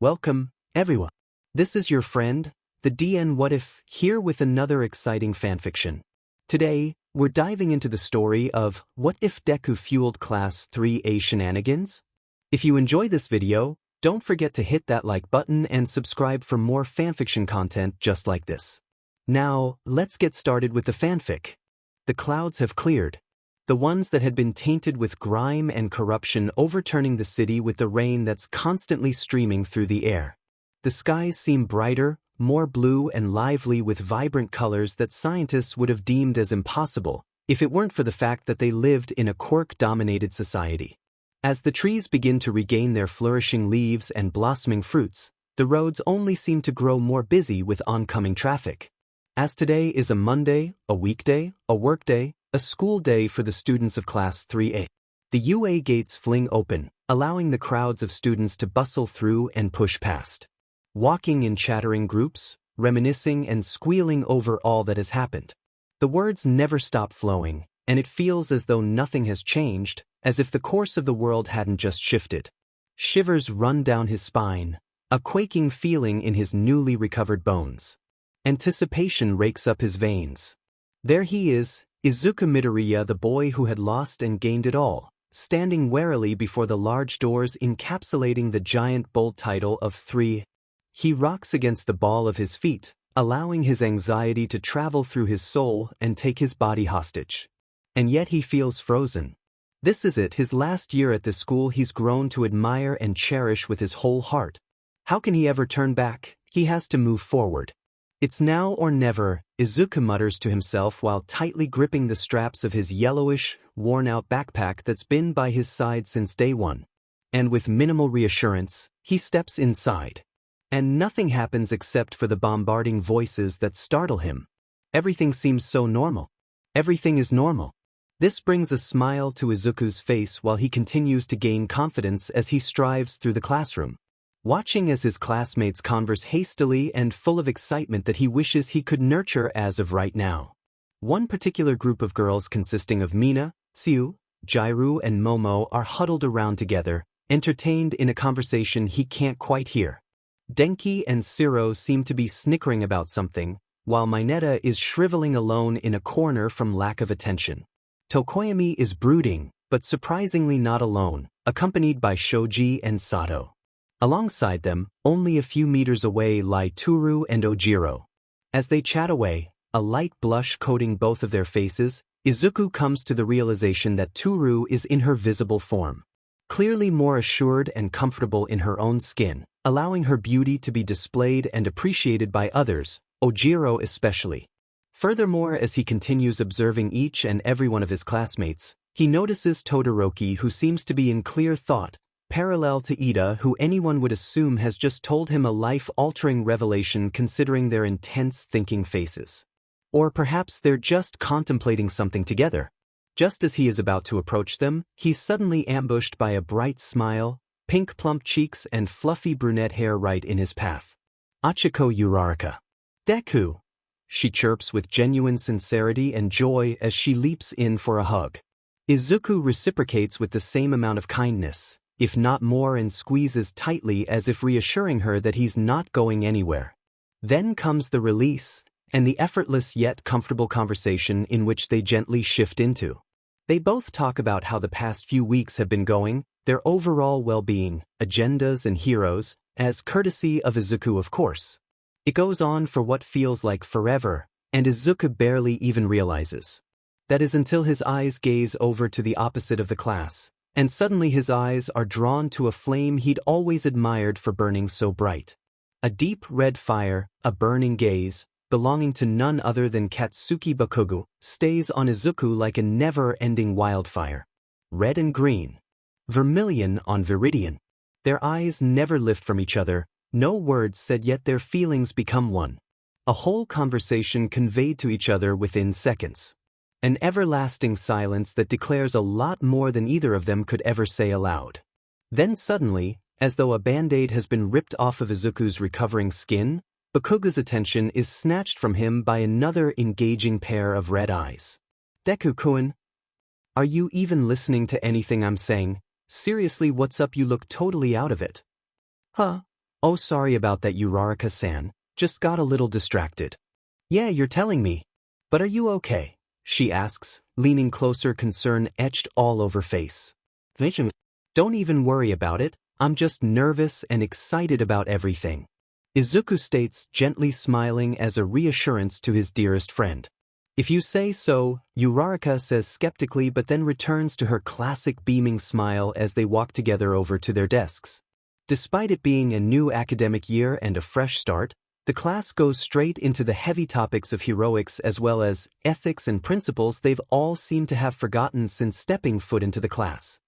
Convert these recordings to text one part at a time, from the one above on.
Welcome, everyone. This is your friend, the DN What If, here with another exciting fanfiction. Today, we're diving into the story of What If Deku Fueled Class 3A Shenanigans? If you enjoy this video, don't forget to hit that like button and subscribe for more fanfiction content just like this. Now, let's get started with the fanfic. The clouds have cleared. The ones that had been tainted with grime and corruption overturning the city with the rain that's constantly streaming through the air. The skies seem brighter, more blue and lively with vibrant colors that scientists would have deemed as impossible if it weren't for the fact that they lived in a quirk-dominated society. As the trees begin to regain their flourishing leaves and blossoming fruits, the roads only seem to grow more busy with oncoming traffic. As today is a Monday, a weekday, a workday, a school day for the students of Class 3A. The UA gates fling open, allowing the crowds of students to bustle through and push past. Walking in chattering groups, reminiscing and squealing over all that has happened. The words never stop flowing, and it feels as though nothing has changed, as if the course of the world hadn't just shifted. Shivers run down his spine, a quaking feeling in his newly recovered bones. Anticipation rakes up his veins. There he is, Izuku Midoriya, the boy who had lost and gained it all, standing warily before the large doors encapsulating the giant bold title of 3. He rocks against the ball of his feet, allowing his anxiety to travel through his soul and take his body hostage. And yet he feels frozen. This is it, his last year at the school he's grown to admire and cherish with his whole heart. How can he ever turn back? He has to move forward. It's now or never, Izuku mutters to himself while tightly gripping the straps of his yellowish, worn-out backpack that's been by his side since day one. And with minimal reassurance, he steps inside. And nothing happens except for the bombarding voices that startle him. Everything seems so normal. Everything is normal. This brings a smile to Izuku's face while he continues to gain confidence as he strives through the classroom. Watching as his classmates converse hastily and full of excitement that he wishes he could nurture as of right now. One particular group of girls consisting of Mina, Tsiu, Jairu and Momo are huddled around together, entertained in a conversation he can't quite hear. Denki and Siro seem to be snickering about something, while Mineta is shriveling alone in a corner from lack of attention. Tokoyami is brooding, but surprisingly not alone, accompanied by Shoji and Sato. Alongside them, only a few meters away lie Toru and Ojiro. As they chat away, a light blush coating both of their faces, Izuku comes to the realization that Toru is in her visible form. Clearly more assured and comfortable in her own skin, allowing her beauty to be displayed and appreciated by others, Ojiro especially. Furthermore, as he continues observing each and every one of his classmates, he notices Todoroki, who seems to be in clear thought, parallel to Ida, who anyone would assume has just told him a life-altering revelation considering their intense thinking faces. Or perhaps they're just contemplating something together. Just as he is about to approach them, he's suddenly ambushed by a bright smile, pink plump cheeks and fluffy brunette hair right in his path. Achiko Uraraka. Deku! She chirps with genuine sincerity and joy as she leaps in for a hug. Izuku reciprocates with the same amount of kindness, if not more, and squeezes tightly as if reassuring her that he's not going anywhere. Then comes the release, and the effortless yet comfortable conversation in which they gently shift into. They both talk about how the past few weeks have been going, their overall well-being, agendas and heroes, as courtesy of Izuku of course. It goes on for what feels like forever, and Izuku barely even realizes. That is until his eyes gaze over to the opposite of the class. And suddenly his eyes are drawn to a flame he'd always admired for burning so bright. A deep red fire, a burning gaze, belonging to none other than Katsuki Bakugo, stays on Izuku like a never-ending wildfire. Red and green. Vermilion on Viridian. Their eyes never lift from each other, no words said yet their feelings become one. A whole conversation conveyed to each other within seconds. An everlasting silence that declares a lot more than either of them could ever say aloud. Then suddenly, as though a band-aid has been ripped off of Izuku's recovering skin, Bakugo's attention is snatched from him by another engaging pair of red eyes. Deku-kun, are you even listening to anything I'm saying? Seriously, what's up? You look totally out of it. Huh? Oh, sorry about that, Uraraka-san. Just got a little distracted. Yeah, you're telling me. But are you okay? She asks, leaning closer, concern etched all over face. Don't even worry about it, I'm just nervous and excited about everything. Izuku states, gently smiling as a reassurance to his dearest friend. If you say so, Uraraka says skeptically, but then returns to her classic beaming smile as they walk together over to their desks. Despite it being a new academic year and a fresh start, the class goes straight into the heavy topics of heroics as well as ethics and principles they've all seemed to have forgotten since stepping foot into the class.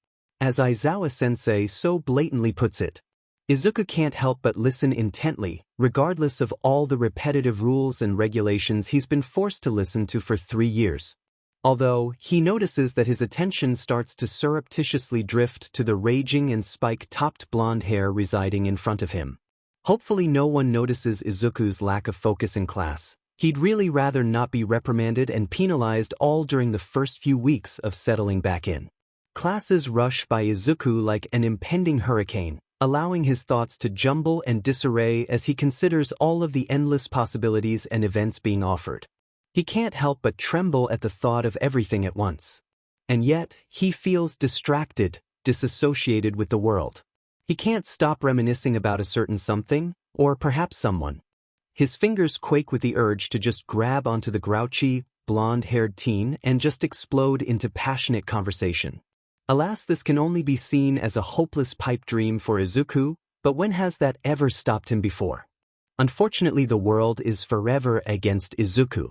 As Aizawa-sensei so blatantly puts it, Izuku can't help but listen intently, regardless of all the repetitive rules and regulations he's been forced to listen to for 3 years. Although, he notices that his attention starts to surreptitiously drift to the raging and spike-topped blonde hair residing in front of him. Hopefully no one notices Izuku's lack of focus in class. He'd really rather not be reprimanded and penalized all during the first few weeks of settling back in. Classes rush by Izuku like an impending hurricane, allowing his thoughts to jumble and disarray as he considers all of the endless possibilities and events being offered. He can't help but tremble at the thought of everything at once. And yet, he feels distracted, disassociated with the world. He can't stop reminiscing about a certain something, or perhaps someone. His fingers quake with the urge to just grab onto the grouchy, blonde-haired teen and just explode into passionate conversation. Alas, this can only be seen as a hopeless pipe dream for Izuku, but when has that ever stopped him before? Unfortunately, the world is forever against Izuku.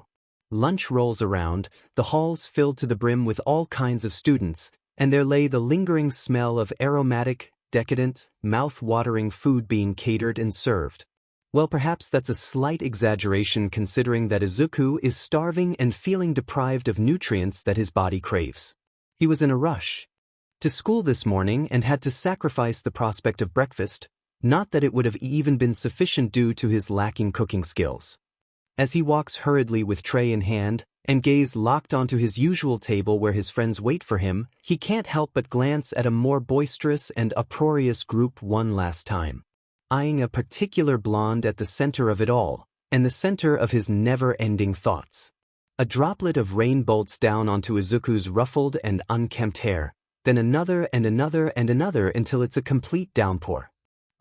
Lunch rolls around, the halls filled to the brim with all kinds of students, and there lay the lingering smell of aromatic, decadent, mouth-watering food being catered and served. Well, perhaps that's a slight exaggeration considering that Izuku is starving and feeling deprived of nutrients that his body craves. He was in a rush to school this morning and had to sacrifice the prospect of breakfast, not that it would have even been sufficient due to his lacking cooking skills. As he walks hurriedly with tray in hand and gaze locked onto his usual table where his friends wait for him, he can't help but glance at a more boisterous and uproarious group one last time, eyeing a particular blonde at the center of it all, and the center of his never-ending thoughts. A droplet of rain bolts down onto Izuku's ruffled and unkempt hair, then another and another and another until it's a complete downpour.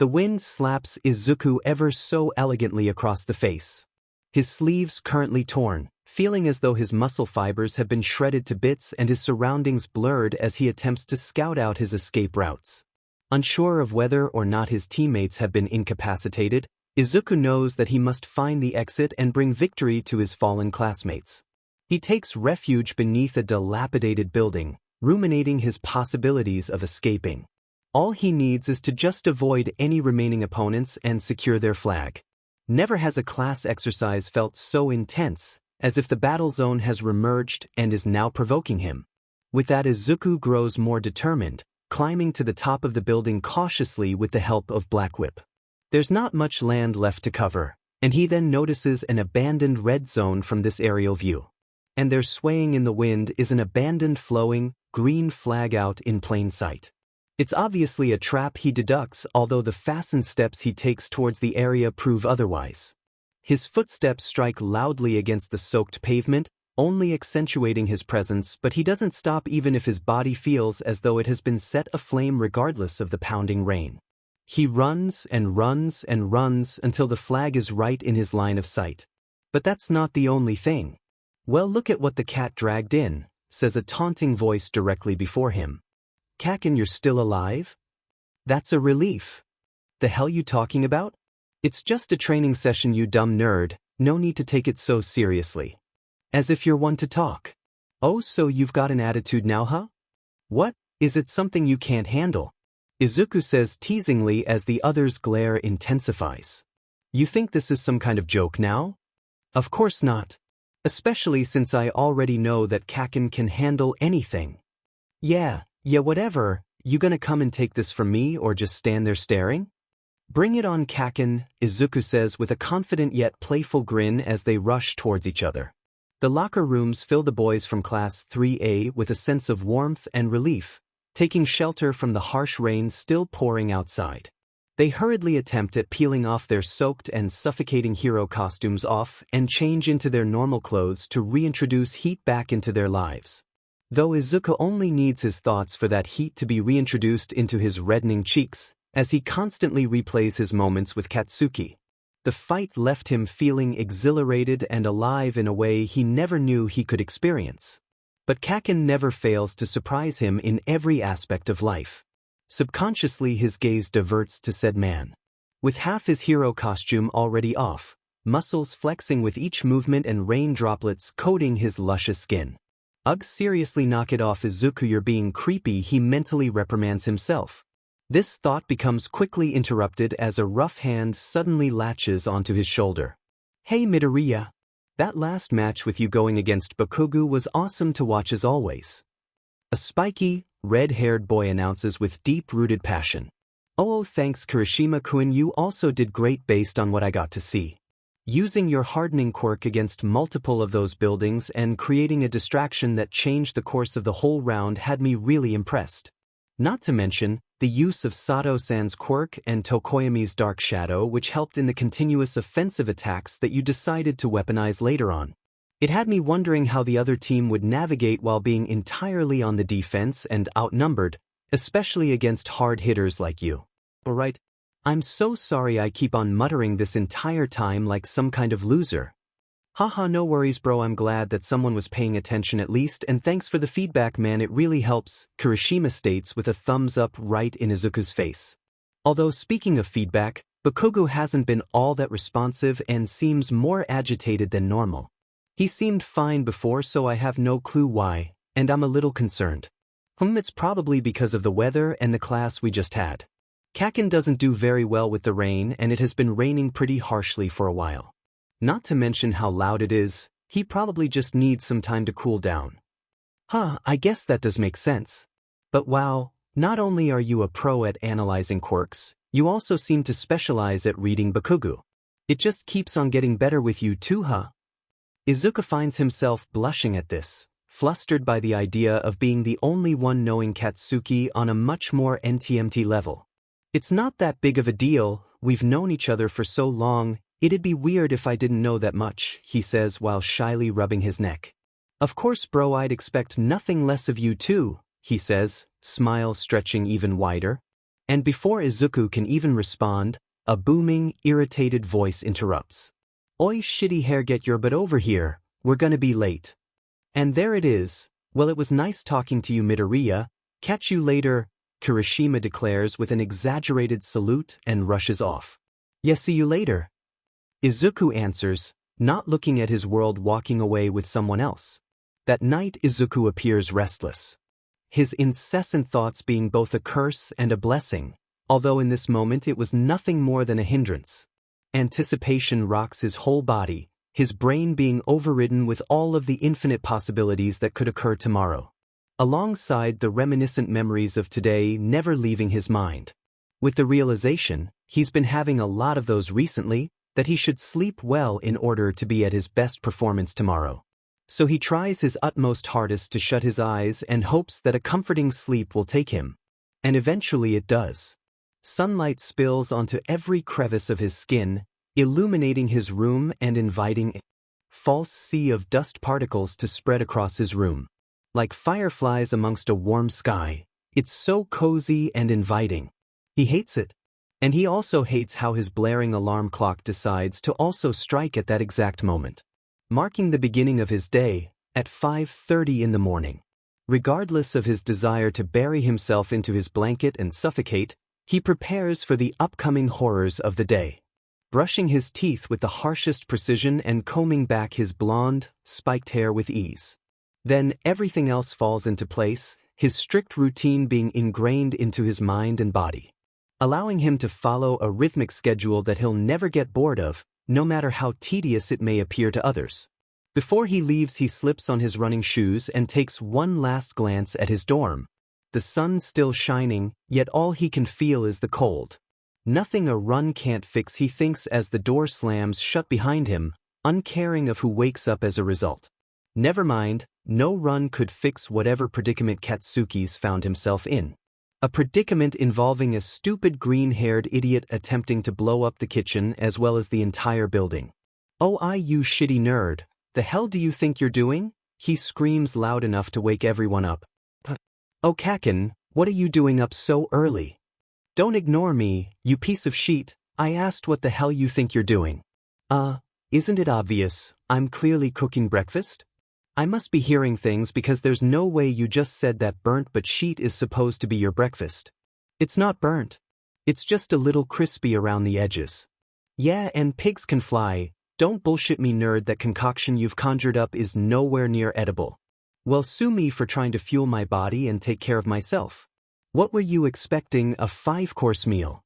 The wind slaps Izuku ever so elegantly across the face. His sleeves currently torn, feeling as though his muscle fibers have been shredded to bits and his surroundings blurred as he attempts to scout out his escape routes. Unsure of whether or not his teammates have been incapacitated, Izuku knows that he must find the exit and bring victory to his fallen classmates. He takes refuge beneath a dilapidated building, ruminating his possibilities of escaping. All he needs is to just avoid any remaining opponents and secure their flag. Never has a class exercise felt so intense, as if the battle zone has remerged and is now provoking him. With that, Izuku grows more determined, climbing to the top of the building cautiously with the help of Black Whip. There's not much land left to cover, and he then notices an abandoned red zone from this aerial view. And there, swaying in the wind, is an abandoned flowing, green flag out in plain sight. It's obviously a trap, he deducts, although the fastened steps he takes towards the area prove otherwise. His footsteps strike loudly against the soaked pavement, only accentuating his presence, but he doesn't stop even if his body feels as though it has been set aflame regardless of the pounding rain. He runs and runs and runs until the flag is right in his line of sight. But that's not the only thing. Well, look at what the cat dragged in, says a taunting voice directly before him. Kaken, you're still alive? That's a relief. The hell you talking about? It's just a training session, you dumb nerd, no need to take it so seriously. As if you're one to talk. Oh, so you've got an attitude now, huh? What, is it something you can't handle? Izuku says teasingly as the other's glare intensifies. You think this is some kind of joke now? Of course not. Especially since I already know that Kaken can handle anything. Yeah, whatever, you gonna come and take this from me or just stand there staring? Bring it on, Kaken, Izuku says with a confident yet playful grin as they rush towards each other. The locker rooms fill the boys from Class 3A with a sense of warmth and relief, taking shelter from the harsh rain still pouring outside. They hurriedly attempt at peeling off their soaked and suffocating hero costumes off and change into their normal clothes to reintroduce heat back into their lives. Though Izuku only needs his thoughts for that heat to be reintroduced into his reddening cheeks, as he constantly replays his moments with Katsuki. The fight left him feeling exhilarated and alive in a way he never knew he could experience. But Kaken never fails to surprise him in every aspect of life. Subconsciously his gaze diverts to said man. With half his hero costume already off, muscles flexing with each movement and rain droplets coating his luscious skin. Ugh, seriously, knock it off, Izuku, you're being creepy, he mentally reprimands himself. This thought becomes quickly interrupted as a rough hand suddenly latches onto his shoulder. Hey Midoriya. That last match with you going against Bakugo was awesome to watch as always. A spiky, red-haired boy announces with deep-rooted passion. Oh, thanks Kirishima-kun, you also did great based on what I got to see. Using your hardening quirk against multiple of those buildings and creating a distraction that changed the course of the whole round had me really impressed. Not to mention, the use of Sato-san's quirk and Tokoyami's dark shadow, which helped in the continuous offensive attacks that you decided to weaponize later on. It had me wondering how the other team would navigate while being entirely on the defense and outnumbered, especially against hard hitters like you. Alright, I'm so sorry I keep on muttering this entire time like some kind of loser. Haha, no worries bro, I'm glad that someone was paying attention at least, and thanks for the feedback man, it really helps, Kirishima states with a thumbs up right in Izuku's face. Although speaking of feedback, Bakugo hasn't been all that responsive and seems more agitated than normal. He seemed fine before, so I have no clue why, and I'm a little concerned. It's probably because of the weather and the class we just had. Kaken doesn't do very well with the rain, and it has been raining pretty harshly for a while. Not to mention how loud it is, he probably just needs some time to cool down. I guess that does make sense. But wow, not only are you a pro at analyzing quirks, you also seem to specialize at reading Bakugo. It just keeps on getting better with you too, huh? Izuku finds himself blushing at this, flustered by the idea of being the only one knowing Katsuki on a much more NTMT level. It's not that big of a deal, we've known each other for so long. It'd be weird if I didn't know that much, he says while shyly rubbing his neck. Of course bro, I'd expect nothing less of you too, he says, smile stretching even wider. And before Izuku can even respond, a booming, irritated voice interrupts. Oi shitty hair, get your butt over here, we're gonna be late. And there it is. Well, it was nice talking to you Midoriya, catch you later, Kirishima declares with an exaggerated salute and rushes off. Yeah, see you later. Izuku answers, not looking at his world, walking away with someone else. That night Izuku appears restless. His incessant thoughts being both a curse and a blessing, although in this moment it was nothing more than a hindrance. Anticipation rocks his whole body, his brain being overridden with all of the infinite possibilities that could occur tomorrow. Alongside the reminiscent memories of today never leaving his mind. With the realization, he's been having a lot of those recently, that he should sleep well in order to be at his best performance tomorrow. So he tries his utmost hardest to shut his eyes and hopes that a comforting sleep will take him. And eventually it does. Sunlight spills onto every crevice of his skin, illuminating his room and inviting a false sea of dust particles to spread across his room. Like fireflies amongst a warm sky, it's so cozy and inviting. He hates it. And he also hates how his blaring alarm clock decides to also strike at that exact moment, marking the beginning of his day, at 5:30 in the morning. Regardless of his desire to bury himself into his blanket and suffocate, he prepares for the upcoming horrors of the day. Brushing his teeth with the harshest precision and combing back his blonde, spiked hair with ease. Then everything else falls into place, his strict routine being ingrained into his mind and body, allowing him to follow a rhythmic schedule that he'll never get bored of, no matter how tedious it may appear to others. Before he leaves, he slips on his running shoes and takes one last glance at his dorm. The sun's still shining, yet all he can feel is the cold. Nothing a run can't fix, he thinks as the door slams shut behind him, uncaring of who wakes up as a result. Never mind, no run could fix whatever predicament Katsuki's found himself in. A predicament involving a stupid green-haired idiot attempting to blow up the kitchen as well as the entire building. "Oh, you shitty nerd, the hell do you think you're doing?" he screams loud enough to wake everyone up. "Oh Kakin, what are you doing up so early? Don't ignore me, you piece of shit, I asked what the hell you think you're doing." Isn't it obvious, I'm clearly cooking breakfast? I must be hearing things because there's no way you just said that burnt but sheet is supposed to be your breakfast. It's not burnt. It's just a little crispy around the edges. Yeah, and pigs can fly. Don't bullshit me, nerd, that concoction you've conjured up is nowhere near edible. Well, sue me for trying to fuel my body and take care of myself. What were you expecting, a 5-course meal?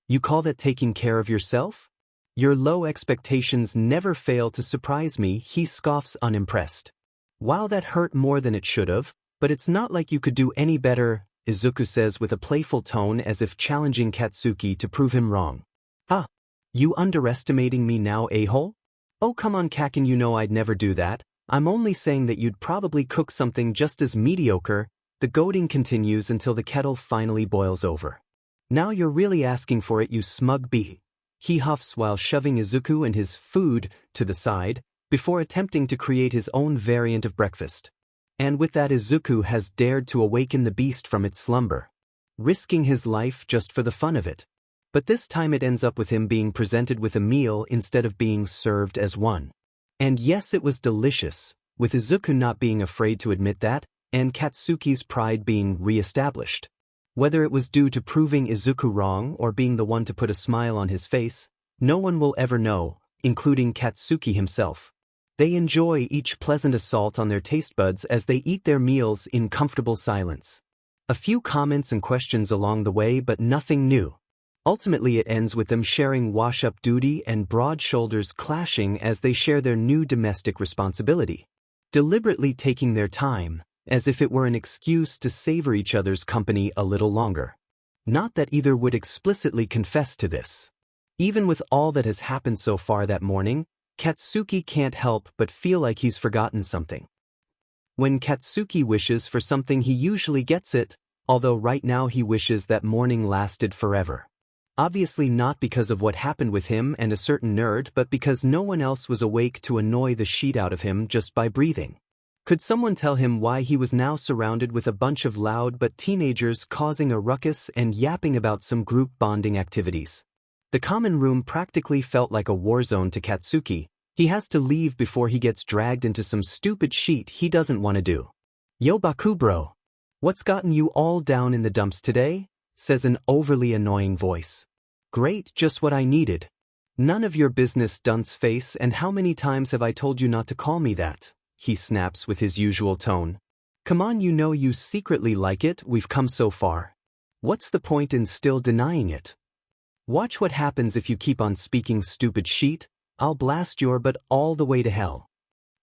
You call that taking care of yourself? Your low expectations never fail to surprise me, he scoffs unimpressed. Wow, that hurt more than it should have, but it's not like you could do any better, Izuku says with a playful tone as if challenging Katsuki to prove him wrong. You underestimating me now, a-hole? Oh come on Kakin, you know I'd never do that. I'm only saying that you'd probably cook something just as mediocre. The goading continues until the kettle finally boils over. Now you're really asking for it, you smug bee. He huffs while shoving Izuku and his food to the side, before attempting to create his own variant of breakfast. And with that, Izuku has dared to awaken the beast from its slumber, risking his life just for the fun of it. But this time it ends up with him being presented with a meal instead of being served as one. And yes, it was delicious, with Izuku not being afraid to admit that, and Katsuki's pride being re-established. Whether it was due to proving Izuku wrong or being the one to put a smile on his face, no one will ever know, including Katsuki himself. They enjoy each pleasant assault on their taste buds as they eat their meals in comfortable silence. A few comments and questions along the way, but nothing new. Ultimately, it ends with them sharing wash-up duty and broad shoulders clashing as they share their new domestic responsibility, deliberately taking their time, as if it were an excuse to savor each other's company a little longer. Not that either would explicitly confess to this. Even with all that has happened so far that morning, Katsuki can't help but feel like he's forgotten something. When Katsuki wishes for something, he usually gets it, although right now he wishes that morning lasted forever. Obviously not because of what happened with him and a certain nerd, but because no one else was awake to annoy the shit out of him just by breathing. Could someone tell him why he was now surrounded with a bunch of loud but teenagers causing a ruckus and yapping about some group bonding activities? The common room practically felt like a war zone to Katsuki. He has to leave before he gets dragged into some stupid shit he doesn't want to do. "Yo Baku bro, what's gotten you all down in the dumps today?" says an overly annoying voice. "Great, just what I needed. None of your business, dunce face, and how many times have I told you not to call me that?" he snaps with his usual tone. "Come on, you know you secretly like it, we've come so far. What's the point in still denying it? Watch what happens if you keep on speaking stupid shit. I'll blast your butt all the way to hell,"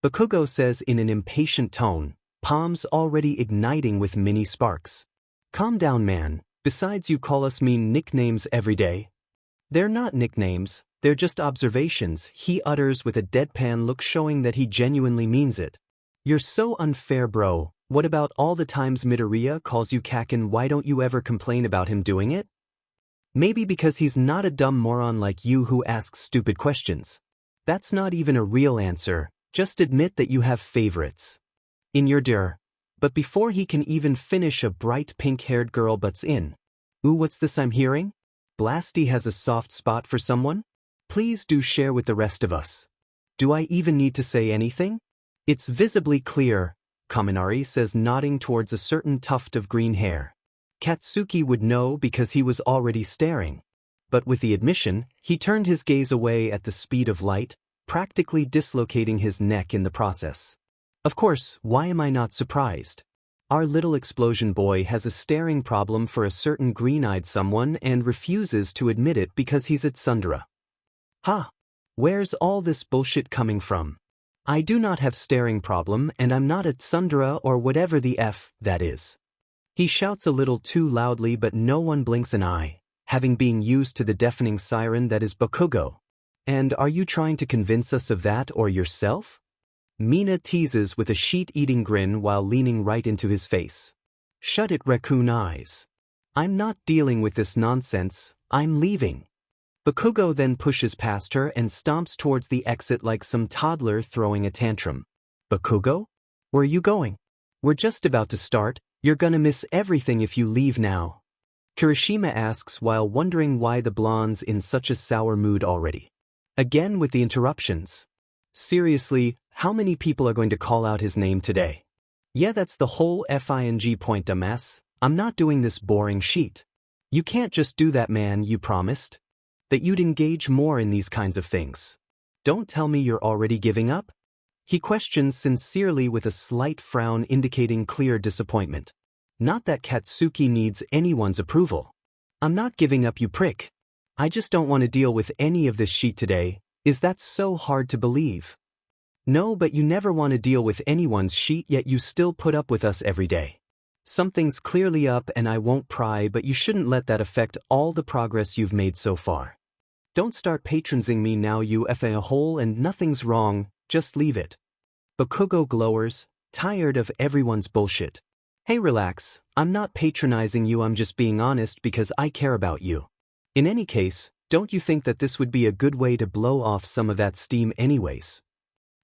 Bakugo says in an impatient tone, palms already igniting with mini sparks. "Calm down, man, besides you call us mean nicknames every day." "They're not nicknames, they're just observations," he utters with a deadpan look showing that he genuinely means it. "You're so unfair, bro. What about all the times Midoriya calls you Kakin? Why don't you ever complain about him doing it? Maybe because he's not a dumb moron like you who asks stupid questions. That's not even a real answer, just admit that you have favorites. In your dir." But before he can even finish, a bright pink-haired girl butts in. "Ooh, what's this I'm hearing? Blasty has a soft spot for someone? Please do share with the rest of us. Do I even need to say anything? It's visibly clear," Kaminari says, nodding towards a certain tuft of green hair. Katsuki would know because he was already staring. But with the admission, he turned his gaze away at the speed of light, practically dislocating his neck in the process. Of course, why am I not surprised? Our little explosion boy has a staring problem for a certain green-eyed someone and refuses to admit it because he's at Sundara. Where's all this bullshit coming from? I do not have staring problem and I'm not at Sundara or whatever the F that is. He shouts a little too loudly, but no one blinks an eye, having been used to the deafening siren that is Bakugo. And are you trying to convince us of that or yourself? Mina teases with a sheet-eating grin while leaning right into his face. "Shut it, raccoon eyes. I'm not dealing with this nonsense, I'm leaving. Bakugo then pushes past her and stomps towards the exit like some toddler throwing a tantrum. Bakugo? Where are you going? We're just about to start, you're gonna miss everything if you leave now. Kirishima asks while wondering why the blonde's in such a sour mood already. Again with the interruptions. Seriously, how many people are going to call out his name today? Yeah, that's the whole FING point, dumbass. I'm not doing this boring sheet. You can't just do that, man, you promised. That you'd engage more in these kinds of things. Don't tell me you're already giving up? He questions sincerely with a slight frown indicating clear disappointment. Not that Katsuki needs anyone's approval. I'm not giving up, you prick. I just don't want to deal with any of this shit today. Is that so hard to believe? No, but you never want to deal with anyone's shit, yet you still put up with us every day. Something's clearly up and I won't pry, but you shouldn't let that affect all the progress you've made so far. Don't start patronizing me now, you effing a hole, and nothing's wrong, just leave it. Bakugo glowers, tired of everyone's bullshit. Hey, relax, I'm not patronizing you, I'm just being honest because I care about you. In any case, don't you think that this would be a good way to blow off some of that steam anyways?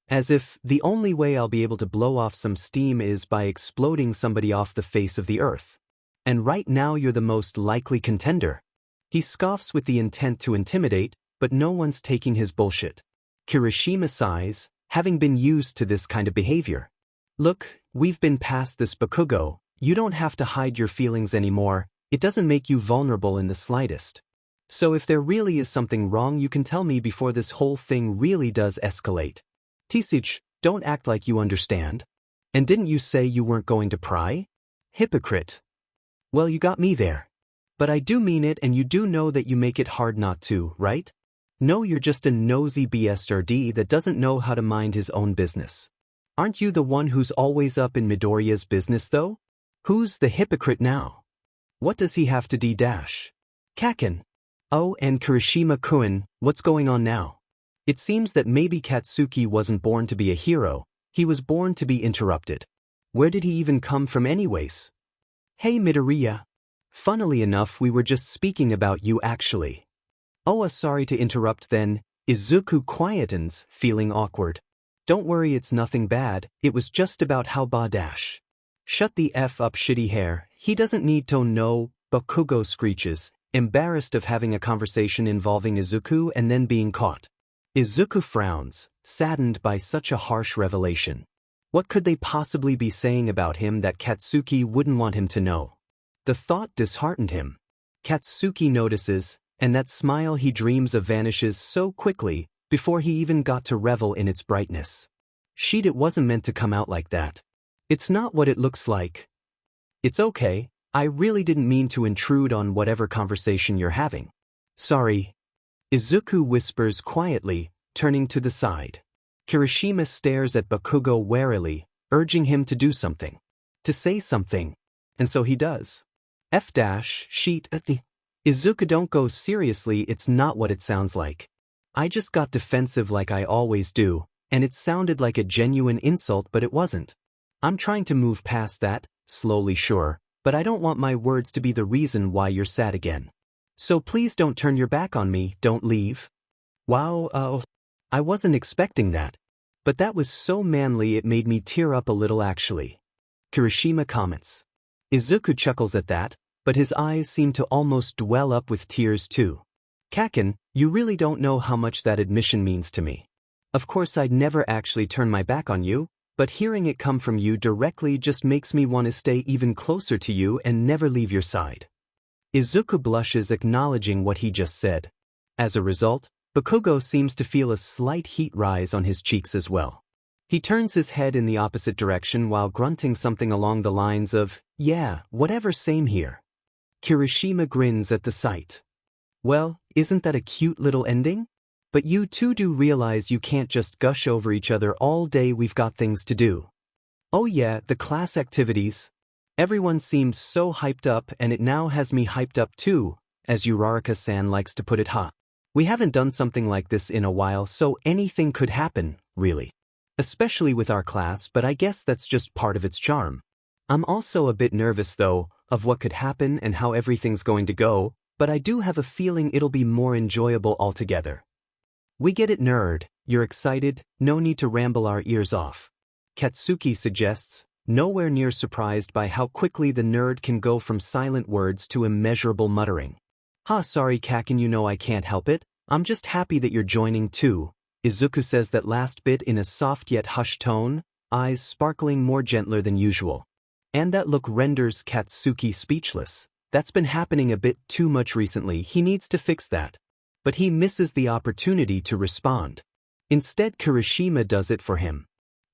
As if the only way I'll be able to blow off some steam is by exploding somebody off the face of the earth. And right now you're the most likely contender. He scoffs with the intent to intimidate, but no one's taking his bullshit. Kirishima sighs, having been used to this kind of behavior. Look, we've been past this, Bakugo. You don't have to hide your feelings anymore. It doesn't make you vulnerable in the slightest. So if there really is something wrong, you can tell me before this whole thing really does escalate. Tisich, don't act like you understand. And didn't you say you weren't going to pry? Hypocrite. Well, you got me there. But I do mean it, and you do know that you make it hard not to, right? No, you're just a nosy BSRD that doesn't know how to mind his own business. Aren't you the one who's always up in Midoriya's business, though? Who's the hypocrite now? What does he have to d-dash? Kaken. Oh, and Kirishima-kun, what's going on now? It seems that maybe Katsuki wasn't born to be a hero, he was born to be interrupted. Where did he even come from anyways? Hey, Midoriya. Funnily enough, we were just speaking about you actually. Oh, sorry to interrupt then. Izuku quietens, feeling awkward. Don't worry, it's nothing bad, it was just about how ba-dash. Shut the F up, shitty hair, he doesn't need to know, Bakugo screeches, embarrassed of having a conversation involving Izuku and then being caught. Izuku frowns, saddened by such a harsh revelation. What could they possibly be saying about him that Katsuki wouldn't want him to know? The thought disheartened him. Katsuki notices, and that smile he dreams of vanishes so quickly, before he even got to revel in its brightness. Shit, it wasn't meant to come out like that. It's not what it looks like. It's okay, I really didn't mean to intrude on whatever conversation you're having. Sorry. Izuku whispers quietly, turning to the side. Kirishima stares at Bakugo warily, urging him to do something. To say something. And so he does. Sheet at the... Izuku, don't go, seriously, it's not what it sounds like. I just got defensive like I always do, and it sounded like a genuine insult, but it wasn't. I'm trying to move past that, slowly sure, but I don't want my words to be the reason why you're sad again. So please don't turn your back on me, don't leave. Wow, I wasn't expecting that. But that was so manly it made me tear up a little actually. Kirishima comments. Izuku chuckles at that, but his eyes seem to almost well up with tears too. Kaken, you really don't know how much that admission means to me. Of course I'd never actually turn my back on you, but hearing it come from you directly just makes me want to stay even closer to you and never leave your side. Izuku blushes, acknowledging what he just said. As a result, Bakugo seems to feel a slight heat rise on his cheeks as well. He turns his head in the opposite direction while grunting something along the lines of, yeah, whatever, same here. Kirishima grins at the sight. Well, isn't that a cute little ending? But you two do realize you can't just gush over each other all day, we've got things to do. Oh yeah, the class activities. Everyone seemed so hyped up, and it now has me hyped up too, as Uraraka-san likes to put it, ha. We haven't done something like this in a while, so anything could happen, really. Especially with our class, but I guess that's just part of its charm. I'm also a bit nervous though, of what could happen and how everything's going to go, but I do have a feeling it'll be more enjoyable altogether. We get it, nerd. You're excited, no need to ramble our ears off. Katsuki suggests, nowhere near surprised by how quickly the nerd can go from silent words to immeasurable muttering. Sorry Kaken, you know I can't help it. I'm just happy that you're joining too. Izuku says that last bit in a soft yet hushed tone, eyes sparkling more gentler than usual. And that look renders Katsuki speechless. That's been happening a bit too much recently, he needs to fix that. But he misses the opportunity to respond. Instead Kirishima does it for him.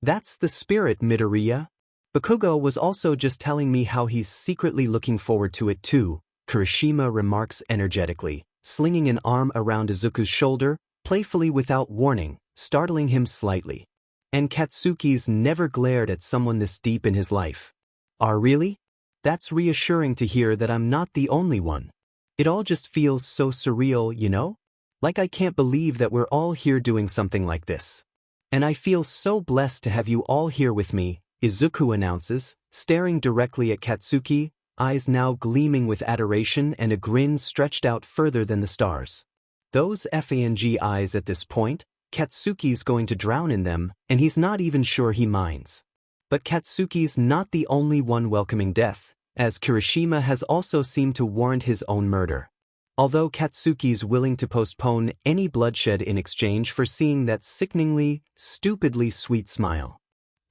That's the spirit, Midoriya. Bakugo was also just telling me how he's secretly looking forward to it too, Kirishima remarks energetically, slinging an arm around Izuku's shoulder, playfully without warning, startling him slightly. And Katsuki's never glared at someone this deep in his life. Really? That's reassuring to hear that I'm not the only one. It all just feels so surreal, you know? Like I can't believe that we're all here doing something like this. And I feel so blessed to have you all here with me, Izuku announces, staring directly at Katsuki, eyes now gleaming with adoration and a grin stretched out further than the stars. Those FANG eyes at this point, Katsuki's going to drown in them, and he's not even sure he minds. But Katsuki's not the only one welcoming death, as Kirishima has also seemed to warrant his own murder. Although Katsuki's willing to postpone any bloodshed in exchange for seeing that sickeningly, stupidly sweet smile.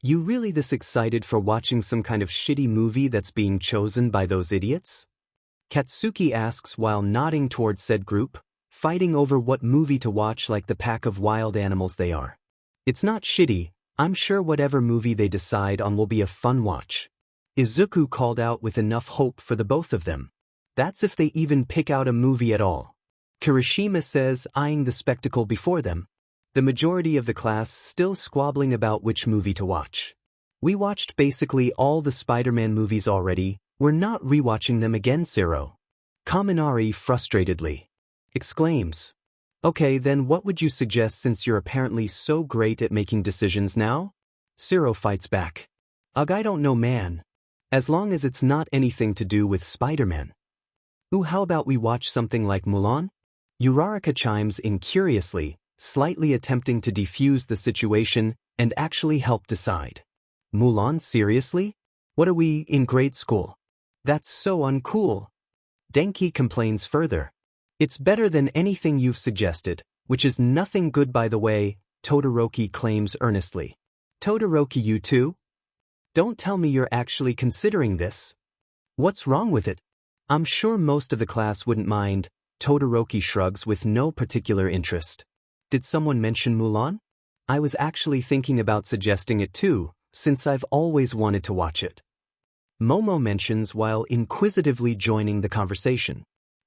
You really this excited for watching some kind of shitty movie that's being chosen by those idiots? Katsuki asks while nodding towards said group, fighting over what movie to watch like the pack of wild animals they are. It's not shitty, I'm sure whatever movie they decide on will be a fun watch. Izuku called out with enough hope for the both of them. That's if they even pick out a movie at all. Kirishima says, eyeing the spectacle before them. The majority of the class still squabbling about which movie to watch. We watched basically all the Spider-Man movies already, we're not rewatching them again, Zero. Kaminari frustratedly exclaims. Okay, then what would you suggest since you're apparently so great at making decisions now? Zero fights back. Ugh, I don't know, man. As long as it's not anything to do with Spider-Man. Ooh, how about we watch something like Mulan? Uraraka chimes in curiously, slightly attempting to defuse the situation and actually help decide. Mulan, seriously? What are we, in grade school? That's so uncool. Denki complains further. It's better than anything you've suggested, which is nothing good by the way, Todoroki claims earnestly. Todoroki, you too? Don't tell me you're actually considering this. What's wrong with it? I'm sure most of the class wouldn't mind, Todoroki shrugs with no particular interest. Did someone mention Mulan? I was actually thinking about suggesting it too, since I've always wanted to watch it. Momo mentions while inquisitively joining the conversation.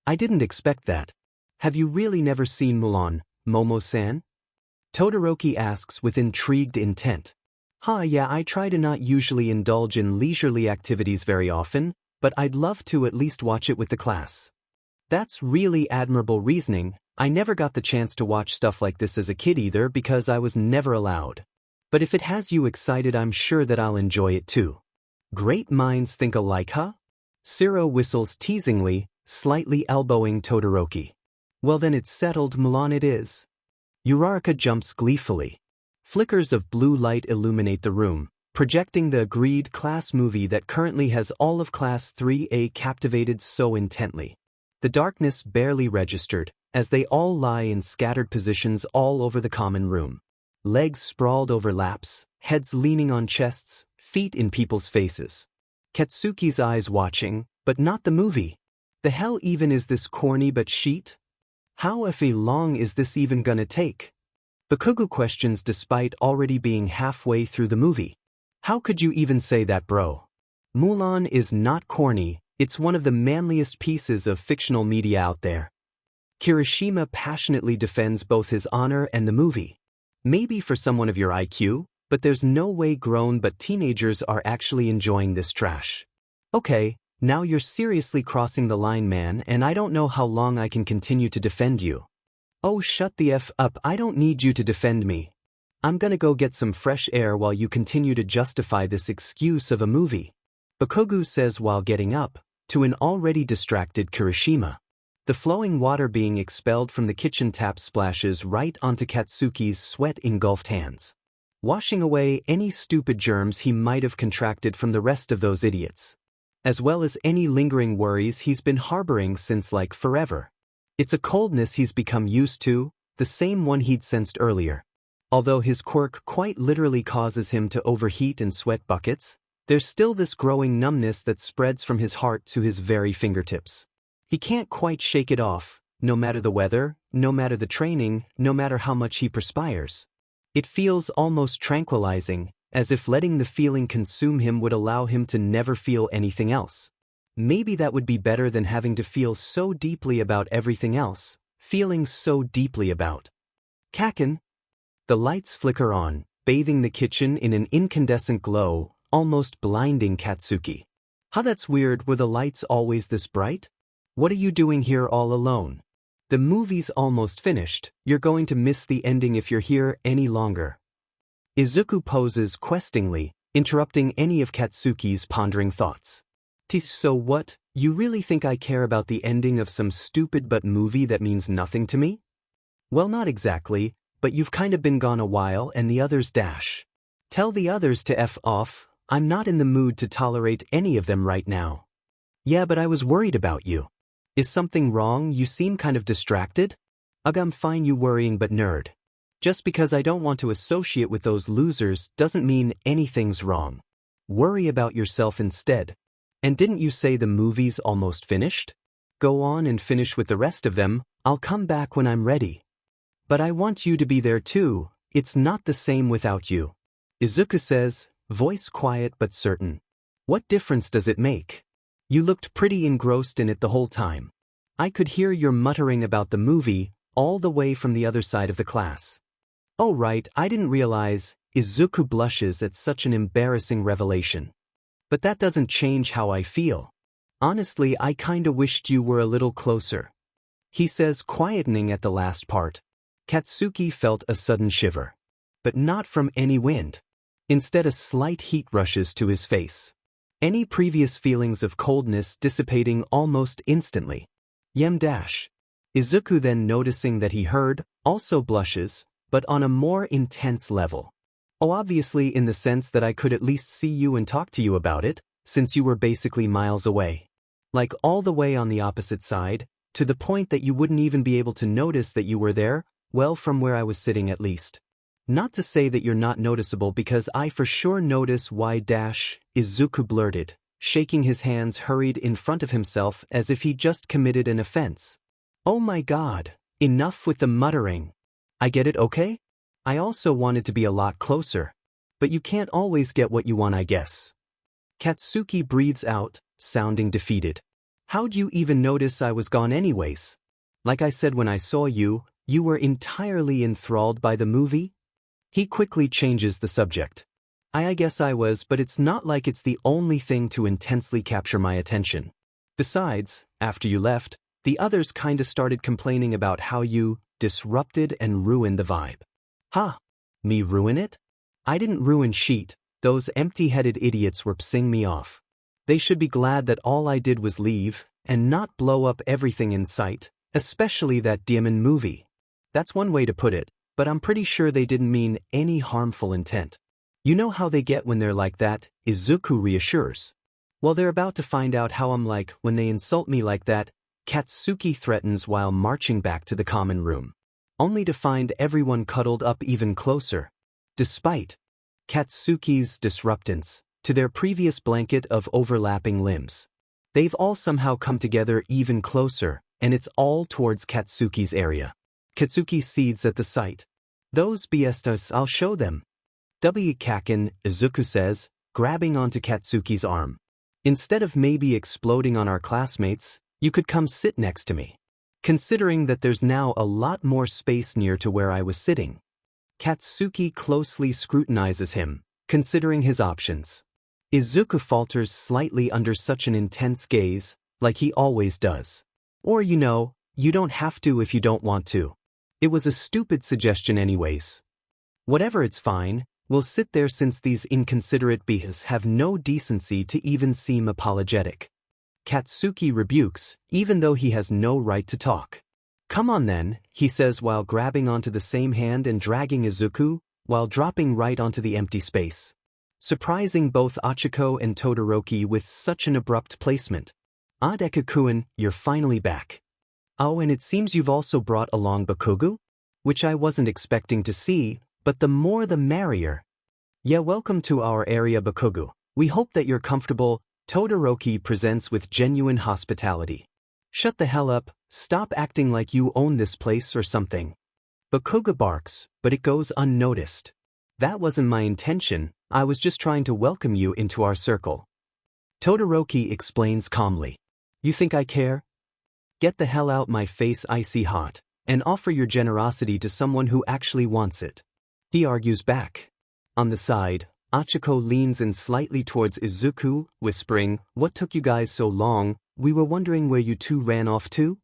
I didn't expect that. Have you really never seen Mulan, Momo-san? Todoroki asks with intrigued intent. Yeah, I try to not usually indulge in leisurely activities very often, but I'd love to at least watch it with the class. That's really admirable reasoning. I never got the chance to watch stuff like this as a kid either because I was never allowed. But if it has you excited, I'm sure that I'll enjoy it too. Great minds think alike, huh? Zero whistles teasingly, slightly elbowing Todoroki. Well then it's settled, Mulan it is. Uraraka jumps gleefully. Flickers of blue light illuminate the room, projecting the agreed class movie that currently has all of Class 3A captivated so intently. The darkness barely registered, as they all lie in scattered positions all over the common room. Legs sprawled over laps, heads leaning on chests, feet in people's faces. Katsuki's eyes watching, but not the movie. The hell even is this corny but sheet? How effing long is this even gonna take? Bakugo questions despite already being halfway through the movie. How could you even say that, bro? Mulan is not corny, it's one of the manliest pieces of fictional media out there. Kirishima passionately defends both his honor and the movie. Maybe for someone of your IQ, but there's no way grown but teenagers are actually enjoying this trash. Okay, now you're seriously crossing the line, man, and I don't know how long I can continue to defend you. Oh, shut the F up, I don't need you to defend me. I'm gonna go get some fresh air while you continue to justify this excuse of a movie. Bakugo says while getting up, to an already distracted Kirishima. The flowing water being expelled from the kitchen tap splashes right onto Katsuki's sweat-engulfed hands, washing away any stupid germs he might have contracted from the rest of those idiots, as well as any lingering worries he's been harboring since like forever. It's a coldness he's become used to, the same one he'd sensed earlier. Although his quirk quite literally causes him to overheat and sweat buckets, there's still this growing numbness that spreads from his heart to his very fingertips. He can't quite shake it off, no matter the weather, no matter the training, no matter how much he perspires. It feels almost tranquilizing, as if letting the feeling consume him would allow him to never feel anything else. Maybe that would be better than having to feel so deeply about everything else, feeling so deeply about. Kaken. The lights flicker on, bathing the kitchen in an incandescent glow, almost blinding Katsuki. How that's weird, were the lights always this bright? What are you doing here all alone? The movie's almost finished, you're going to miss the ending if you're here any longer. Izuku poses questingly, interrupting any of Katsuki's pondering thoughts. So what, you really think I care about the ending of some stupid but movie that means nothing to me? Well, not exactly, but you've kind of been gone a while and the others dash. Tell the others to F off, I'm not in the mood to tolerate any of them right now. Yeah, but I was worried about you. Is something wrong? You seem kind of distracted? Ugh, I'm fine you worrying but nerd. Just because I don't want to associate with those losers doesn't mean anything's wrong. Worry about yourself instead. And didn't you say the movie's almost finished? Go on and finish with the rest of them, I'll come back when I'm ready. But I want you to be there too, it's not the same without you. Izuku says, voice quiet but certain. What difference does it make? You looked pretty engrossed in it the whole time. I could hear your muttering about the movie, all the way from the other side of the class. Oh right, I didn't realize. Izuku blushes at such an embarrassing revelation. But that doesn't change how I feel. Honestly, I kinda wished you were a little closer. He says, quietening at the last part. Katsuki felt a sudden shiver. But not from any wind. Instead, a slight heat rushes to his face. Any previous feelings of coldness dissipating almost instantly. Dash. Izuku, then noticing that he heard, also blushes, but on a more intense level. Oh, obviously in the sense that I could at least see you and talk to you about it, since you were basically miles away. Like all the way on the opposite side, to the point that you wouldn't even be able to notice that you were there, well, from where I was sitting at least. Not to say that you're not noticeable, because I for sure notice why. Izuku blurted, shaking his hands hurried in front of himself as if he just committed an offense. Oh my god, enough with the muttering. I get it, okay? I also wanted to be a lot closer. But you can't always get what you want, I guess. Katsuki breathes out, sounding defeated. How'd you even notice I was gone anyways? Like I said when I saw you, you were entirely enthralled by the movie? He quickly changes the subject. I guess I was, but it's not like it's the only thing to intensely capture my attention. Besides, after you left, the others kinda started complaining about how you disrupted and ruined the vibe. Huh? Me ruin it? I didn't ruin shit, those empty-headed idiots were pissing me off. They should be glad that all I did was leave, and not blow up everything in sight, especially that demon movie. That's one way to put it. But I'm pretty sure they didn't mean any harmful intent. You know how they get when they're like that, Izuku reassures. Well, they're about to find out how I'm like when they insult me like that, Katsuki threatens while marching back to the common room. Only to find everyone cuddled up even closer. Despite Katsuki's disruptance to their previous blanket of overlapping limbs. They've all somehow come together even closer, and it's all towards Katsuki's area. Katsuki seethes at the sight. Those BSs, I'll show them. Kaken, Izuku says, grabbing onto Katsuki's arm. Instead of maybe exploding on our classmates, you could come sit next to me. Considering that there's now a lot more space near to where I was sitting. Katsuki closely scrutinizes him, considering his options. Izuku falters slightly under such an intense gaze, like he always does. Or you don't have to if you don't want to. It was a stupid suggestion anyways. Whatever, it's fine, we'll sit there since these inconsiderate behas have no decency to even seem apologetic. Katsuki rebukes, even though he has no right to talk. Come on then, he says while grabbing onto the same hand and dragging Izuku, while dropping right onto the empty space, surprising both Achiko and Todoroki with such an abrupt placement. Ah, Deku-kun, you're finally back. Oh, and it seems you've also brought along Bakugo? Which I wasn't expecting to see, but the more the merrier. Yeah, welcome to our area, Bakugo. We hope that you're comfortable. Todoroki presents with genuine hospitality. Shut the hell up, stop acting like you own this place or something. Bakugo barks, but it goes unnoticed. That wasn't my intention, I was just trying to welcome you into our circle. Todoroki explains calmly. You think I care? Get the hell out my face icy hot, and offer your generosity to someone who actually wants it. He argues back. On the side, Achiko leans in slightly towards Izuku, whispering, What took you guys so long? We were wondering where you two ran off to?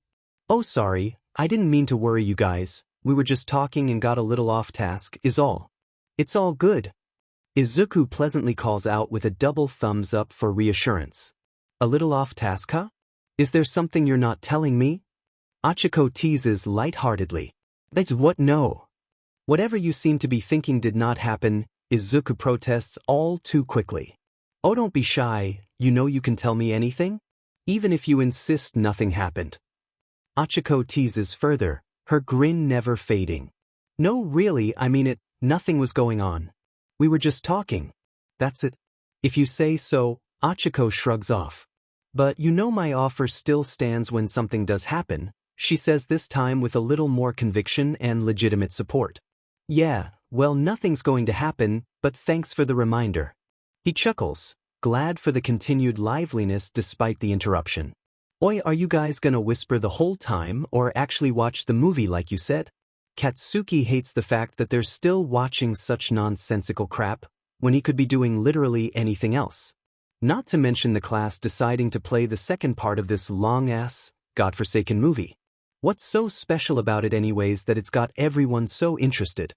Oh sorry, I didn't mean to worry you guys, we were just talking and got a little off task, is all. It's all good. Izuku pleasantly calls out with a double thumbs up for reassurance. A little off task, huh? Is there something you're not telling me? Achiko teases lightheartedly. That's what no. Whatever you seem to be thinking did not happen, Izuku protests all too quickly. Oh, don't be shy, you know you can tell me anything? Even if you insist nothing happened. Achiko teases further, her grin never fading. No, really, I mean it, nothing was going on. We were just talking. That's it. If you say so, Achiko shrugs off. But you know my offer still stands when something does happen, she says this time with a little more conviction and legitimate support. Yeah, well nothing's going to happen, but thanks for the reminder. He chuckles, glad for the continued liveliness despite the interruption. Oi, are you guys gonna whisper the whole time or actually watch the movie like you said? Katsuki hates the fact that they're still watching such nonsensical crap, when he could be doing literally anything else. Not to mention the class deciding to play the second part of this long-ass, godforsaken movie. What's so special about it anyways that it's got everyone so interested?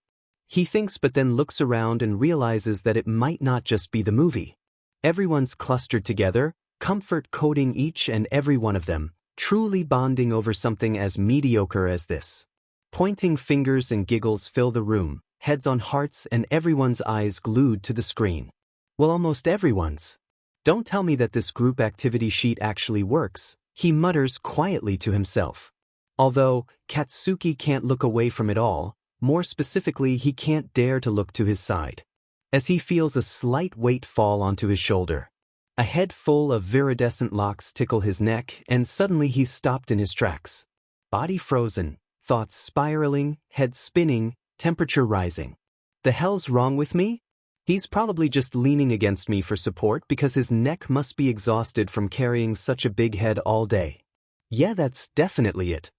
He thinks but then looks around and realizes that it might not just be the movie. Everyone's clustered together, comfort coating each and every one of them, truly bonding over something as mediocre as this. Pointing fingers and giggles fill the room, heads on hearts and everyone's eyes glued to the screen. Well, almost everyone's. Don't tell me that this group activity sheet actually works, he mutters quietly to himself. Although, Katsuki can't look away from it all, more specifically he can't dare to look to his side. As he feels a slight weight fall onto his shoulder. A head full of viridescent locks tickle his neck and suddenly he's stopped in his tracks. Body frozen, thoughts spiraling, head spinning, temperature rising. The hell's wrong with me? He's probably just leaning against me for support because his neck must be exhausted from carrying such a big head all day. Yeah, that's definitely it.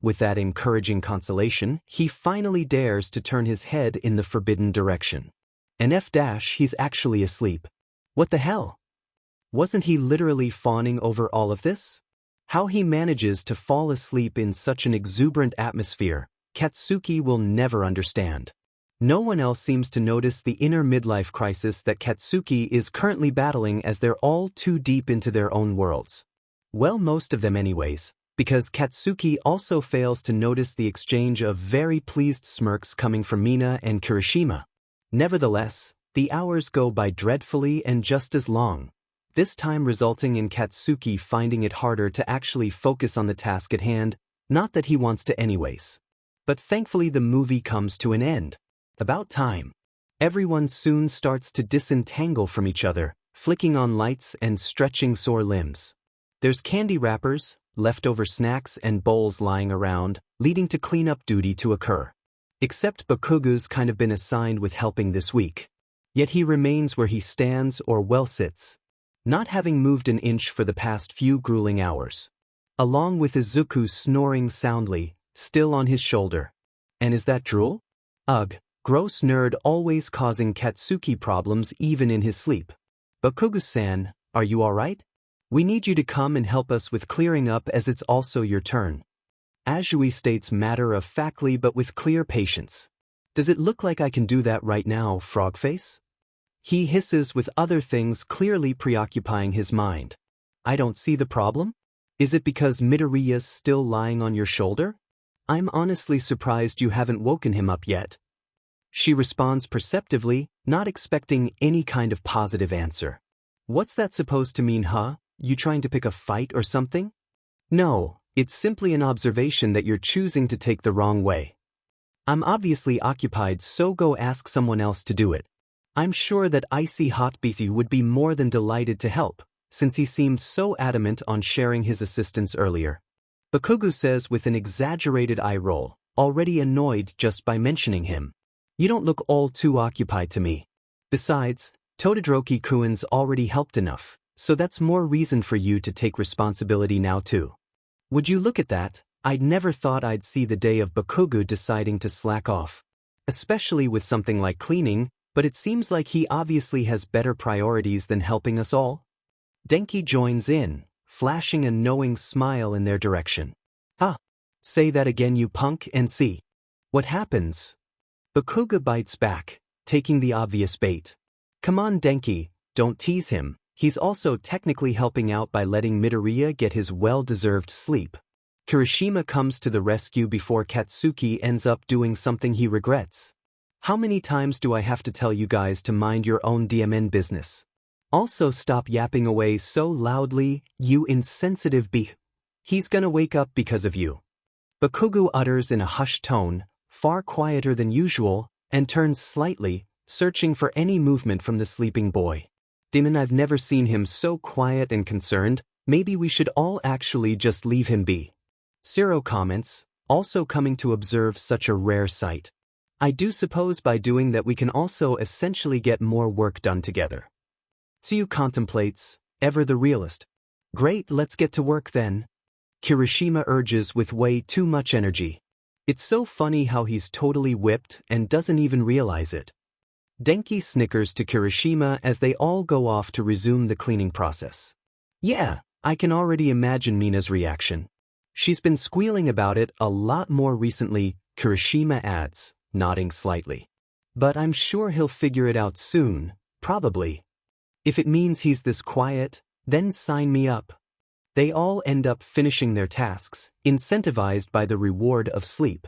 With that encouraging consolation, he finally dares to turn his head in the forbidden direction. And he's actually asleep. What the hell? Wasn't he literally fawning over all of this? How he manages to fall asleep in such an exuberant atmosphere, Katsuki will never understand. No one else seems to notice the inner midlife crisis that Katsuki is currently battling as they're all too deep into their own worlds. Well, most of them anyways, because Katsuki also fails to notice the exchange of very pleased smirks coming from Mina and Kirishima. Nevertheless, the hours go by dreadfully and just as long, this time resulting in Katsuki finding it harder to actually focus on the task at hand, not that he wants to anyways. But thankfully the movie comes to an end. About time. Everyone soon starts to disentangle from each other, flicking on lights and stretching sore limbs. There's candy wrappers, leftover snacks and bowls lying around, leading to cleanup duty to occur. Except Bakugo's kind of been assigned with helping this week. Yet he remains where he stands or well sits, not having moved an inch for the past few grueling hours. Along with Izuku snoring soundly, still on his shoulder. And is that drool? Ugh. Gross nerd always causing Katsuki problems even in his sleep. Bakugo-san, are you alright? We need you to come and help us with clearing up as it's also your turn. Azui states matter-of-factly but with clear patience. Does it look like I can do that right now, Frogface? He hisses with other things clearly preoccupying his mind. I don't see the problem. Is it because Midoriya's still lying on your shoulder? I'm honestly surprised you haven't woken him up yet. She responds perceptively, not expecting any kind of positive answer. What's that supposed to mean, huh? You trying to pick a fight or something? No, it's simply an observation that you're choosing to take the wrong way. I'm obviously occupied, so go ask someone else to do it. I'm sure that Icy Hot BC would be more than delighted to help, since he seemed so adamant on sharing his assistance earlier. Bakugo says with an exaggerated eye roll, already annoyed just by mentioning him. You don't look all too occupied to me. Besides, Todoroki-kun's already helped enough, so that's more reason for you to take responsibility now too. Would you look at that? I'd never thought I'd see the day of Bakugo deciding to slack off. Especially with something like cleaning, but it seems like he obviously has better priorities than helping us all. Denki joins in, flashing a knowing smile in their direction. Ah, say that again, you punk, and see what happens. Bakugo bites back, taking the obvious bait. Come on, Denki, don't tease him. He's also technically helping out by letting Midoriya get his well-deserved sleep. Kirishima comes to the rescue before Katsuki ends up doing something he regrets. How many times do I have to tell you guys to mind your own DMN business? Also stop yapping away so loudly, you insensitive He's gonna wake up because of you. Bakugo utters in a hushed tone, far quieter than usual, and turns slightly, searching for any movement from the sleeping boy. Demon, I've never seen him so quiet and concerned. Maybe we should all actually just leave him be. Zero comments, also coming to observe such a rare sight. I do suppose by doing that we can also essentially get more work done together. Tsuyu contemplates, ever the realist. Great, let's get to work then. Kirishima urges with way too much energy. It's so funny how he's totally whipped and doesn't even realize it. Denki snickers to Kirishima as they all go off to resume the cleaning process. Yeah, I can already imagine Mina's reaction. She's been squealing about it a lot more recently, Kirishima adds, nodding slightly. But I'm sure he'll figure it out soon, probably. If it means he's this quiet, then sign me up. They all end up finishing their tasks, incentivized by the reward of sleep.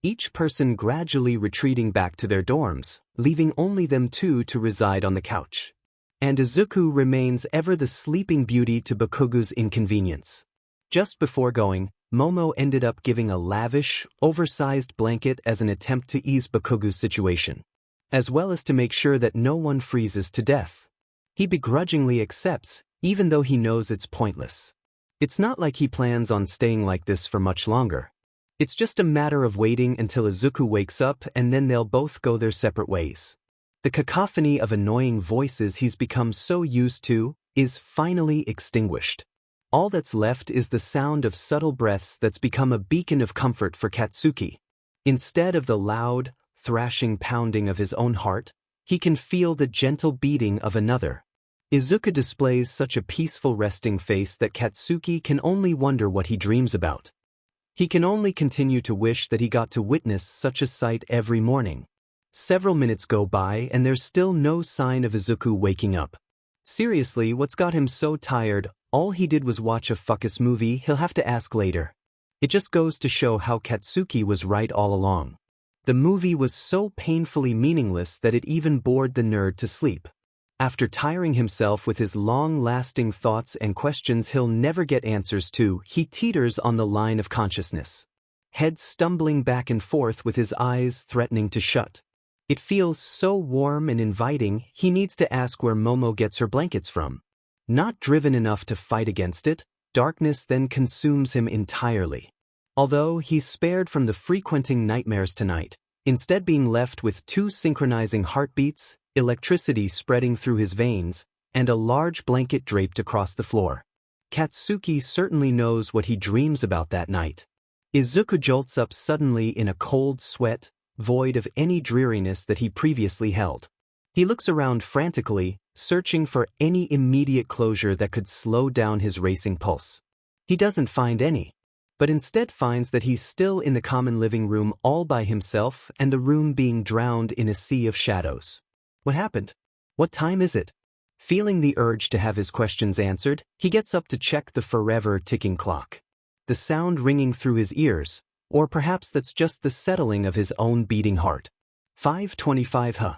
Each person gradually retreating back to their dorms, leaving only them two to reside on the couch. And Izuku remains ever the sleeping beauty to Bakugo's inconvenience. Just before going, Momo ended up giving a lavish, oversized blanket as an attempt to ease Bakugo's situation, as well as to make sure that no one freezes to death. He begrudgingly accepts, even though he knows it's pointless. It's not like he plans on staying like this for much longer. It's just a matter of waiting until Izuku wakes up and then they'll both go their separate ways. The cacophony of annoying voices he's become so used to is finally extinguished. All that's left is the sound of subtle breaths that's become a beacon of comfort for Katsuki. Instead of the loud, thrashing pounding of his own heart, he can feel the gentle beating of another. Izuku displays such a peaceful resting face that Katsuki can only wonder what he dreams about. He can only continue to wish that he got to witness such a sight every morning. Several minutes go by and there's still no sign of Izuku waking up. Seriously, what's got him so tired? All he did was watch a fuckus movie. He'll have to ask later. It just goes to show how Katsuki was right all along. The movie was so painfully meaningless that it even bored the nerd to sleep. After tiring himself with his long-lasting thoughts and questions he'll never get answers to, he teeters on the line of consciousness. Head stumbling back and forth with his eyes threatening to shut. It feels so warm and inviting, he needs to ask where Momo gets her blankets from. Not driven enough to fight against it, darkness then consumes him entirely. Although he's spared from the frequenting nightmares tonight, instead being left with two synchronizing heartbeats, electricity spreading through his veins, and a large blanket draped across the floor. Katsuki certainly knows what he dreams about that night. Izuku jolts up suddenly in a cold sweat, void of any dreariness that he previously held. He looks around frantically, searching for any immediate closure that could slow down his racing pulse. He doesn't find any, but instead finds that he's still in the common living room all by himself and the room being drowned in a sea of shadows. What happened? What time is it? Feeling the urge to have his questions answered, he gets up to check the forever ticking clock. The sound ringing through his ears, or perhaps that's just the settling of his own beating heart. 5:25 huh?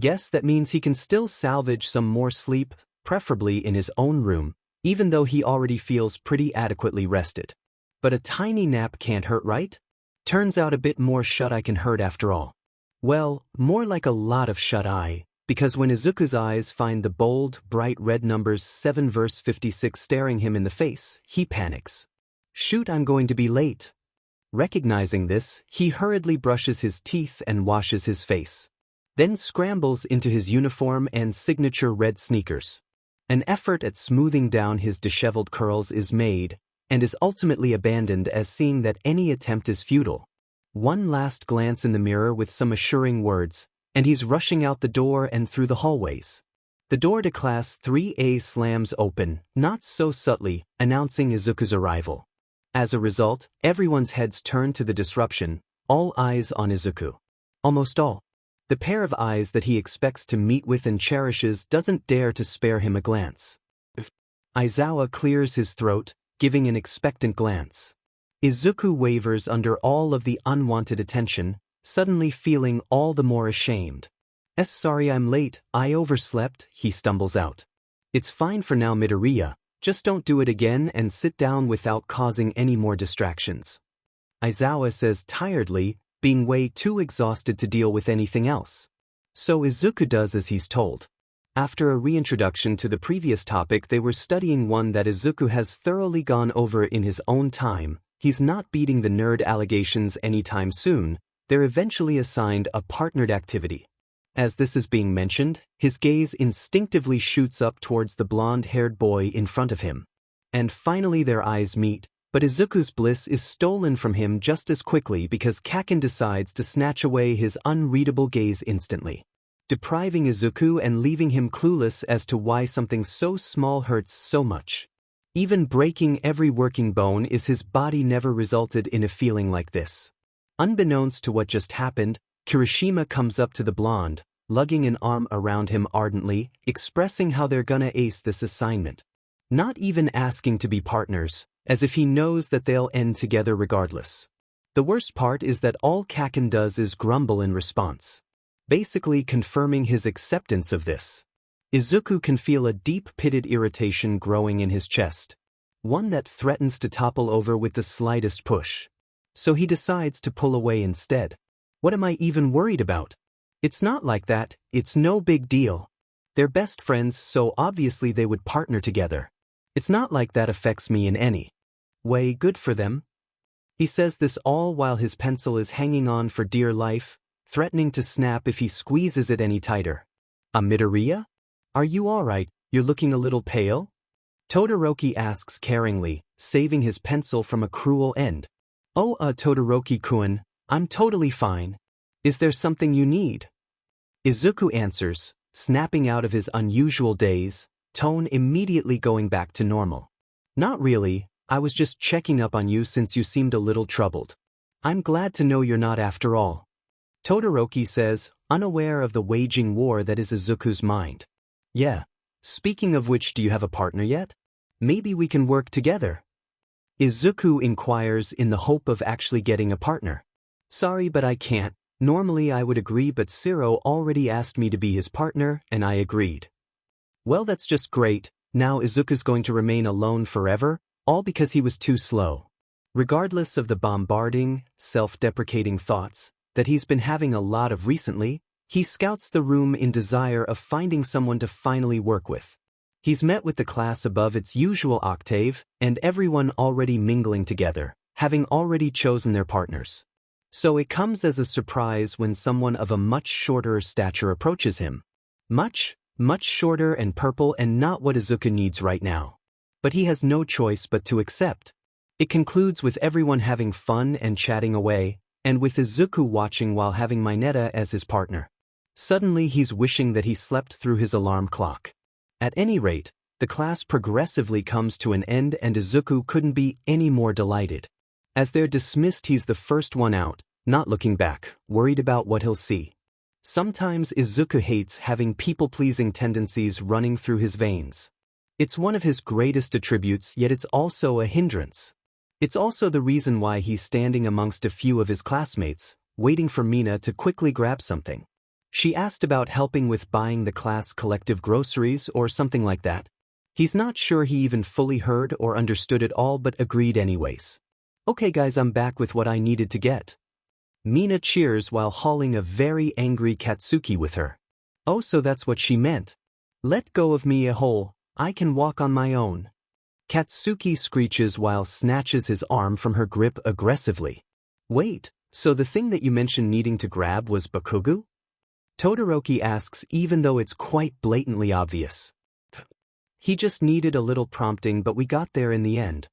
Guess that means he can still salvage some more sleep, preferably in his own room, even though he already feels pretty adequately rested. But a tiny nap can't hurt, right? Turns out a bit more shut-eye can hurt after all. Well, more like a lot of shut-eye, because when Izuku's eyes find the bold, bright red numbers 7 verse 56 staring him in the face, he panics. Shoot, I'm going to be late. Recognizing this, he hurriedly brushes his teeth and washes his face. Then scrambles into his uniform and signature red sneakers. An effort at smoothing down his disheveled curls is made, and is ultimately abandoned as seeing that any attempt is futile. One last glance in the mirror with some assuring words, and he's rushing out the door and through the hallways. The door to Class 3A slams open, not so subtly, announcing Izuku's arrival. As a result, everyone's heads turn to the disruption, all eyes on Izuku. Almost all. The pair of eyes that he expects to meet with and cherishes doesn't dare to spare him a glance. Aizawa clears his throat, giving an expectant glance. Izuku wavers under all of the unwanted attention, suddenly feeling all the more ashamed. Sorry I'm late, I overslept, he stumbles out. It's fine for now, Midoriya, just don't do it again and sit down without causing any more distractions. Aizawa says tiredly, being way too exhausted to deal with anything else. So Izuku does as he's told. After a reintroduction to the previous topic, they were studying one that Izuku has thoroughly gone over in his own time. He's not beating the nerd allegations anytime soon. They're eventually assigned a partnered activity. As this is being mentioned, his gaze instinctively shoots up towards the blonde-haired boy in front of him. And finally their eyes meet, but Izuku's bliss is stolen from him just as quickly because Kaken decides to snatch away his unreadable gaze instantly, depriving Izuku and leaving him clueless as to why something so small hurts so much. Even breaking every working bone is his body never resulted in a feeling like this. Unbeknownst to what just happened, Kirishima comes up to the blonde, lugging an arm around him ardently, expressing how they're gonna ace this assignment. Not even asking to be partners, as if he knows that they'll end together regardless. The worst part is that all Kaken does is grumble in response, basically confirming his acceptance of this. Izuku can feel a deep-pitted irritation growing in his chest, one that threatens to topple over with the slightest push. So he decides to pull away instead. What am I even worried about? It's not like that, it's no big deal. They're best friends, so obviously they would partner together. It's not like that affects me in any way. Good for them. He says this all while his pencil is hanging on for dear life, threatening to snap if he squeezes it any tighter. Midoriya? Are you alright? You're looking a little pale? Todoroki asks caringly, saving his pencil from a cruel end. Oh, Todoroki-kun, I'm totally fine. Is there something you need? Izuku answers, snapping out of his unusual daze, tone immediately going back to normal. Not really, I was just checking up on you since you seemed a little troubled. I'm glad to know you're not after all. Todoroki says, unaware of the waging war that is Izuku's mind. Yeah. Speaking of which, do you have a partner yet? Maybe we can work together. Izuku inquires in the hope of actually getting a partner. Sorry, but I can't. Normally I would agree, but Zero already asked me to be his partner, and I agreed. Well, that's just great. Now Izuku's going to remain alone forever, all because he was too slow. Regardless of the bombarding, self-deprecating thoughts that he's been having a lot of recently, he scouts the room in desire of finding someone to finally work with. He's met with the class above its usual octave, and everyone already mingling together, having already chosen their partners. So it comes as a surprise when someone of a much shorter stature approaches him. Much shorter and purple, and not what Izuku needs right now. But he has no choice but to accept. It concludes with everyone having fun and chatting away, and with Izuku watching while having Mineta as his partner. Suddenly he's wishing that he slept through his alarm clock. At any rate, the class progressively comes to an end and Izuku couldn't be any more delighted. As they're dismissed, he's the first one out, not looking back, worried about what he'll see. Sometimes Izuku hates having people-pleasing tendencies running through his veins. It's one of his greatest attributes, yet it's also a hindrance. It's also the reason why he's standing amongst a few of his classmates, waiting for Mina to quickly grab something. She asked about helping with buying the class collective groceries or something like that. He's not sure he even fully heard or understood it all but agreed anyways. Okay guys, I'm back with what I needed to get. Mina cheers while hauling a very angry Katsuki with her. Oh, so that's what she meant. Let go of me, a-hole, I can walk on my own. Katsuki screeches while snatches his arm from her grip aggressively. Wait, so the thing that you mentioned needing to grab was Bakugo? Todoroki asks even though it's quite blatantly obvious. He just needed a little prompting but we got there in the end.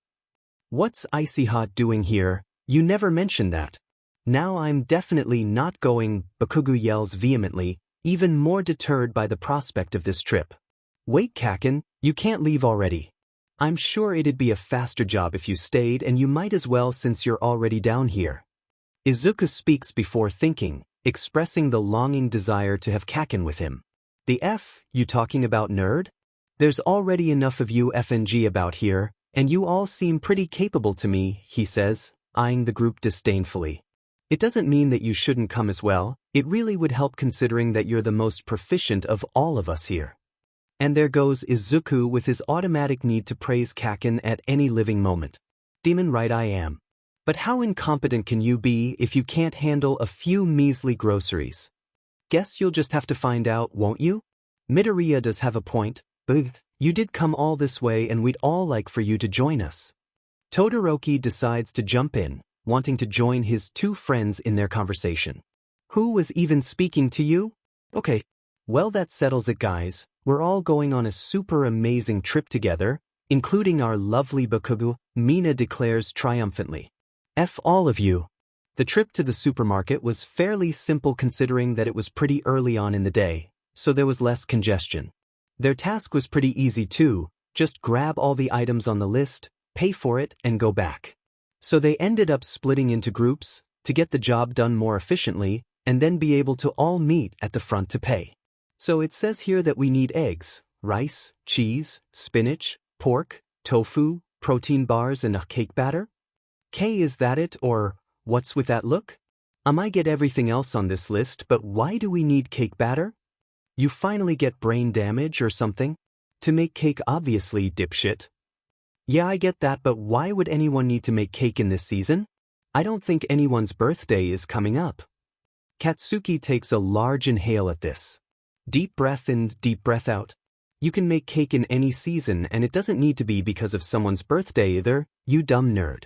What's Icy Hot doing here? You never mentioned that. Now I'm definitely not going, Bakugo yells vehemently, even more deterred by the prospect of this trip. Wait Kaken, you can't leave already. I'm sure it'd be a faster job if you stayed and you might as well since you're already down here. Izuku speaks before thinking, expressing the longing desire to have Kaken with him. The F, you talking about nerd? There's already enough of you FNG about here, and you all seem pretty capable to me, he says, eyeing the group disdainfully. It doesn't mean that you shouldn't come as well, it really would help considering that you're the most proficient of all of us here. And there goes Izuku with his automatic need to praise Kaken at any living moment. Demon right I am. But how incompetent can you be if you can't handle a few measly groceries? Guess you'll just have to find out, won't you? Midoriya does have a point, but you did come all this way and we'd all like for you to join us. Todoroki decides to jump in, wanting to join his two friends in their conversation. Who was even speaking to you? Okay. Well, that settles it guys, we're all going on a super amazing trip together, including our lovely Bakugo, Mina declares triumphantly. F all of you. The trip to the supermarket was fairly simple considering that it was pretty early on in the day, so there was less congestion. Their task was pretty easy too, just grab all the items on the list, pay for it, and go back. So they ended up splitting into groups, to get the job done more efficiently, and then be able to all meet at the front to pay. So it says here that we need eggs, rice, cheese, spinach, pork, tofu, protein bars and a cake batter? K, is that it, or what's with that look? I might get everything else on this list, but why do we need cake batter? You finally get brain damage or something? To make cake obviously, dipshit. Yeah, I get that, but why would anyone need to make cake in this season? I don't think anyone's birthday is coming up. Katsuki takes a large inhale at this. Deep breath in, deep breath out. You can make cake in any season and it doesn't need to be because of someone's birthday either, you dumb nerd.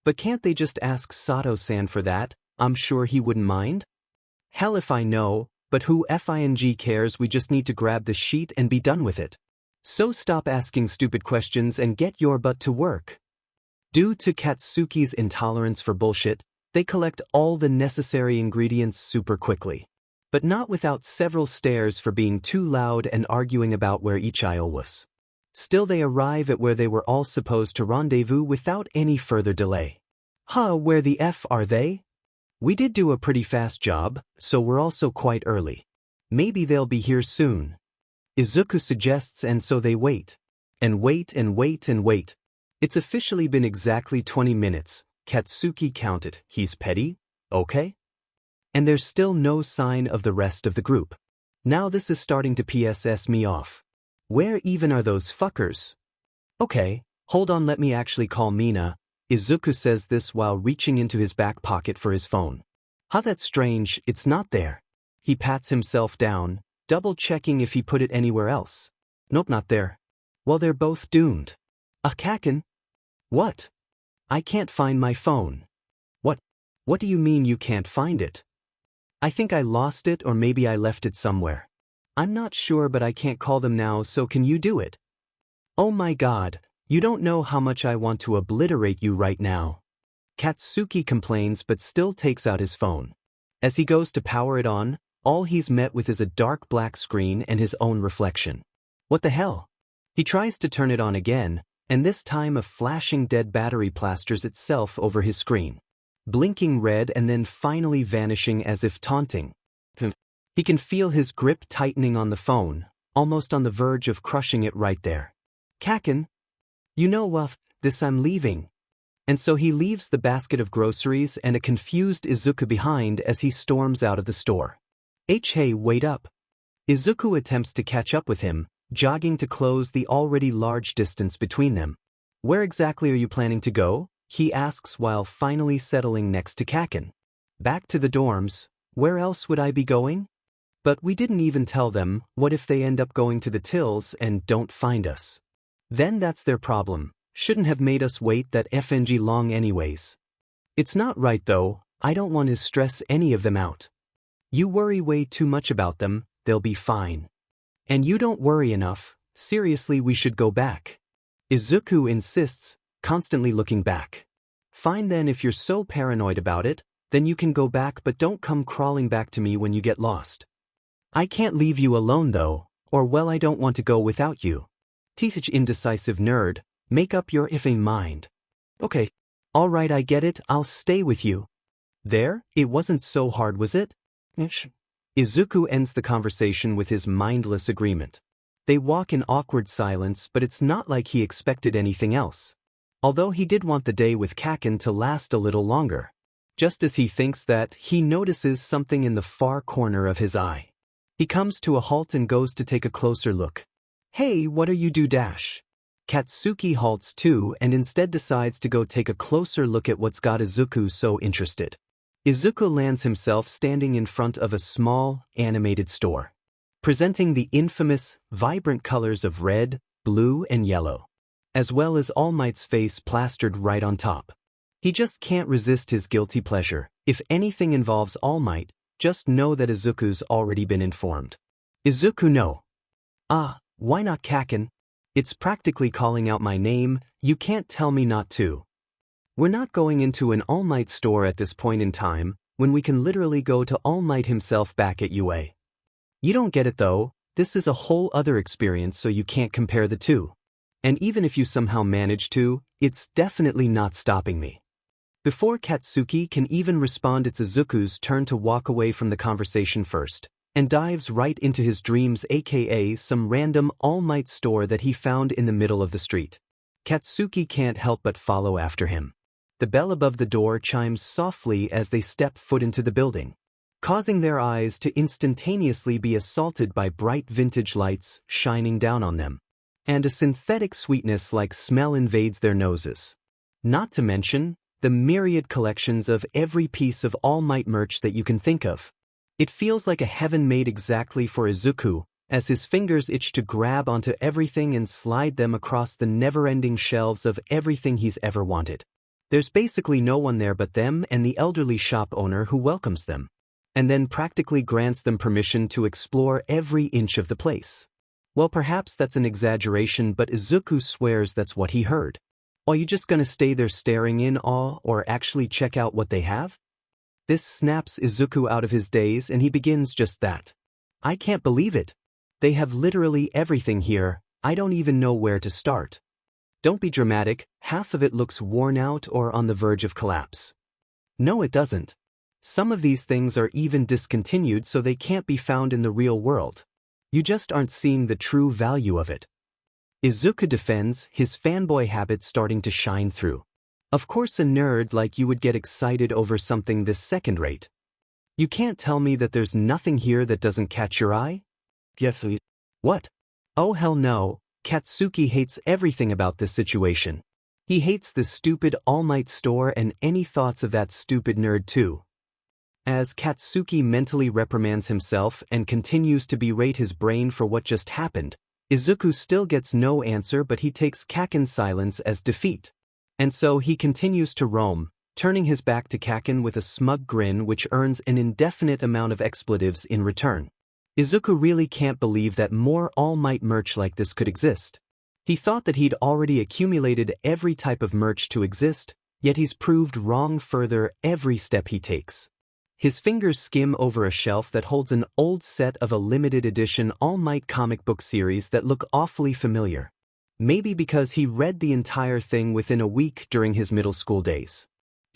But can't they just ask Sato-san for that? I'm sure he wouldn't mind. Hell if I know, but who FING cares, we just need to grab the sheet and be done with it. So stop asking stupid questions and get your butt to work. Due to Katsuki's intolerance for bullshit, they collect all the necessary ingredients super quickly. But not without several stares for being too loud and arguing about where each aisle was. Still they arrive at where they were all supposed to rendezvous without any further delay. Huh, where the F are they? We did do a pretty fast job, so we're also quite early. Maybe they'll be here soon. Izuku suggests, and so they wait. And wait and wait and wait. It's officially been exactly 20 minutes, Katsuki counted. He's petty? Okay. And there's still no sign of the rest of the group. Now this is starting to PSS me off. Where even are those fuckers? Okay, hold on, let me actually call Mina. Izuku says this while reaching into his back pocket for his phone. How that's strange, it's not there. He pats himself down, double-checking if he put it anywhere else. Nope, not there. Well, they're both doomed. Kaken? What? I can't find my phone. What do you mean you can't find it? I think I lost it or maybe I left it somewhere. I'm not sure, but I can't call them now, so can you do it? Oh my god, you don't know how much I want to obliterate you right now. Katsuki complains but still takes out his phone. As he goes to power it on, all he's met with is a dark black screen and his own reflection. What the hell? He tries to turn it on again, and this time a flashing dead battery plasters itself over his screen, blinking red and then finally vanishing as if taunting. He can feel his grip tightening on the phone, almost on the verge of crushing it right there. Kaken, you know what, this I'm leaving. And so he leaves the basket of groceries and a confused Izuku behind as he storms out of the store. Hey, wait up. Izuku attempts to catch up with him, jogging to close the already large distance between them. Where exactly are you planning to go? He asks while finally settling next to Kaken. Back to the dorms. Where else would I be going? But we didn't even tell them. What if they end up going to the tills and don't find us? Then that's their problem. Shouldn't have made us wait that FNG long anyways. It's not right though. I don't want to stress any of them out. You worry way too much about them. They'll be fine. And you don't worry enough. Seriously, we should go back. Izuku insists, constantly looking back. Fine then, if you're so paranoid about it, then you can go back, but don't come crawling back to me when you get lost. I can't leave you alone though, or well, I don't want to go without you. Teach indecisive nerd, make up your effing mind. Okay. Alright, I get it, I'll stay with you. There, it wasn't so hard, was it? Izuku ends the conversation with his mindless agreement. They walk in awkward silence, but it's not like he expected anything else. Although he did want the day with Kaken to last a little longer. Just as he thinks that, he notices something in the far corner of his eye. He comes to a halt and goes to take a closer look. Hey, what are you do dash? Katsuki halts too and instead decides to go take a closer look at what's got Izuku so interested. Izuku lands himself standing in front of a small, animated store, presenting the infamous, vibrant colors of red, blue, and yellow, as well as All Might's face plastered right on top. He just can't resist his guilty pleasure. If anything involves All Might, just know that Izuku's already been informed. Izuku, no. Why not Kaken? It's practically calling out my name, you can't tell me not to. We're not going into an All Might store at this point in time, when we can literally go to All Might himself back at UA. You don't get it though, this is a whole other experience, so you can't compare the two. And even if you somehow manage to, it's definitely not stopping me. Before Katsuki can even respond, it's Izuku's turn to walk away from the conversation first, and dives right into his dreams, aka some random All Might store that he found in the middle of the street. Katsuki can't help but follow after him. The bell above the door chimes softly as they step foot into the building, causing their eyes to instantaneously be assaulted by bright vintage lights shining down on them. And a synthetic sweetness-like smell invades their noses. Not to mention, the myriad collections of every piece of All Might merch that you can think of. It feels like a heaven made exactly for Izuku, as his fingers itch to grab onto everything and slide them across the never-ending shelves of everything he's ever wanted. There's basically no one there but them and the elderly shop owner who welcomes them, and then practically grants them permission to explore every inch of the place. Well, perhaps that's an exaggeration, but Izuku swears that's what he heard. Are you just gonna stay there staring in awe or actually check out what they have? This snaps Izuku out of his daze and he begins just that. I can't believe it. They have literally everything here, I don't even know where to start. Don't be dramatic, half of it looks worn out or on the verge of collapse. No, it doesn't. Some of these things are even discontinued, so they can't be found in the real world. You just aren't seeing the true value of it. Izuku defends, his fanboy habit starting to shine through. Of course, a nerd like you would get excited over something this second-rate. You can't tell me that there's nothing here that doesn't catch your eye? Yes, please. What? Oh hell no. Katsuki hates everything about this situation. He hates the stupid All Might store and any thoughts of that stupid nerd too. As Katsuki mentally reprimands himself and continues to berate his brain for what just happened, Izuku still gets no answer, but he takes Kaken's silence as defeat. And so he continues to roam, turning his back to Kaken with a smug grin which earns an indefinite amount of expletives in return. Izuku really can't believe that more All Might merch like this could exist. He thought that he'd already accumulated every type of merch to exist, yet he's proved wrong further every step he takes. His fingers skim over a shelf that holds an old set of a limited edition All Might comic book series that look awfully familiar. Maybe because he read the entire thing within a week during his middle school days.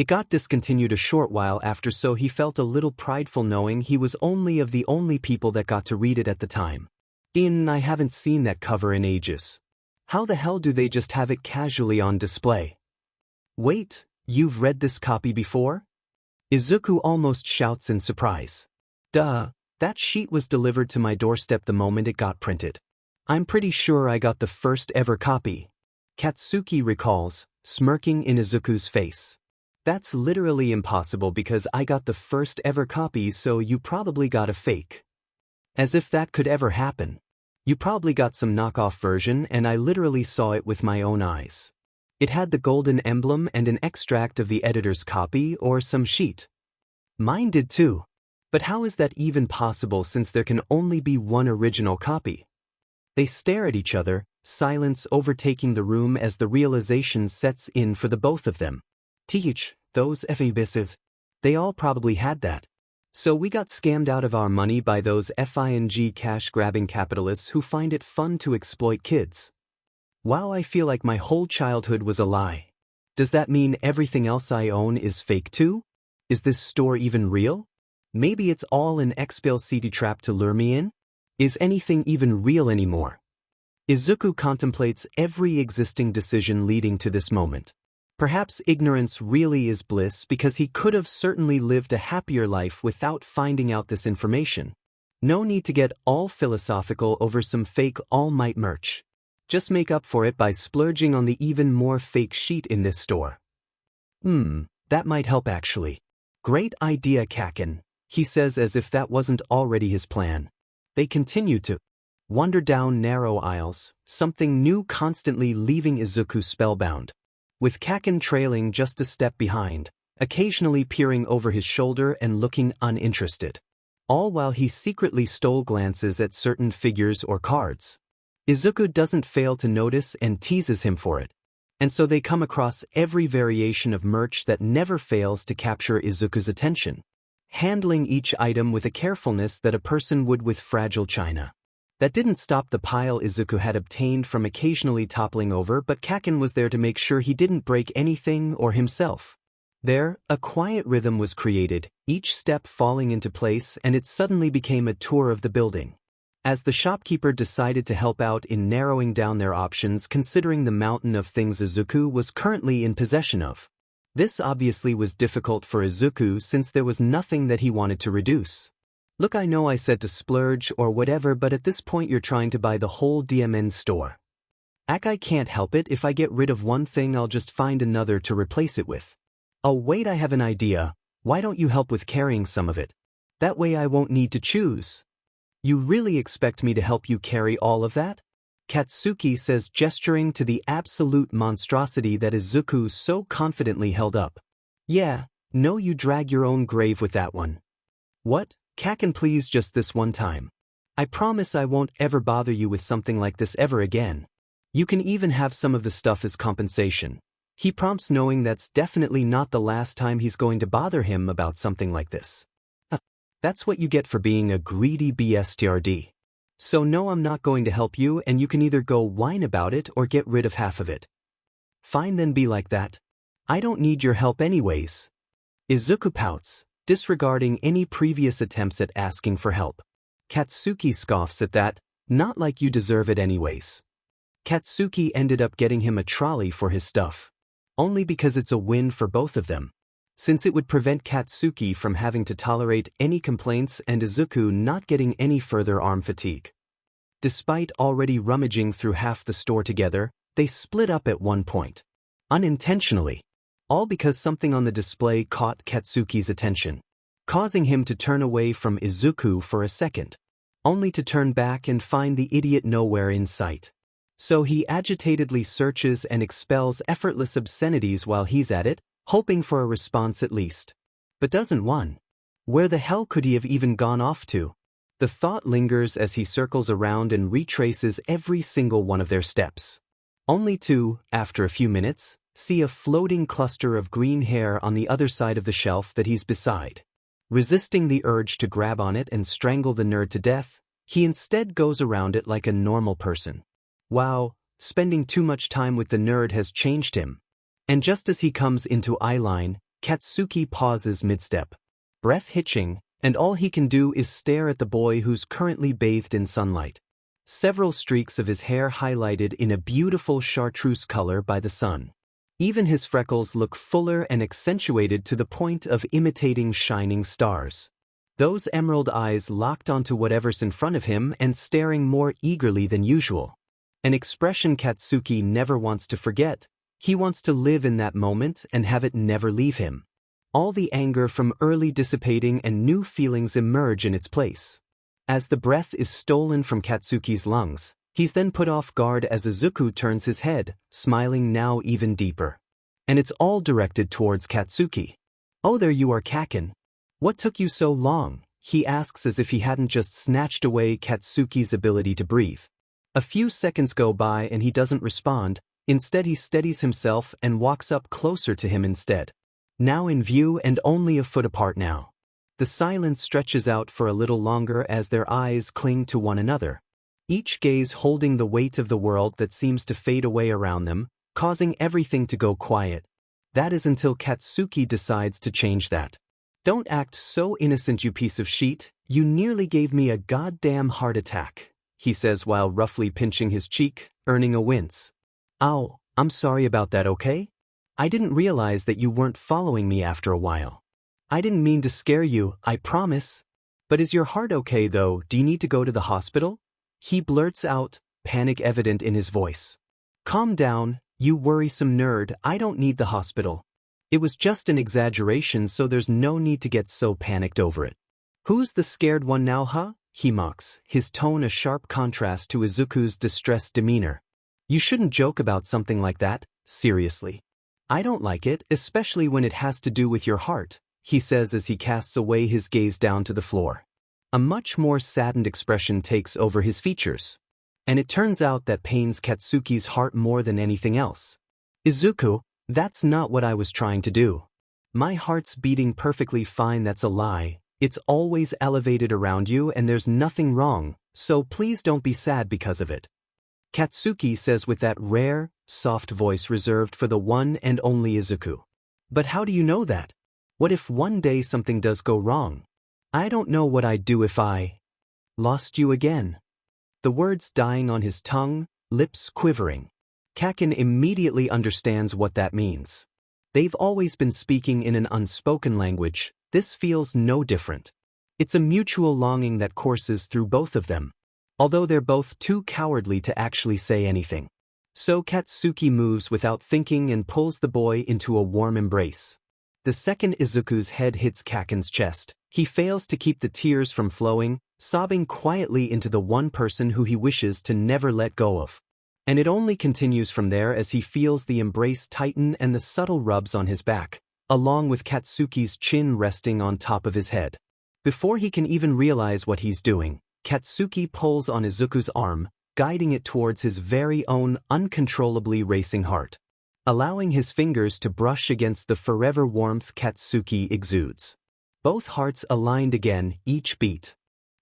It got discontinued a short while after, so he felt a little prideful knowing he was only of the only people that got to read it at the time. I haven't seen that cover in ages. How the hell do they just have it casually on display? Wait, you've read this copy before? Izuku almost shouts in surprise. Duh, that sheet was delivered to my doorstep the moment it got printed. I'm pretty sure I got the first ever copy. Katsuki recalls, smirking in Izuku's face. That's literally impossible because I got the first ever copy, so you probably got a fake. As if that could ever happen. You probably got some knockoff version and I literally saw it with my own eyes. It had the golden emblem and an extract of the editor's copy or some sheet. Mine did too. But how is that even possible since there can only be one original copy? They stare at each other, silence overtaking the room as the realization sets in for the both of them. Teach, those FABisses. They all probably had that. So we got scammed out of our money by those FING cash-grabbing capitalists who find it fun to exploit kids. Wow, I feel like my whole childhood was a lie. Does that mean everything else I own is fake too? Is this store even real? Maybe it's all an explicit trap to lure me in? Is anything even real anymore? Izuku contemplates every existing decision leading to this moment. Perhaps ignorance really is bliss because he could have certainly lived a happier life without finding out this information. No need to get all philosophical over some fake All Might merch. Just make up for it by splurging on the even more fake sheet in this store. That might help actually. Great idea, Kaken, he says as if that wasn't already his plan. They continue to wander down narrow aisles, something new constantly leaving Izuku spellbound. With Kaken trailing just a step behind, occasionally peering over his shoulder and looking uninterested. All while he secretly stole glances at certain figures or cards. Izuku doesn't fail to notice and teases him for it. And so they come across every variation of merch that never fails to capture Izuku's attention, handling each item with a carefulness that a person would with fragile china. That didn't stop the pile Izuku had obtained from occasionally toppling over, but Kaken was there to make sure he didn't break anything or himself. There, a quiet rhythm was created, each step falling into place, and it suddenly became a tour of the building. As the shopkeeper decided to help out in narrowing down their options considering the mountain of things Izuku was currently in possession of. This obviously was difficult for Izuku since there was nothing that he wanted to reduce. Look, I know I said to splurge or whatever, but at this point you're trying to buy the whole DMN store. I can't help it. If I get rid of one thing, I'll just find another to replace it with. Oh wait, I have an idea. Why don't you help with carrying some of it? That way I won't need to choose. You really expect me to help you carry all of that? Katsuki says, gesturing to the absolute monstrosity that Izuku so confidently held up. Yeah, no, you drag your own grave with that one. What? Kaken, please, just this one time. I promise I won't ever bother you with something like this ever again. You can even have some of the stuff as compensation. He prompts, knowing that's definitely not the last time he's going to bother him about something like this. That's what you get for being a greedy BSTRD. So no, I'm not going to help you, and you can either go whine about it or get rid of half of it. Fine, then be like that. I don't need your help anyways. Izuku pouts, disregarding any previous attempts at asking for help. Katsuki scoffs at that, not like you deserve it anyways. Katsuki ended up getting him a trolley for his stuff. Only because it's a win for both of them. Since it would prevent Katsuki from having to tolerate any complaints and Izuku not getting any further arm fatigue. Despite already rummaging through half the store together, they split up at one point. Unintentionally. All because something on the display caught Katsuki's attention, causing him to turn away from Izuku for a second, only to turn back and find the idiot nowhere in sight. So he agitatedly searches and expels effortless obscenities while he's at it, hoping for a response at least. But doesn't one. Where the hell could he have even gone off to? The thought lingers as he circles around and retraces every single one of their steps. Only to, after a few minutes, see a floating cluster of green hair on the other side of the shelf that he's beside. Resisting the urge to grab on it and strangle the nerd to death, he instead goes around it like a normal person. Wow, spending too much time with the nerd has changed him. And just as he comes into eye line, Katsuki pauses mid-step, breath hitching, and all he can do is stare at the boy who's currently bathed in sunlight. Several streaks of his hair highlighted in a beautiful chartreuse color by the sun. Even his freckles look fuller and accentuated to the point of imitating shining stars. Those emerald eyes locked onto whatever's in front of him and staring more eagerly than usual. An expression Katsuki never wants to forget. He wants to live in that moment and have it never leave him. All the anger from early dissipating and new feelings emerge in its place. As the breath is stolen from Katsuki's lungs, he's then put off guard as Izuku turns his head, smiling now even deeper. And it's all directed towards Katsuki. "Oh, there you are, Kaken. What took you so long?" he asks as if he hadn't just snatched away Katsuki's ability to breathe. A few seconds go by and he doesn't respond. Instead, he steadies himself and walks up closer to him instead. Now in view and only a foot apart now. The silence stretches out for a little longer as their eyes cling to one another, each gaze holding the weight of the world that seems to fade away around them, causing everything to go quiet. That is until Katsuki decides to change that. "Don't act so innocent, you piece of shit. You nearly gave me a goddamn heart attack," he says while roughly pinching his cheek, earning a wince. "Ow, I'm sorry about that, okay? I didn't realize that you weren't following me after a while. I didn't mean to scare you, I promise. But is your heart okay though? Do you need to go to the hospital?" he blurts out, panic evident in his voice. "Calm down, you worrisome nerd. I don't need the hospital. It was just an exaggeration, so there's no need to get so panicked over it." "Who's the scared one now, huh?" he mocks, his tone a sharp contrast to Izuku's distressed demeanor. "You shouldn't joke about something like that, seriously. I don't like it, especially when it has to do with your heart," he says as he casts away his gaze down to the floor. A much more saddened expression takes over his features. And it turns out that pains Katsuki's heart more than anything else. "Izuku, that's not what I was trying to do. My heart's beating perfectly fine, that's a lie. It's always elevated around you and there's nothing wrong, so please don't be sad because of it," Katsuki says with that rare, soft voice reserved for the one and only Izuku. "But how do you know that? What if one day something does go wrong? I don't know what I'd do if I lost you again." The words dying on his tongue, lips quivering. Kaken immediately understands what that means. They've always been speaking in an unspoken language. This feels no different. It's a mutual longing that courses through both of them, although they're both too cowardly to actually say anything. So Katsuki moves without thinking and pulls the boy into a warm embrace. The second Izuku's head hits Kaken's chest, he fails to keep the tears from flowing, sobbing quietly into the one person who he wishes to never let go of. And it only continues from there as he feels the embrace tighten and the subtle rubs on his back, along with Katsuki's chin resting on top of his head. Before he can even realize what he's doing, Katsuki pulls on Izuku's arm, guiding it towards his very own uncontrollably racing heart, allowing his fingers to brush against the forever warmth Katsuki exudes. Both hearts aligned again, each beat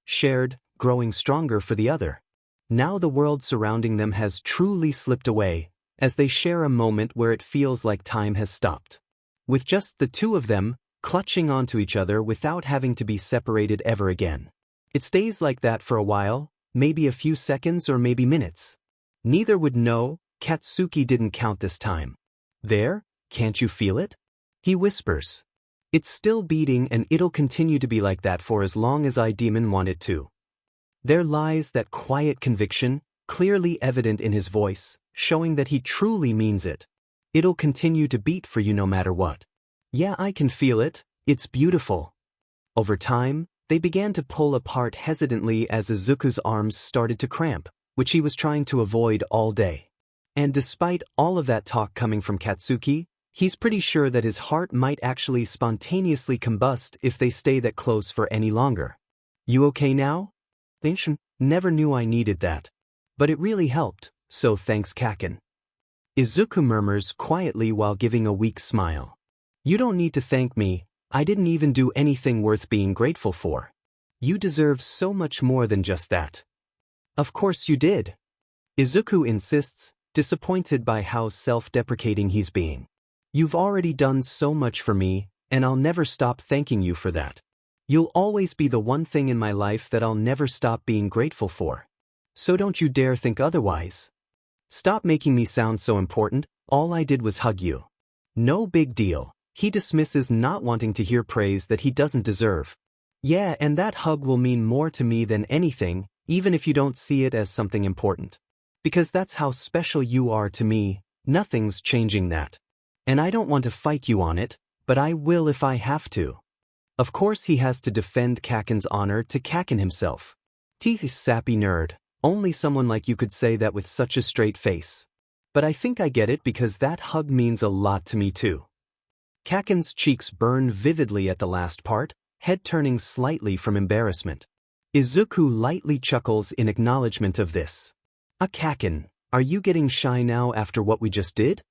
shared, growing stronger for the other. Now the world surrounding them has truly slipped away, as they share a moment where it feels like time has stopped. With just the two of them, clutching onto each other without having to be separated ever again. It stays like that for a while, maybe a few seconds or maybe minutes. Neither would know. Katsuki didn't count this time. "There, can't you feel it?" he whispers. "It's still beating and it'll continue to be like that for as long as I demon want it to." There lies that quiet conviction, clearly evident in his voice, showing that he truly means it. "It'll continue to beat for you no matter what." "Yeah, I can feel it. It's beautiful." Over time, they began to pull apart hesitantly as Izuku's arms started to cramp, which he was trying to avoid all day. And despite all of that talk coming from Katsuki, he's pretty sure that his heart might actually spontaneously combust if they stay that close for any longer. "You okay now?" "Never knew I needed that. But it really helped, so thanks, Kaken." Izuku murmurs quietly while giving a weak smile. "You don't need to thank me. I didn't even do anything worth being grateful for. You deserve so much more than just that." "Of course you did," Izuku insists, disappointed by how self-deprecating he's being. You've already done so much for me, and I'll never stop thanking you for that. You'll always be the one thing in my life that I'll never stop being grateful for. So don't you dare think otherwise. Stop making me sound so important, all I did was hug you. No big deal. He dismisses not wanting to hear praise that he doesn't deserve. Yeah, and that hug will mean more to me than anything, even if you don't see it as something important. Because that's how special you are to me, nothing's changing that. And I don't want to fight you on it, but I will if I have to. Of course he has to defend Kaken's honor to Kaken himself. Teeth sappy nerd, only someone like you could say that with such a straight face. But I think I get it because that hug means a lot to me too. Kaken's cheeks burn vividly at the last part, head turning slightly from embarrassment. Izuku lightly chuckles in acknowledgement of this. Kaken, are you getting shy now after what we just did?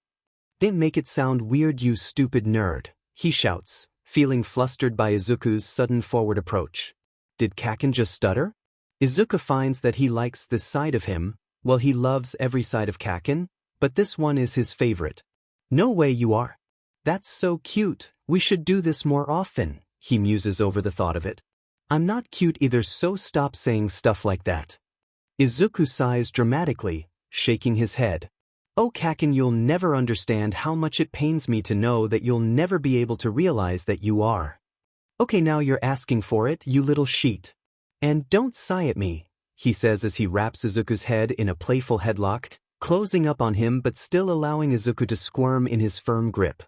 Didn't make it sound weird, you stupid nerd, he shouts, feeling flustered by Izuku's sudden forward approach. Did Kaken just stutter? Izuku finds that he likes this side of him, well he loves every side of Kaken, but this one is his favorite. No way you are. That's so cute, we should do this more often, he muses over the thought of it. I'm not cute either, so stop saying stuff like that. Izuku sighs dramatically, shaking his head. Oh Kaken, you'll never understand how much it pains me to know that you'll never be able to realize that you are. Okay, now you're asking for it, you little sheet. And don't sigh at me, he says as he wraps Izuku's head in a playful headlock, closing up on him but still allowing Izuku to squirm in his firm grip.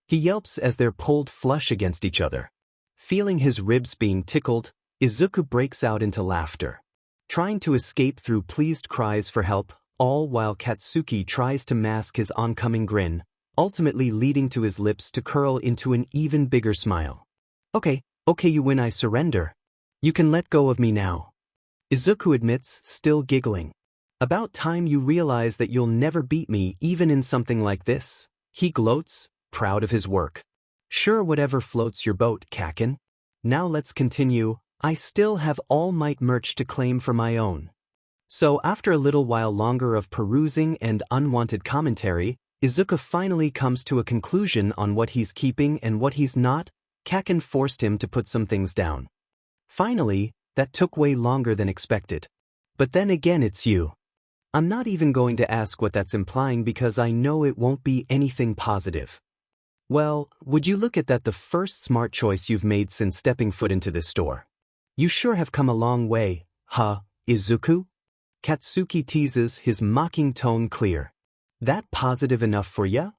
He yelps as they're pulled flush against each other. Feeling his ribs being tickled, Izuku breaks out into laughter, trying to escape through pleased cries for help, all while Katsuki tries to mask his oncoming grin, ultimately leading to his lips to curl into an even bigger smile. Okay, you win, I surrender. You can let go of me now. Izuku admits, still giggling. About time you realize that you'll never beat me even in something like this, he gloats, proud of his work. Sure, whatever floats your boat, Kaken. Now let's continue. I still have All Might merch to claim for my own. So after a little while longer of perusing and unwanted commentary, Izuku finally comes to a conclusion on what he's keeping and what he's not. Kaken forced him to put some things down. Finally, that took way longer than expected. But then again, it's you. I'm not even going to ask what that's implying because I know it won't be anything positive. Well, would you look at that, the first smart choice you've made since stepping foot into this store. You sure have come a long way, huh, Izuku? Katsuki teases, his mocking tone clear. That positive enough for ya?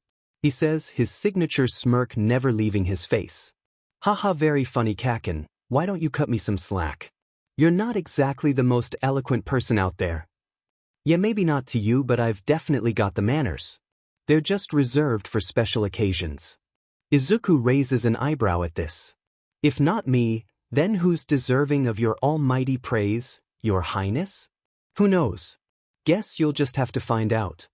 He says, his signature smirk never leaving his face. Haha, very funny Kaken, why don't you cut me some slack? You're not exactly the most eloquent person out there. Yeah, maybe not to you, but I've definitely got the manners. They're just reserved for special occasions. Izuku raises an eyebrow at this. If not me, then who's deserving of your almighty praise, your highness? Who knows? Guess you'll just have to find out.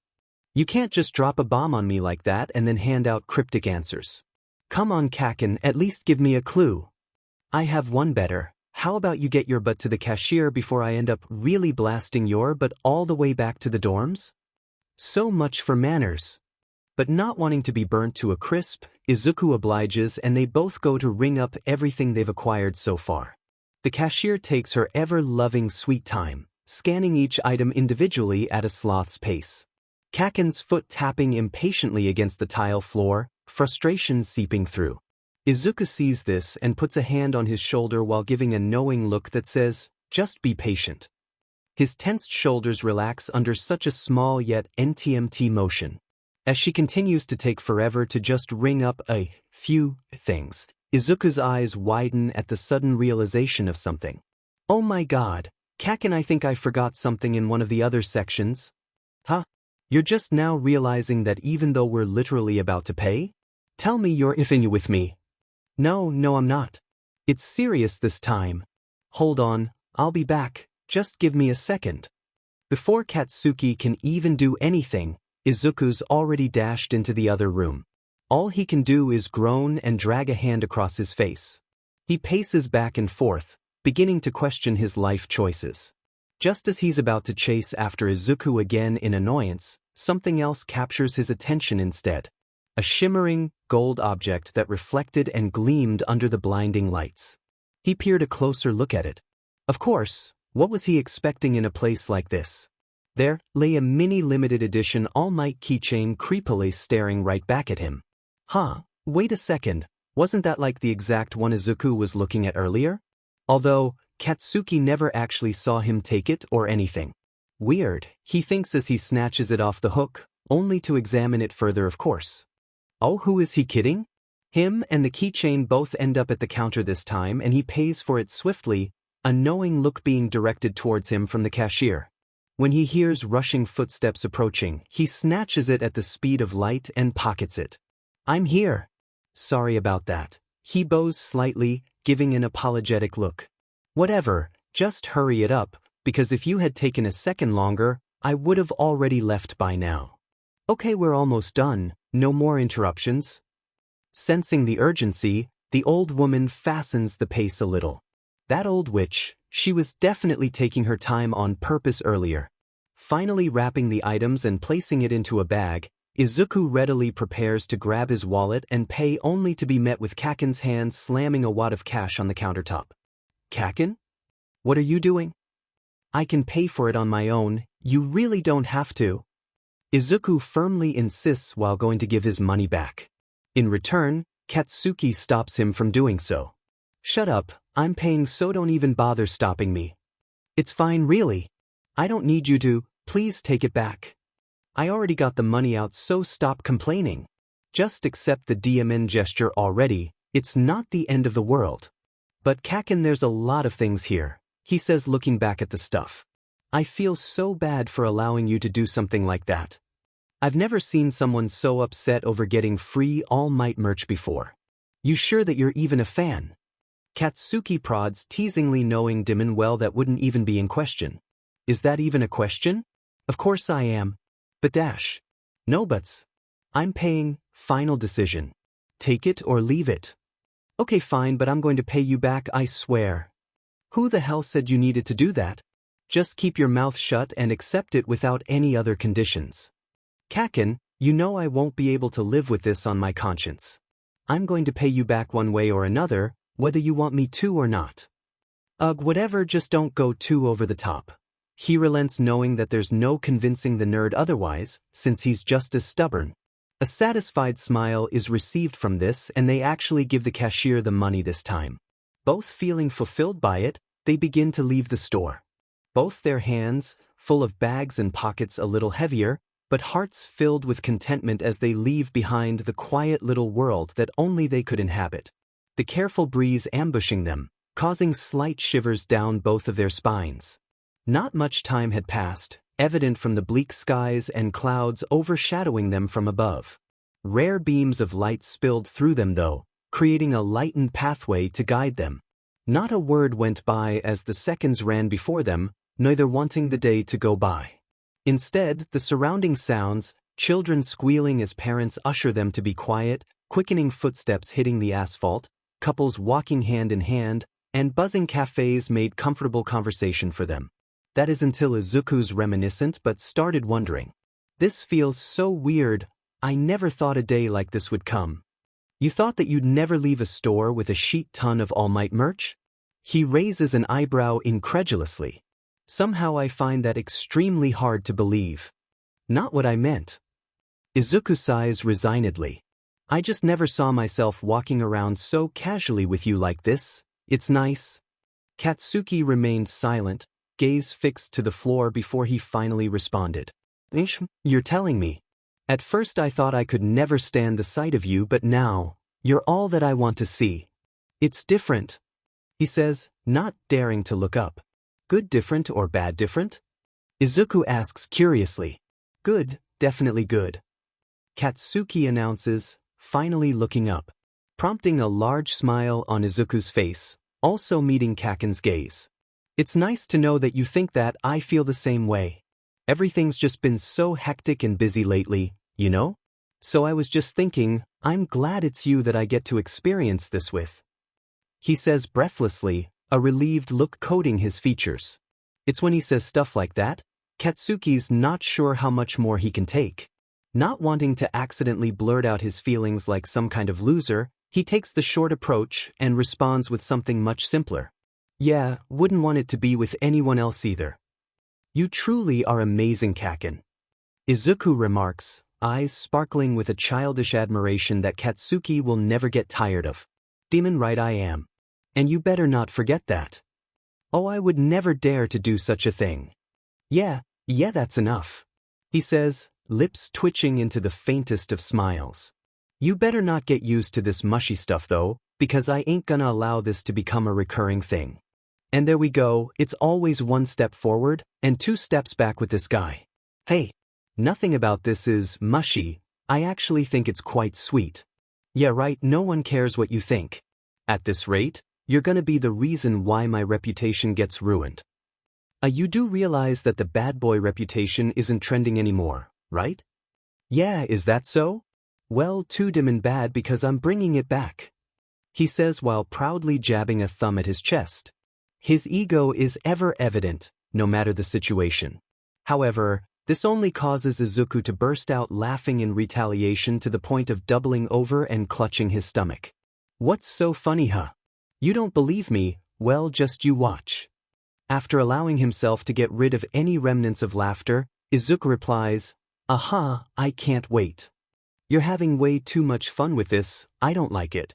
You can't just drop a bomb on me like that and then hand out cryptic answers. Come on Kaken, at least give me a clue. I have one better. How about you get your butt to the cashier before I end up really blasting your butt all the way back to the dorms? So much for manners. But not wanting to be burnt to a crisp, Izuku obliges and they both go to ring up everything they've acquired so far. The cashier takes her ever-loving sweet time, scanning each item individually at a sloth's pace. Kaken's foot tapping impatiently against the tile floor, frustration seeping through. Izuku sees this and puts a hand on his shoulder while giving a knowing look that says, just be patient. His tensed shoulders relax under such a small yet NTMT motion. As she continues to take forever to just ring up a few things, Izuku's eyes widen at the sudden realization of something. Oh my god, Kaken, I think I forgot something in one of the other sections. Huh? You're just now realizing that even though we're literally about to pay? Tell me you're iffing with me. No, I'm not. It's serious this time. Hold on, I'll be back, just give me a second. Before Katsuki can even do anything, Izuku's already dashed into the other room. All he can do is groan and drag a hand across his face. He paces back and forth, beginning to question his life choices. Just as he's about to chase after Izuku again in annoyance, something else captures his attention instead. a shimmering, gold object that reflected and gleamed under the blinding lights. He peered a closer look at it. Of course, what was he expecting in a place like this? There lay a mini limited edition All Might keychain creepily staring right back at him. Huh, wait a second, wasn't that like the exact one Izuku was looking at earlier? Although, Katsuki never actually saw him take it or anything. Weird, he thinks as he snatches it off the hook, only to examine it further of course. Oh, who is he kidding? Him and the keychain both end up at the counter this time and he pays for it swiftly, a knowing look being directed towards him from the cashier. When he hears rushing footsteps approaching, he snatches it at the speed of light and pockets it. I'm here. Sorry about that. He bows slightly, giving an apologetic look. Whatever, just hurry it up, because if you had taken a second longer, I would have already left by now. Okay, we're almost done, no more interruptions. Sensing the urgency, the old woman fastens the pace a little. That old witch, she was definitely taking her time on purpose earlier. Finally wrapping the items and placing it into a bag, Izuku readily prepares to grab his wallet and pay only to be met with Kaken's hand slamming a wad of cash on the countertop. Kaken? What are you doing? I can pay for it on my own, you really don't have to. Izuku firmly insists while going to give his money back. In return, Katsuki stops him from doing so. Shut up, I'm paying so don't even bother stopping me. It's fine really. I don't need you to, please take it back. I already got the money out so stop complaining. Just accept the DMN gesture already, it's not the end of the world. But Kaken, there's a lot of things here, he says looking back at the stuff. I feel so bad for allowing you to do something like that. I've never seen someone so upset over getting free All Might merch before. You sure that you're even a fan? Katsuki prods teasingly, knowing dimly well that wouldn't even be in question. Is that even a question? Of course I am. But dash. No buts. I'm paying, final decision. Take it or leave it. Okay fine, but I'm going to pay you back, I swear. Who the hell said you needed to do that? Just keep your mouth shut and accept it without any other conditions. Kaken, you know I won't be able to live with this on my conscience. I'm going to pay you back one way or another, whether you want me to or not. Ugh, whatever, just don't go too over the top. He relents, knowing that there's no convincing the nerd otherwise, since he's just as stubborn. A satisfied smile is received from this and they actually give the cashier the money this time. Both feeling fulfilled by it, they begin to leave the store. Both their hands, full of bags and pockets a little heavier, but hearts filled with contentment as they leave behind the quiet little world that only they could inhabit. The careful breeze ambushing them, causing slight shivers down both of their spines. Not much time had passed, evident from the bleak skies and clouds overshadowing them from above. Rare beams of light spilled through them though, creating a lightened pathway to guide them. Not a word went by as the seconds ran before them, neither wanting the day to go by. Instead, the surrounding sounds, children squealing as parents usher them to be quiet, quickening footsteps hitting the asphalt, couples walking hand in hand, and buzzing cafes made comfortable conversation for them. That is until Izuku's reminiscent but started wondering. This feels so weird, I never thought a day like this would come. You thought that you'd never leave a store with a sheet ton of All Might merch? He raises an eyebrow incredulously. Somehow I find that extremely hard to believe. Not what I meant. Izuku sighs resignedly. I just never saw myself walking around so casually with you like this. It's nice. Katsuki remained silent, gaze fixed to the floor before he finally responded. You're telling me. At first I thought I could never stand the sight of you, but now, you're all that I want to see. It's different, he says, not daring to look up. Good different or bad different? Izuku asks curiously. Good, definitely good. Katsuki announces, finally looking up, prompting a large smile on Izuku's face, also meeting Kaken's gaze. It's nice to know that you think that. I feel the same way. Everything's just been so hectic and busy lately, you know? So I was just thinking, I'm glad it's you that I get to experience this with. He says breathlessly, a relieved look coating his features. It's when he says stuff like that, Katsuki's not sure how much more he can take. Not wanting to accidentally blurt out his feelings like some kind of loser, he takes the short approach and responds with something much simpler. Yeah, wouldn't want it to be with anyone else either. You truly are amazing, Kaken. Izuku remarks, eyes sparkling with a childish admiration that Katsuki will never get tired of. Demon right I am. And you better not forget that. Oh, I would never dare to do such a thing. Yeah, that's enough. He says, lips twitching into the faintest of smiles. You better not get used to this mushy stuff though, because I ain't gonna allow this to become a recurring thing. And there we go, it's always one step forward and 2 steps back with this guy. Hey, nothing about this is mushy, I actually think it's quite sweet. Yeah right, no one cares what you think. At this rate, you're gonna be the reason why my reputation gets ruined. You do realize that the bad boy reputation isn't trending anymore, right? Yeah, is that so? Well, too dim and bad because I'm bringing it back. He says while proudly jabbing a thumb at his chest. His ego is ever evident, no matter the situation. However, this only causes Izuku to burst out laughing in retaliation to the point of doubling over and clutching his stomach. What's so funny, huh? You don't believe me? Well, just you watch. After allowing himself to get rid of any remnants of laughter, Izuku replies, Aha, I can't wait. You're having way too much fun with this, I don't like it.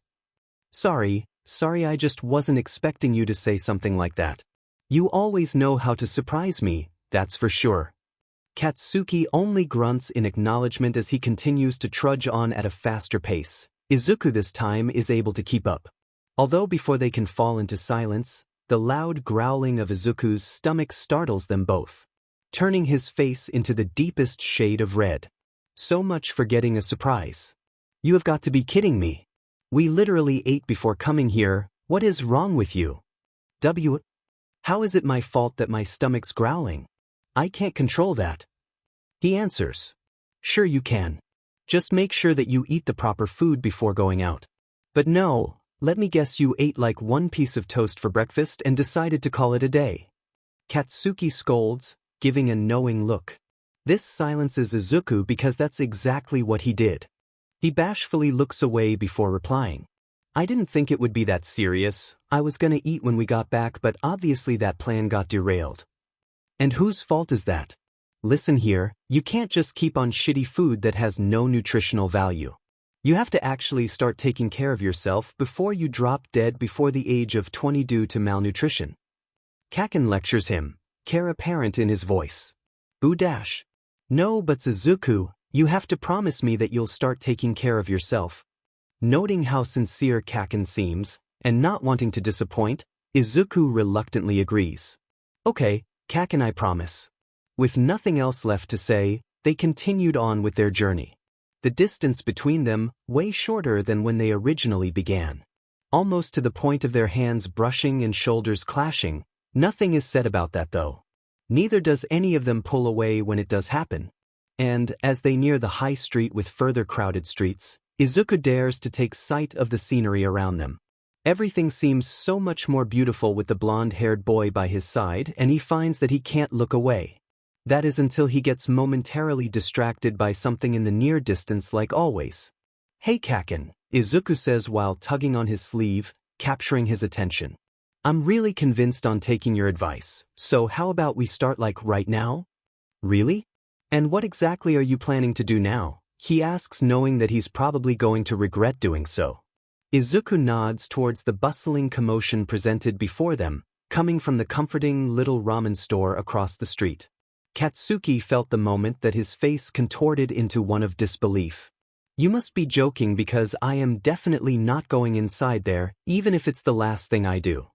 Sorry, I just wasn't expecting you to say something like that. You always know how to surprise me, that's for sure. Katsuki only grunts in acknowledgement as he continues to trudge on at a faster pace. Izuku this time is able to keep up. Although before they can fall into silence, the loud growling of Izuku's stomach startles them both, turning his face into the deepest shade of red. So much for getting a surprise. You have got to be kidding me. We literally ate before coming here, what is wrong with you? How is it my fault that my stomach's growling? I can't control that. He answers. Sure you can. Just make sure that you eat the proper food before going out. But no, let me guess you ate like 1 piece of toast for breakfast and decided to call it a day. Katsuki scolds, giving a knowing look. This silences Izuku because that's exactly what he did. He bashfully looks away before replying. I didn't think it would be that serious, I was gonna eat when we got back but obviously that plan got derailed. And whose fault is that? Listen here, you can't just keep on shitty food that has no nutritional value. You have to actually start taking care of yourself before you drop dead before the age of 20 due to malnutrition. Kaken lectures him, care apparent in his voice. Boo dash. No, but Izuku, you have to promise me that you'll start taking care of yourself. Noting how sincere Kaken seems, and not wanting to disappoint, Izuku reluctantly agrees. Okay, Kaken, I promise. With nothing else left to say, they continued on with their journey. The distance between them, way shorter than when they originally began. Almost to the point of their hands brushing and shoulders clashing. Nothing is said about that though. Neither does any of them pull away when it does happen. And, as they near the high street with further crowded streets, Izuku dares to take sight of the scenery around them. Everything seems so much more beautiful with the blonde-haired boy by his side and he finds that he can't look away. That is until he gets momentarily distracted by something in the near distance like always. Hey Kaken, Izuku says while tugging on his sleeve, capturing his attention. I'm really convinced on taking your advice, so how about we start like right now? Really? And what exactly are you planning to do now? He asks knowing that he's probably going to regret doing so. Izuku nods towards the bustling commotion presented before them, coming from the comforting little ramen store across the street. Katsuki felt the moment that his face contorted into one of disbelief. You must be joking because I am definitely not going inside there, even if it's the last thing I do.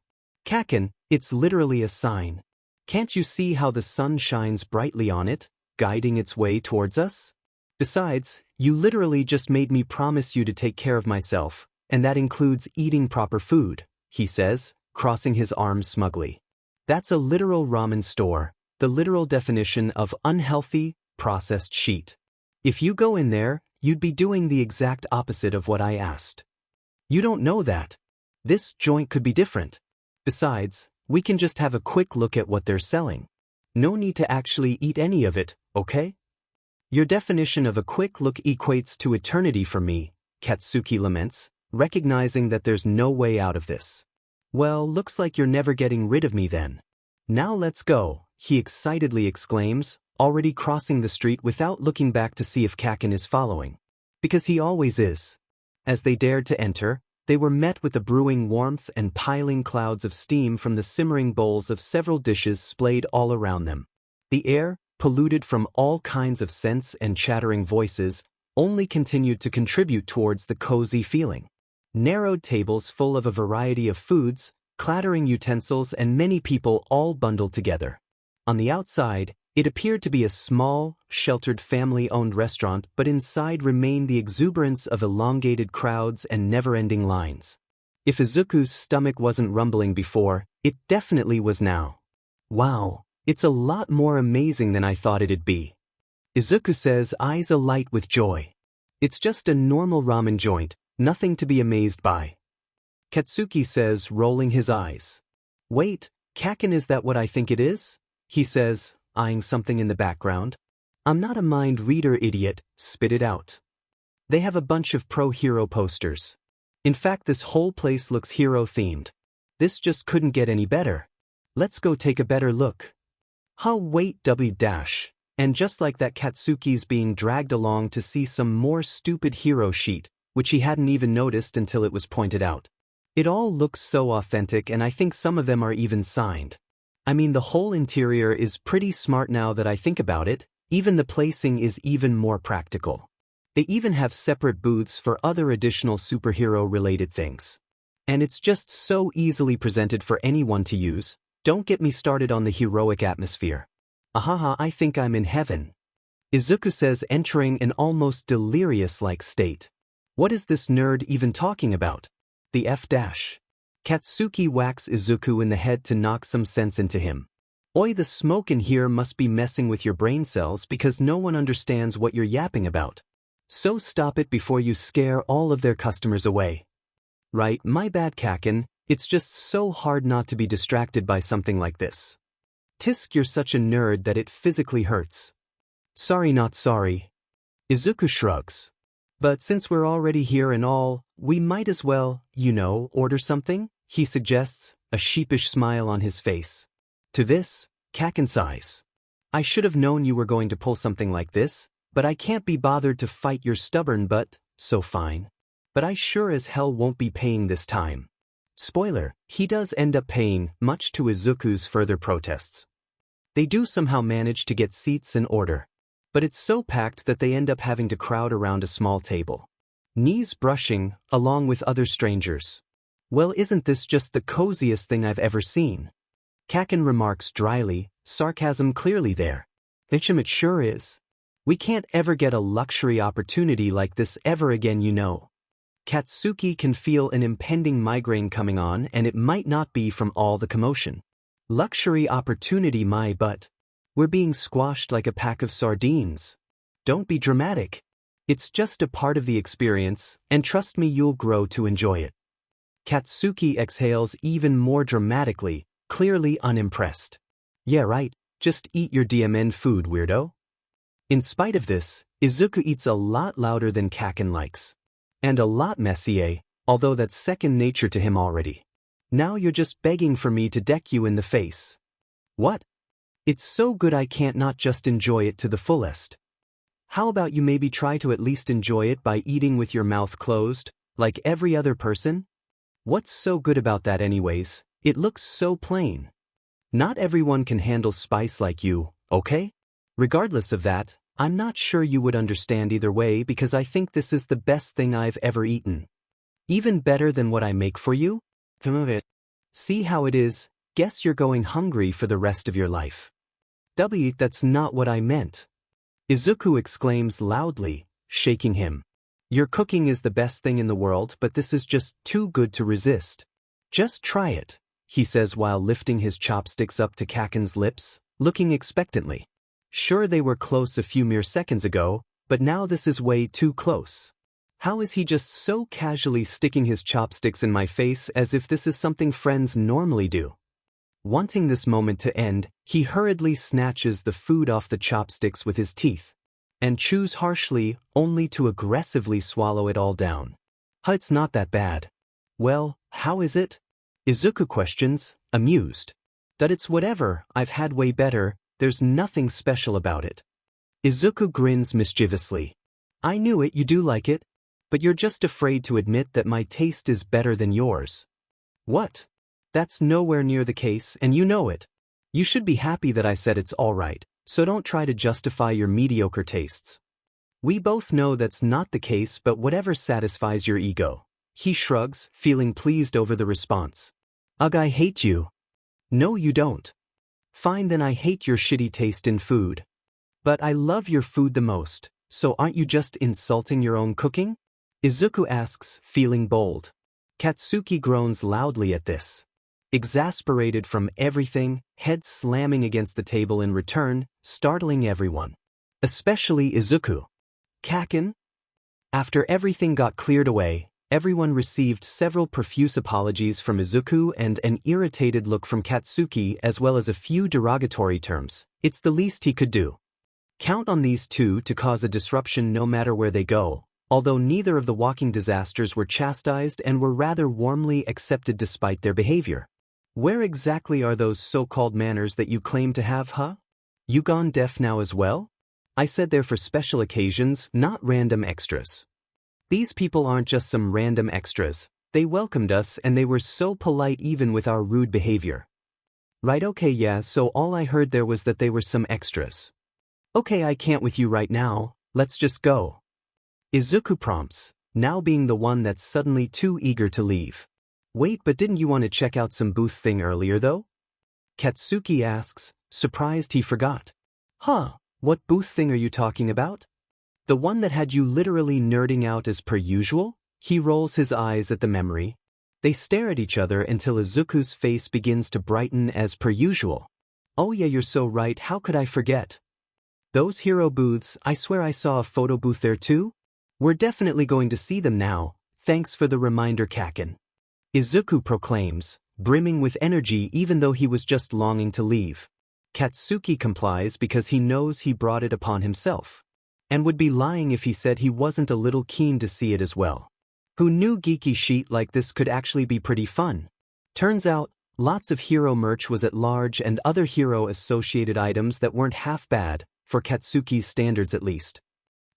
Kaken, it's literally a sign. Can't you see how the sun shines brightly on it, guiding its way towards us? Besides, you literally just made me promise you to take care of myself, and that includes eating proper food, he says, crossing his arms smugly. That's a literal ramen store, the literal definition of unhealthy, processed shit. If you go in there, you'd be doing the exact opposite of what I asked. You don't know that. This joint could be different. Besides, we can just have a quick look at what they're selling. No need to actually eat any of it, okay? Your definition of a quick look equates to eternity for me, Katsuki laments, recognizing that there's no way out of this. Well, looks like you're never getting rid of me then. Now let's go, he excitedly exclaims, already crossing the street without looking back to see if Kaken is following. Because he always is. As they dared to enter, they were met with the brewing warmth and piling clouds of steam from the simmering bowls of several dishes splayed all around them. The air, polluted from all kinds of scents and chattering voices, only continued to contribute towards the cozy feeling. Narrowed tables full of a variety of foods, clattering utensils, and many people all bundled together. On the outside, it appeared to be a small, sheltered family-owned restaurant, but inside remained the exuberance of elongated crowds and never-ending lines. If Izuku's stomach wasn't rumbling before, it definitely was now. Wow, it's a lot more amazing than I thought it'd be. Izuku says, eyes alight with joy. It's just a normal ramen joint, nothing to be amazed by. Katsuki says, rolling his eyes. Wait, Kaken, is that what I think it is? He says, eyeing something in the background. I'm not a mind reader, idiot, spit it out. They have a bunch of pro-hero posters. In fact, this whole place looks hero-themed. This just couldn't get any better. Let's go take a better look. Wait, W dash. And just like that, Katsuki's being dragged along to see some more stupid hero sheet, which he hadn't even noticed until it was pointed out. It all looks so authentic, and I think some of them are even signed. I mean, the whole interior is pretty smart now that I think about it. Even the placing is even more practical. They even have separate booths for other additional superhero-related things. And it's just so easily presented for anyone to use. Don't get me started on the heroic atmosphere. Ahaha, I think I'm in heaven. Izuku says, entering an almost delirious-like state. What is this nerd even talking about? The F dash. Katsuki whacks Izuku in the head to knock some sense into him. Oi, the smoke in here must be messing with your brain cells because no one understands what you're yapping about. So stop it before you scare all of their customers away. Right, my bad, Kaken, it's just so hard not to be distracted by something like this. Tisk, you're such a nerd that it physically hurts. Sorry, not sorry. Izuku shrugs. But since we're already here and all, we might as well, order something, he suggests, a sheepish smile on his face. To this, Kaken sighs. I should have known you were going to pull something like this, but I can't be bothered to fight your stubborn butt, so fine. But I sure as hell won't be paying this time. Spoiler, he does end up paying, much to Izuku's further protests. They do somehow manage to get seats and order. But it's so packed that they end up having to crowd around a small table. Knees brushing, along with other strangers. Well, isn't this just the coziest thing I've ever seen? Kaken remarks dryly, sarcasm clearly there. It sure is. We can't ever get a luxury opportunity like this ever again, Katsuki can feel an impending migraine coming on, and it might not be from all the commotion. Luxury opportunity, my butt. We're being squashed like a pack of sardines. Don't be dramatic. It's just a part of the experience, and trust me, you'll grow to enjoy it. Katsuki exhales even more dramatically, clearly unimpressed. Yeah, right, just eat your DMN food, weirdo. In spite of this, Izuku eats a lot louder than Kaken likes. And a lot messier, although that's second nature to him already. Now you're just begging for me to deck you in the face. What? It's so good I can't not just enjoy it to the fullest. How about you maybe try to at least enjoy it by eating with your mouth closed, like every other person? What's so good about that anyways? It looks so plain. Not everyone can handle spice like you, okay? Regardless of that, I'm not sure you would understand either way because I think this is the best thing I've ever eaten. Even better than what I make for you? See how it is, guess you're going hungry for the rest of your life. That's not what I meant. Izuku exclaims loudly, shaking him. Your cooking is the best thing in the world, but this is just too good to resist. Just try it, he says while lifting his chopsticks up to Kaken's lips, looking expectantly. Sure, they were close a few mere seconds ago, but now this is way too close. How is he just so casually sticking his chopsticks in my face as if this is something friends normally do? Wanting this moment to end, he hurriedly snatches the food off the chopsticks with his teeth. and chews harshly only to aggressively swallow it all down. It's not that bad. Well, how is it? Izuku questions, amused. That it's whatever, I've had way better, there's nothing special about it. Izuku grins mischievously. I knew it, you do like it. But you're just afraid to admit that my taste is better than yours. What? That's nowhere near the case, and you know it. You should be happy that I said it's alright, so don't try to justify your mediocre tastes. We both know that's not the case, but whatever satisfies your ego. He shrugs, feeling pleased over the response. Ugh, I hate you. No, you don't. Fine, then I hate your shitty taste in food. But I love your food the most, so aren't you just insulting your own cooking? Izuku asks, feeling bold. Katsuki groans loudly at this. Exasperated from everything, head slamming against the table in return, startling everyone. Especially Izuku. Kaken? After everything got cleared away, everyone received several profuse apologies from Izuku and an irritated look from Katsuki as well as a few derogatory terms. It's the least he could do. Count on these two to cause a disruption no matter where they go. Although neither of the walking disasters were chastised and were rather warmly accepted despite their behavior. Where exactly are those so-called manners that you claim to have, huh? You gone deaf now as well? I said they're for special occasions, not random extras. These people aren't just some random extras, they welcomed us and they were so polite even with our rude behavior. Right, okay, yeah, so all I heard there was that they were some extras. Okay, I can't with you right now, let's just go. Izuku prompts, now being the one that's suddenly too eager to leave. Wait, but didn't you want to check out some booth thing earlier though? Katsuki asks, surprised he forgot. Huh, what booth thing are you talking about? The one that had you literally nerding out as per usual? He rolls his eyes at the memory. They stare at each other until Izuku's face begins to brighten as per usual. Oh yeah, you're so right, how could I forget? Those hero booths, I swear I saw a photo booth there too? We're definitely going to see them now, thanks for the reminder, Kaken. Izuku proclaims, brimming with energy even though he was just longing to leave. Katsuki complies because he knows he brought it upon himself. And would be lying if he said he wasn't a little keen to see it as well. Who knew geeky shit like this could actually be pretty fun? Turns out, lots of hero merch was at large and other hero-associated items that weren't half bad, for Katsuki's standards at least.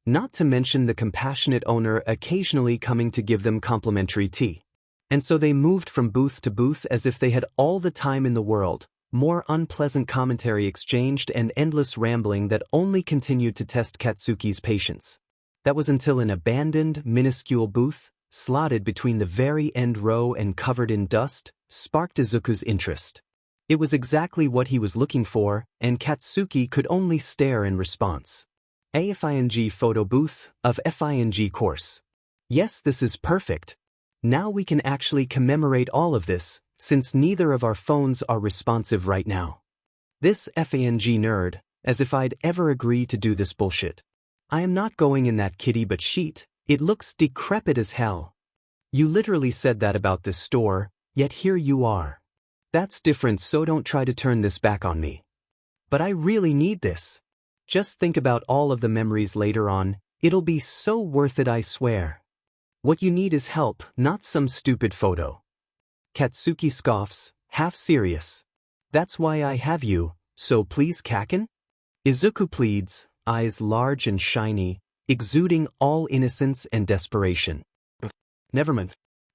Not to mention the compassionate owner occasionally coming to give them complimentary tea. And so they moved from booth to booth as if they had all the time in the world, more unpleasant commentary exchanged and endless rambling that only continued to test Katsuki's patience. That was until an abandoned, minuscule booth, slotted between the very end row and covered in dust, sparked Izuku's interest. It was exactly what he was looking for, and Katsuki could only stare in response. A FING photo booth of FING course. Yes, this is perfect. Now we can actually commemorate all of this, since neither of our phones are responsive right now. This FING nerd, as if I'd ever agree to do this bullshit. I am not going in that kitty but sheet, it looks decrepit as hell. You literally said that about this store, yet here you are. That's different, so don't try to turn this back on me. But I really need this. Just think about all of the memories later on, it'll be so worth it, I swear. What you need is help, not some stupid photo. Katsuki scoffs, half serious. That's why I have you, so please, Kaken? Izuku pleads, eyes large and shiny, exuding all innocence and desperation. Nevermind.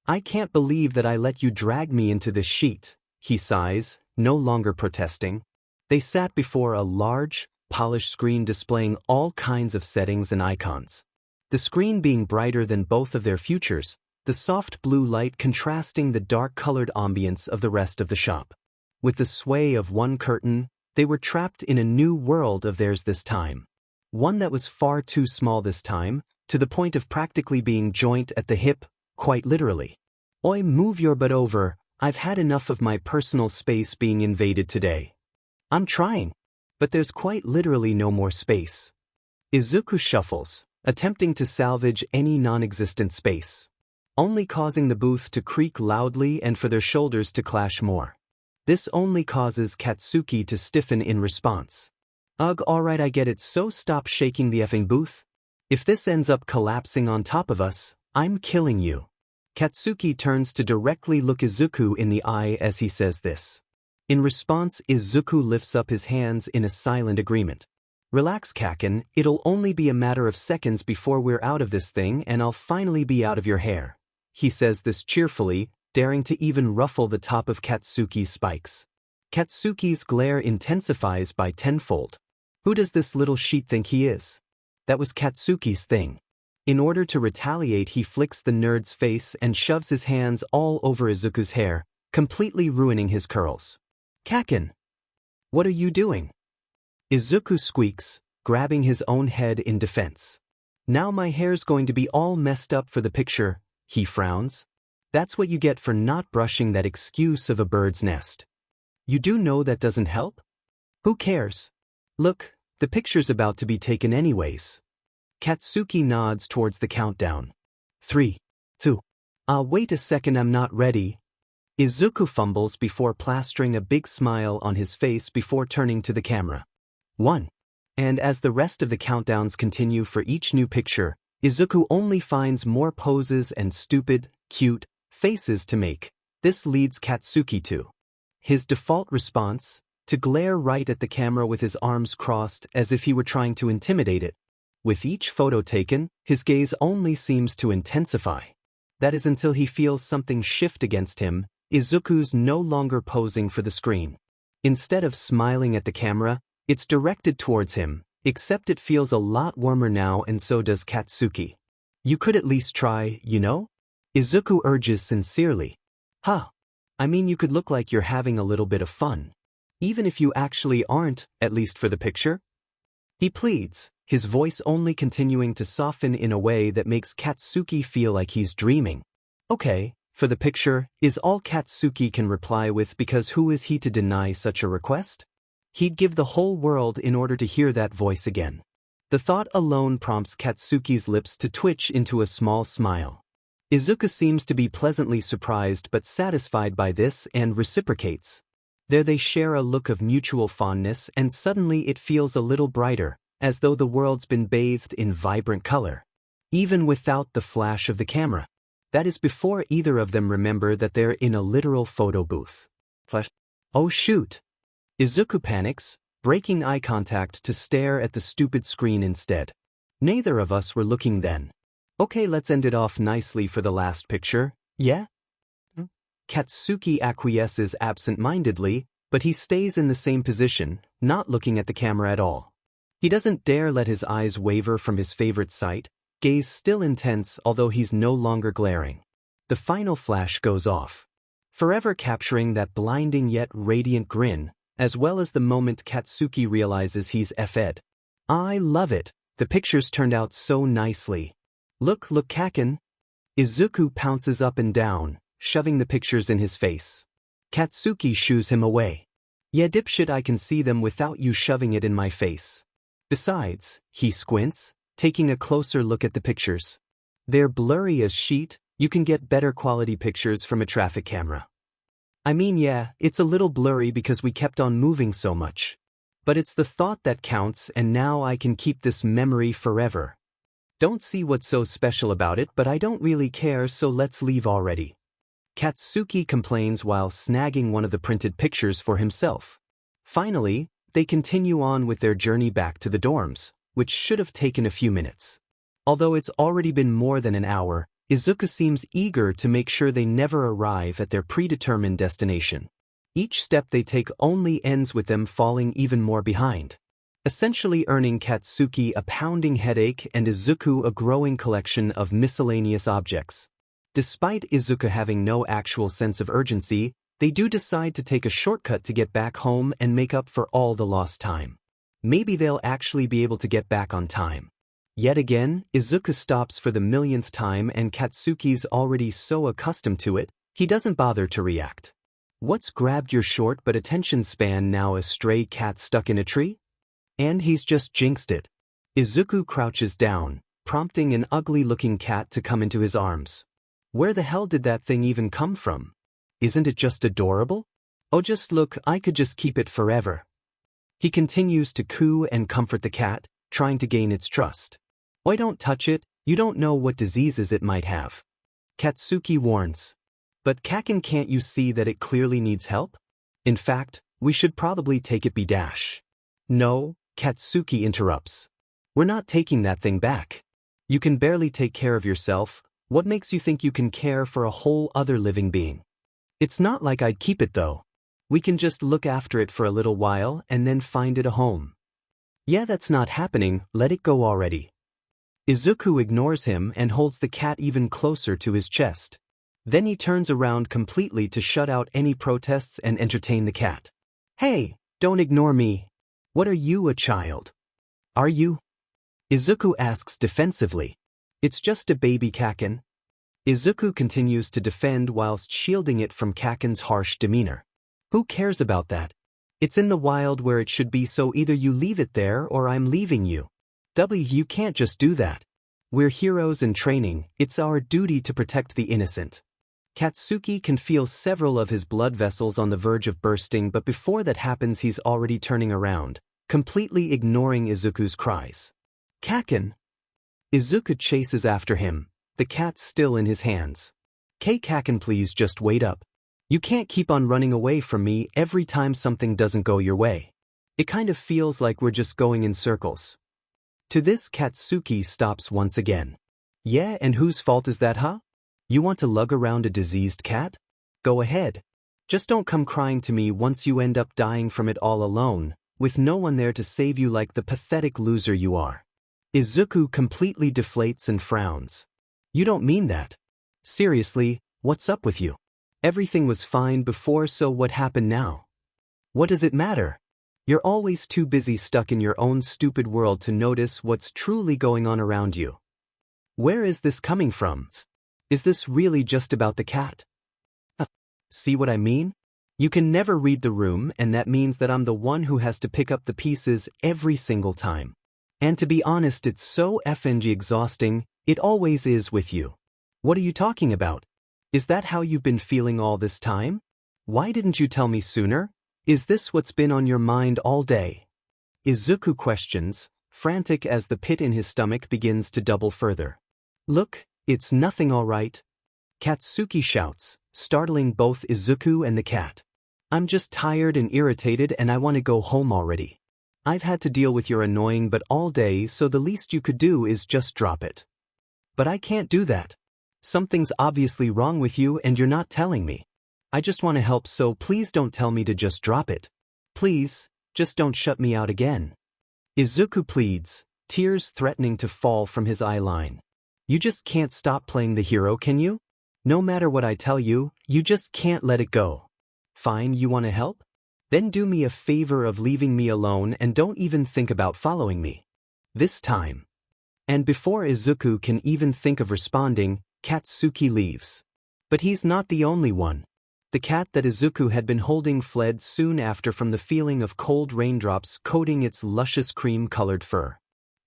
I can't believe that I let you drag me into this sheet, he sighs, no longer protesting. They sat before a large, polished screen displaying all kinds of settings and icons. The screen being brighter than both of their futures, the soft blue light contrasting the dark-colored ambience of the rest of the shop. With the sway of one curtain, they were trapped in a new world of theirs this time. One that was far too small this time, to the point of practically being joint at the hip, quite literally. Oi, move your butt over, I've had enough of my personal space being invaded today. I'm trying. But there's quite literally no more space. Izuku shuffles, attempting to salvage any non-existent space, only causing the booth to creak loudly and for their shoulders to clash more. This only causes Katsuki to stiffen in response. Ugh, alright, I get it, so stop shaking the effing booth. If this ends up collapsing on top of us, I'm killing you. Katsuki turns to directly look Izuku in the eye as he says this. In response, Izuku lifts up his hands in a silent agreement. Relax, Kaken, it'll only be a matter of seconds before we're out of this thing and I'll finally be out of your hair. He says this cheerfully, daring to even ruffle the top of Katsuki's spikes. Katsuki's glare intensifies by tenfold. Who does this little sheet think he is? That was Katsuki's thing. In order to retaliate, he flicks the nerd's face and shoves his hands all over Izuku's hair, completely ruining his curls. Kaken! What are you doing? Izuku squeaks, grabbing his own head in defense. Now my hair's going to be all messed up for the picture, he frowns. That's what you get for not brushing that excuse of a bird's nest. You do know that doesn't help? Who cares? Look, the picture's about to be taken anyways. Katsuki nods towards the countdown. 3, 2. Wait a second, I'm not ready. Izuku fumbles before plastering a big smile on his face before turning to the camera. 1. And as the rest of the countdowns continue for each new picture, Izuku only finds more poses and stupid, cute faces to make. This leads Katsuki to his default response, to glare right at the camera with his arms crossed as if he were trying to intimidate it. With each photo taken, his gaze only seems to intensify. That is until he feels something shift against him. Izuku's no longer posing for the screen. Instead of smiling at the camera, it's directed towards him, except it feels a lot warmer now and so does Katsuki. You could at least try, you know? Izuku urges sincerely. Huh. I mean, you could look like you're having a little bit of fun. Even if you actually aren't, at least for the picture. He pleads, his voice only continuing to soften in a way that makes Katsuki feel like he's dreaming. Okay, for the picture, is all Katsuki can reply with because who is he to deny such a request? He'd give the whole world in order to hear that voice again. The thought alone prompts Katsuki's lips to twitch into a small smile. Izuku seems to be pleasantly surprised but satisfied by this and reciprocates. There they share a look of mutual fondness and suddenly it feels a little brighter, as though the world's been bathed in vibrant color. Even without the flash of the camera. That is before either of them remember that they're in a literal photo booth. Flash. Oh shoot! Izuku panics, breaking eye contact to stare at the stupid screen instead. Neither of us were looking then. Okay, let's end it off nicely for the last picture, yeah? Katsuki acquiesces absent-mindedly, but he stays in the same position, not looking at the camera at all. He doesn't dare let his eyes waver from his favorite sight, gaze still intense although he's no longer glaring. The final flash goes off, forever capturing that blinding yet radiant grin, as well as the moment Katsuki realizes he's F'd. I love it, the pictures turned out so nicely. Look, Kaken. Izuku pounces up and down, shoving the pictures in his face. Katsuki shoos him away. Yeah, dipshit, I can see them without you shoving it in my face. Besides, he squints, taking a closer look at the pictures. They're blurry as shit, you can get better quality pictures from a traffic camera. I mean, yeah, it's a little blurry because we kept on moving so much. But it's the thought that counts and now I can keep this memory forever. Don't see what's so special about it, but I don't really care, so let's leave already. Katsuki complains while snagging one of the printed pictures for himself. Finally, they continue on with their journey back to the dorms, which should have taken a few minutes. Although it's already been more than an hour, Izuku seems eager to make sure they never arrive at their predetermined destination. Each step they take only ends with them falling even more behind, essentially earning Katsuki a pounding headache and Izuku a growing collection of miscellaneous objects. Despite Izuku having no actual sense of urgency, they do decide to take a shortcut to get back home and make up for all the lost time. Maybe they'll actually be able to get back on time. Yet again, Izuku stops for the millionth time and Katsuki's already so accustomed to it, he doesn't bother to react. What's grabbed your short but attention span now, a stray cat stuck in a tree? And he's just jinxed it. Izuku crouches down, prompting an ugly-looking cat to come into his arms. Where the hell did that thing even come from? Isn't it just adorable? Oh, just look, I could just keep it forever. He continues to coo and comfort the cat, trying to gain its trust. "Why don't touch it, you don't know what diseases it might have," Katsuki warns. "But Kaken, can't you see that it clearly needs help? In fact, we should probably take it B-. No," Katsuki interrupts. "We're not taking that thing back. You can barely take care of yourself. What makes you think you can care for a whole other living being? It's not like I'd keep it though. We can just look after it for a little while and then find it a home." "Yeah, that's not happening, let it go already." Izuku ignores him and holds the cat even closer to his chest. Then he turns around completely to shut out any protests and entertain the cat. "Hey, don't ignore me. What are you, a child? Are you?" Izuku asks defensively. "It's just a baby, Kaken." Izuku continues to defend whilst shielding it from Kaken's harsh demeanor. "Who cares about that? It's in the wild where it should be, so either you leave it there or I'm leaving you. You can't just do that. We're heroes in training, it's our duty to protect the innocent." Katsuki can feel several of his blood vessels on the verge of bursting, but before that happens he's already turning around, completely ignoring Izuku's cries. "Kaken!" Izuku chases after him, the cat still in his hands. "Kaken, please just wait up. You can't keep on running away from me every time something doesn't go your way. It kind of feels like we're just going in circles." To this, Katsuki stops once again. "Yeah, and whose fault is that, huh? You want to lug around a diseased cat? Go ahead. Just don't come crying to me once you end up dying from it all alone, with no one there to save you like the pathetic loser you are." Izuku completely deflates and frowns. "You don't mean that. Seriously, what's up with you? Everything was fine before, so what happened now? What does it matter? You're always too busy stuck in your own stupid world to notice what's truly going on around you. Where is this coming from? Is this really just about the cat? See what I mean? You can never read the room, and that means that I'm the one who has to pick up the pieces every single time. And to be honest, it's so effing exhausting, it always is with you. What are you talking about? Is that how you've been feeling all this time? Why didn't you tell me sooner? Is this what's been on your mind all day?" Izuku questions, frantic as the pit in his stomach begins to double further. "Look, it's nothing, all right," Katsuki shouts, startling both Izuku and the cat. "I'm just tired and irritated and I want to go home already. I've had to deal with your annoying but all day, so the least you could do is just drop it." "But I can't do that. Something's obviously wrong with you and you're not telling me. I just want to help, so please don't tell me to just drop it. Please, just don't shut me out again." Izuku pleads, tears threatening to fall from his eyeline. "You just can't stop playing the hero, can you? No matter what I tell you, you just can't let it go. Fine, you want to help? Then do me a favor of leaving me alone and don't even think about following me. This time." And before Izuku can even think of responding, Katsuki leaves. But he's not the only one. The cat that Izuku had been holding fled soon after from the feeling of cold raindrops coating its luscious cream-colored fur.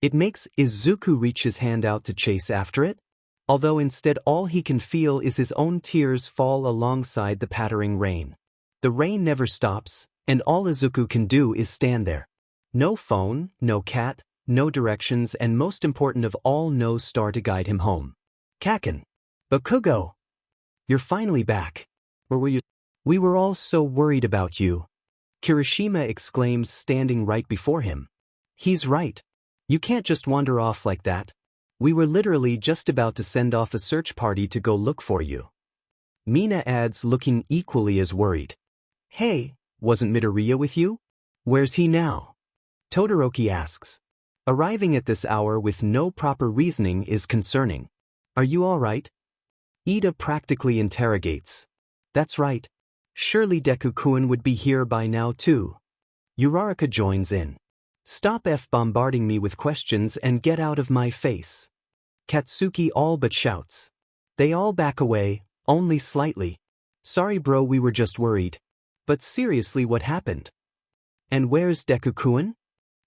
It makes Izuku reach his hand out to chase after it, although instead all he can feel is his own tears fall alongside the pattering rain. The rain never stops, and all Izuku can do is stand there. No phone, no cat, no directions, and most important of all, no star to guide him home. "Kaken! Bakugo! You're finally back. Where were you? We were all so worried about you," Kirishima exclaims, standing right before him. "He's right. You can't just wander off like that. We were literally just about to send off a search party to go look for you." Mina adds, looking equally as worried. "Hey, wasn't Midoriya with you? Where's he now?" Todoroki asks. Arriving at this hour with no proper reasoning is concerning. "Are you all right?" Ida practically interrogates. "That's right. Surely Deku-kun would be here by now too." Uraraka joins in. "Stop bombarding me with questions and get out of my face." Katsuki all but shouts. They all back away, only slightly. "Sorry bro, we were just worried. But seriously, what happened? And where's Deku-kun?"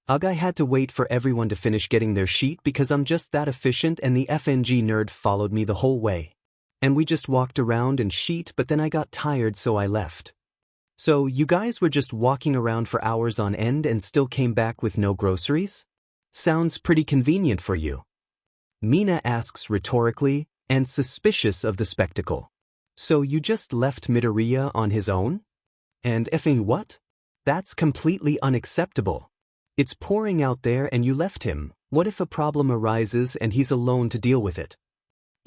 "I had to wait for everyone to finish getting their sheet because I'm just that efficient, and the FNG nerd followed me the whole way. And we just walked around and sheet, but then I got tired so I left." So you guys were just walking around for hours on end and still came back with no groceries? Sounds pretty convenient for you. Mina asks rhetorically and suspicious of the spectacle. So you just left Midoriya on his own? And effing what? That's completely unacceptable. It's pouring out there and you left him. What if a problem arises and he's alone to deal with it?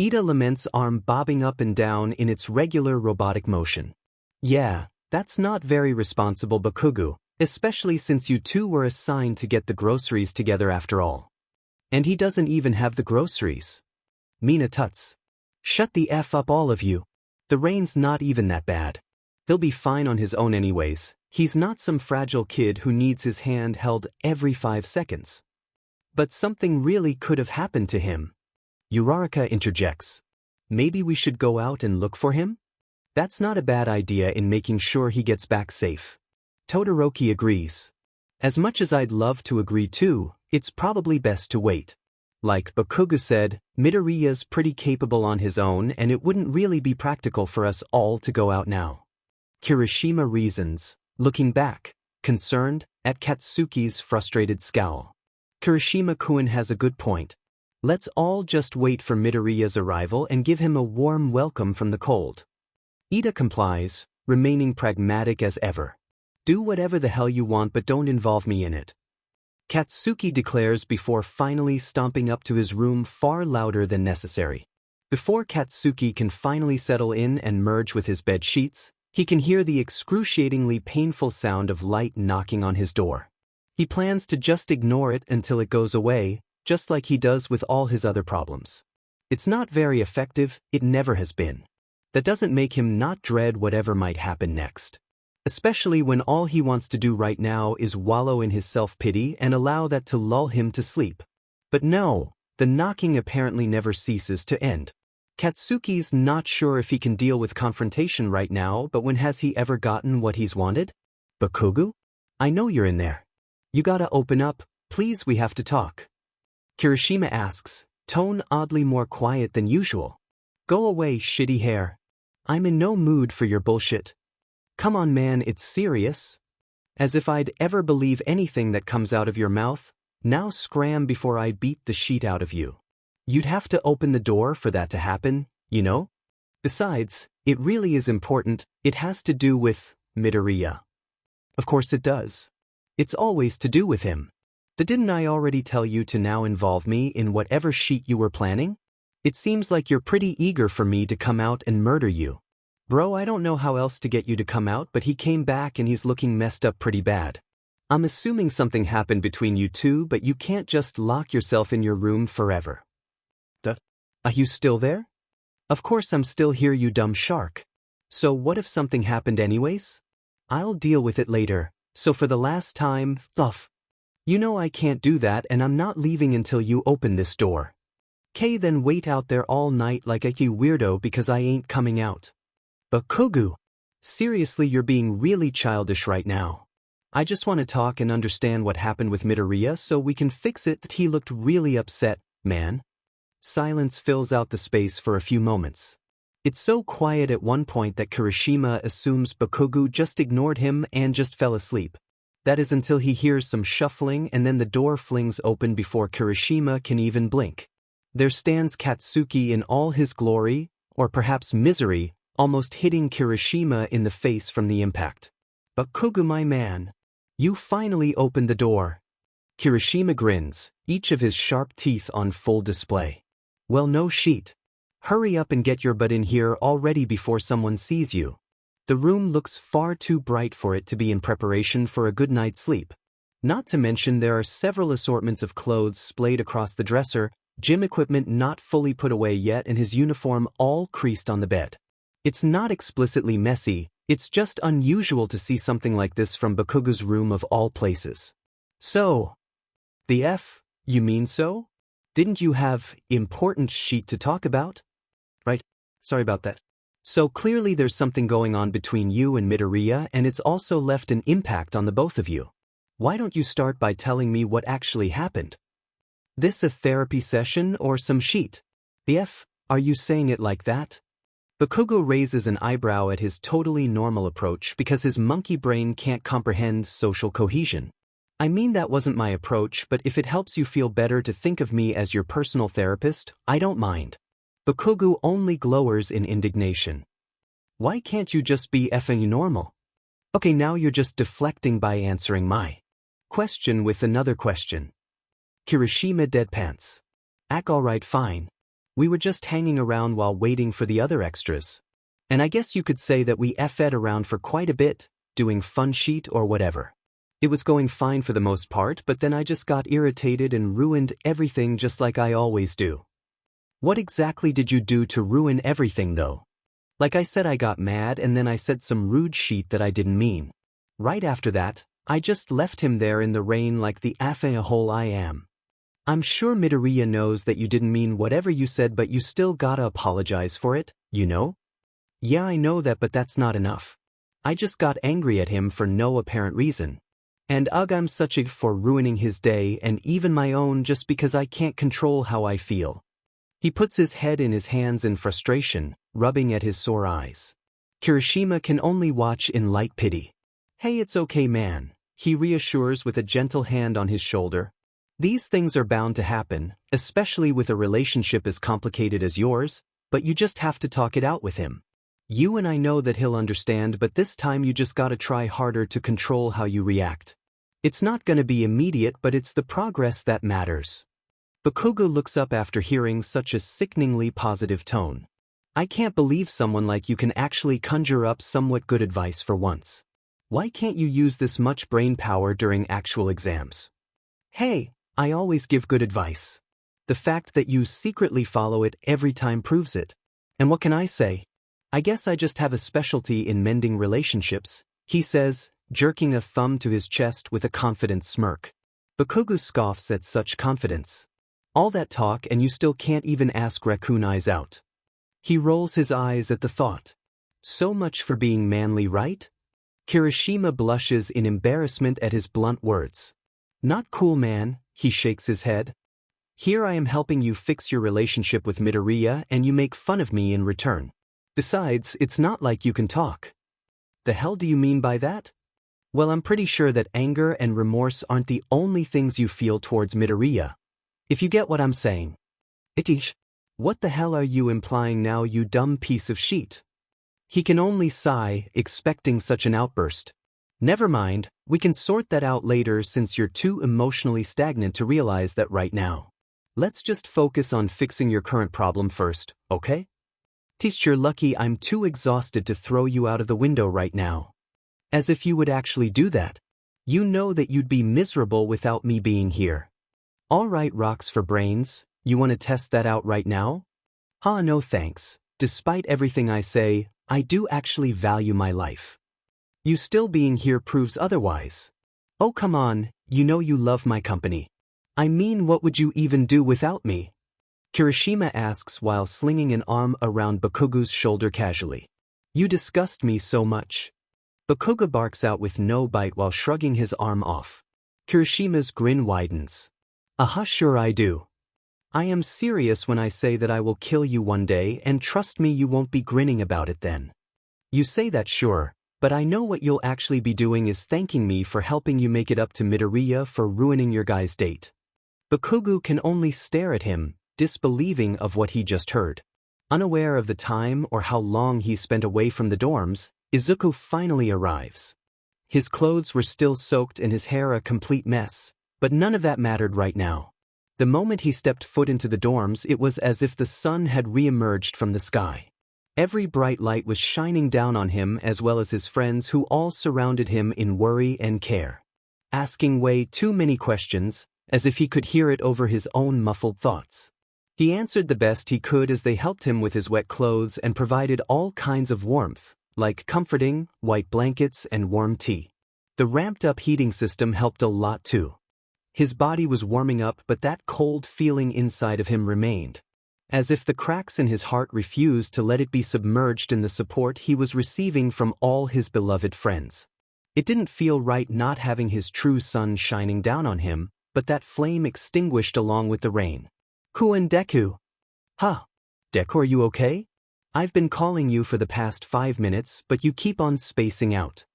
Ida laments, arm bobbing up and down in its regular robotic motion. Yeah, that's not very responsible, Bakugo, especially since you two were assigned to get the groceries together after all. And he doesn't even have the groceries. Mina tuts. Shut the F up, all of you. The rain's not even that bad. He'll be fine on his own anyways. He's not some fragile kid who needs his hand held every 5 seconds. But something really could have happened to him. Uraraka interjects. Maybe we should go out and look for him? That's not a bad idea in making sure he gets back safe. Todoroki agrees. As much as I'd love to agree too, it's probably best to wait. Like Bakugo said, Midoriya's pretty capable on his own and it wouldn't really be practical for us all to go out now. Kirishima reasons, looking back, concerned, at Katsuki's frustrated scowl. Kirishima-kun has a good point. Let's all just wait for Midoriya's arrival and give him a warm welcome from the cold. Ida complies, remaining pragmatic as ever. Do whatever the hell you want but don't involve me in it. Katsuki declares before finally stomping up to his room far louder than necessary. Before Katsuki can finally settle in and merge with his bed sheets, he can hear the excruciatingly painful sound of light knocking on his door. He plans to just ignore it until it goes away, just like he does with all his other problems. It's not very effective, it never has been. That doesn't make him not dread whatever might happen next. Especially when all he wants to do right now is wallow in his self-pity and allow that to lull him to sleep. But no, the knocking apparently never ceases to end. Katsuki's not sure if he can deal with confrontation right now, but when has he ever gotten what he's wanted? Bakugo? I know you're in there. You gotta open up, please, we have to talk. Kirishima asks, tone oddly more quiet than usual. Go away, shitty hair. I'm in no mood for your bullshit. Come on, man, it's serious. As if I'd ever believe anything that comes out of your mouth. Now scram before I beat the shit out of you. You'd have to open the door for that to happen, you know? Besides, it really is important, it has to do with Midoriya. Of course it does. It's always to do with him. Didn't I already tell you to now involve me in whatever shit you were planning? It seems like you're pretty eager for me to come out and murder you. Bro, I don't know how else to get you to come out, but he came back and he's looking messed up pretty bad. I'm assuming something happened between you two, but you can't just lock yourself in your room forever. Are you still there? Of course I'm still here, you dumb shark. So what if something happened anyways? I'll deal with it later, so for the last time, thuff. You know I can't do that and I'm not leaving until you open this door. K, then wait out there all night like a you weirdo because I ain't coming out. Bakugo, seriously, you're being really childish right now. I just want to talk and understand what happened with Midoriya so we can fix it. He looked really upset, man. Silence fills out the space for a few moments. It's so quiet at one point that Kirishima assumes Bakugo just ignored him and just fell asleep. That is until he hears some shuffling and then the door flings open before Kirishima can even blink. There stands Katsuki in all his glory, or perhaps misery, almost hitting Kirishima in the face from the impact. Bakugo, my man. You finally opened the door. Kirishima grins, each of his sharp teeth on full display. Well, no shit. Hurry up and get your butt in here already before someone sees you. The room looks far too bright for it to be in preparation for a good night's sleep. Not to mention there are several assortments of clothes splayed across the dresser, gym equipment not fully put away yet, and his uniform all creased on the bed. It's not explicitly messy, it's just unusual to see something like this from Bakugo's room of all places. So, the F, you mean so? Didn't you have important shit to talk about? Right, sorry about that. So clearly there's something going on between you and Midoriya, and it's also left an impact on the both of you. Why don't you start by telling me what actually happened? This a therapy session or some shit? The F, are you saying it like that? Bakugo raises an eyebrow at his totally normal approach because his monkey brain can't comprehend social cohesion. I mean, that wasn't my approach, but if it helps you feel better to think of me as your personal therapist, I don't mind. Bakugo only glowers in indignation. Why can't you just be effing normal? Okay, now you're just deflecting by answering my question with another question. Kirishima deadpants. Alright, fine. We were just hanging around while waiting for the other extras. And I guess you could say that we effed around for quite a bit, doing fun sheet or whatever. It was going fine for the most part, but then I just got irritated and ruined everything just like I always do. What exactly did you do to ruin everything though? Like I said, I got mad and then I said some rude shit that I didn't mean. Right after that, I just left him there in the rain like the a-hole I am. I'm sure Midoriya knows that you didn't mean whatever you said, but you still gotta apologize for it, you know? Yeah, I know that, but that's not enough. I just got angry at him for no apparent reason. And I'm such a for ruining his day and even my own just because I can't control how I feel. He puts his head in his hands in frustration, rubbing at his sore eyes. Kirishima can only watch in light pity. Hey, it's okay, man, he reassures with a gentle hand on his shoulder. These things are bound to happen, especially with a relationship as complicated as yours, but you just have to talk it out with him. You and I know that he'll understand, but this time you just gotta try harder to control how you react. It's not gonna be immediate, but it's the progress that matters. Bakugo looks up after hearing such a sickeningly positive tone. I can't believe someone like you can actually conjure up somewhat good advice for once. Why can't you use this much brain power during actual exams? Hey, I always give good advice. The fact that you secretly follow it every time proves it. And what can I say? I guess I just have a specialty in mending relationships, he says, jerking a thumb to his chest with a confident smirk. Bakugo scoffs at such confidence. All that talk and you still can't even ask Raccoon Eyes out. He rolls his eyes at the thought. So much for being manly, right? Kirishima blushes in embarrassment at his blunt words. Not cool, man, he shakes his head. Here I am helping you fix your relationship with Midoriya and you make fun of me in return. Besides, it's not like you can talk. The hell do you mean by that? Well, I'm pretty sure that anger and remorse aren't the only things you feel towards Midoriya. If you get what I'm saying. Itish, what the hell are you implying now, you dumb piece of shit? He can only sigh, expecting such an outburst. Never mind, we can sort that out later since you're too emotionally stagnant to realize that right now. Let's just focus on fixing your current problem first, okay? Teacher, lucky I'm too exhausted to throw you out of the window right now. As if you would actually do that. You know that you'd be miserable without me being here. Alright, rocks for brains, you want to test that out right now? No thanks. Despite everything I say, I do actually value my life. You still being here proves otherwise. Oh come on, you know you love my company. I mean, what would you even do without me? Kirishima asks while slinging an arm around Bakugo's shoulder casually. You disgust me so much. Bakugo barks out with no bite while shrugging his arm off. Kirishima's grin widens. Sure I do. I am serious when I say that I will kill you one day, and trust me, you won't be grinning about it then. You say that, sure, but I know what you'll actually be doing is thanking me for helping you make it up to Midoriya for ruining your guy's date. Bakugo can only stare at him, disbelieving of what he just heard. Unaware of the time or how long he spent away from the dorms, Izuku finally arrives. His clothes were still soaked and his hair a complete mess, but none of that mattered right now. The moment he stepped foot into the dorms, it was as if the sun had re-emerged from the sky. Every bright light was shining down on him as well as his friends, who all surrounded him in worry and care, asking way too many questions, as if he could hear it over his own muffled thoughts. He answered the best he could as they helped him with his wet clothes and provided all kinds of warmth, like comforting, white blankets and warm tea. The ramped-up heating system helped a lot too. His body was warming up, but that cold feeling inside of him remained, as if the cracks in his heart refused to let it be submerged in the support he was receiving from all his beloved friends. It didn't feel right not having his true sun shining down on him, but that flame extinguished along with the rain. Deku. Deku, are you okay? I've been calling you for the past 5 minutes, but you keep on spacing out.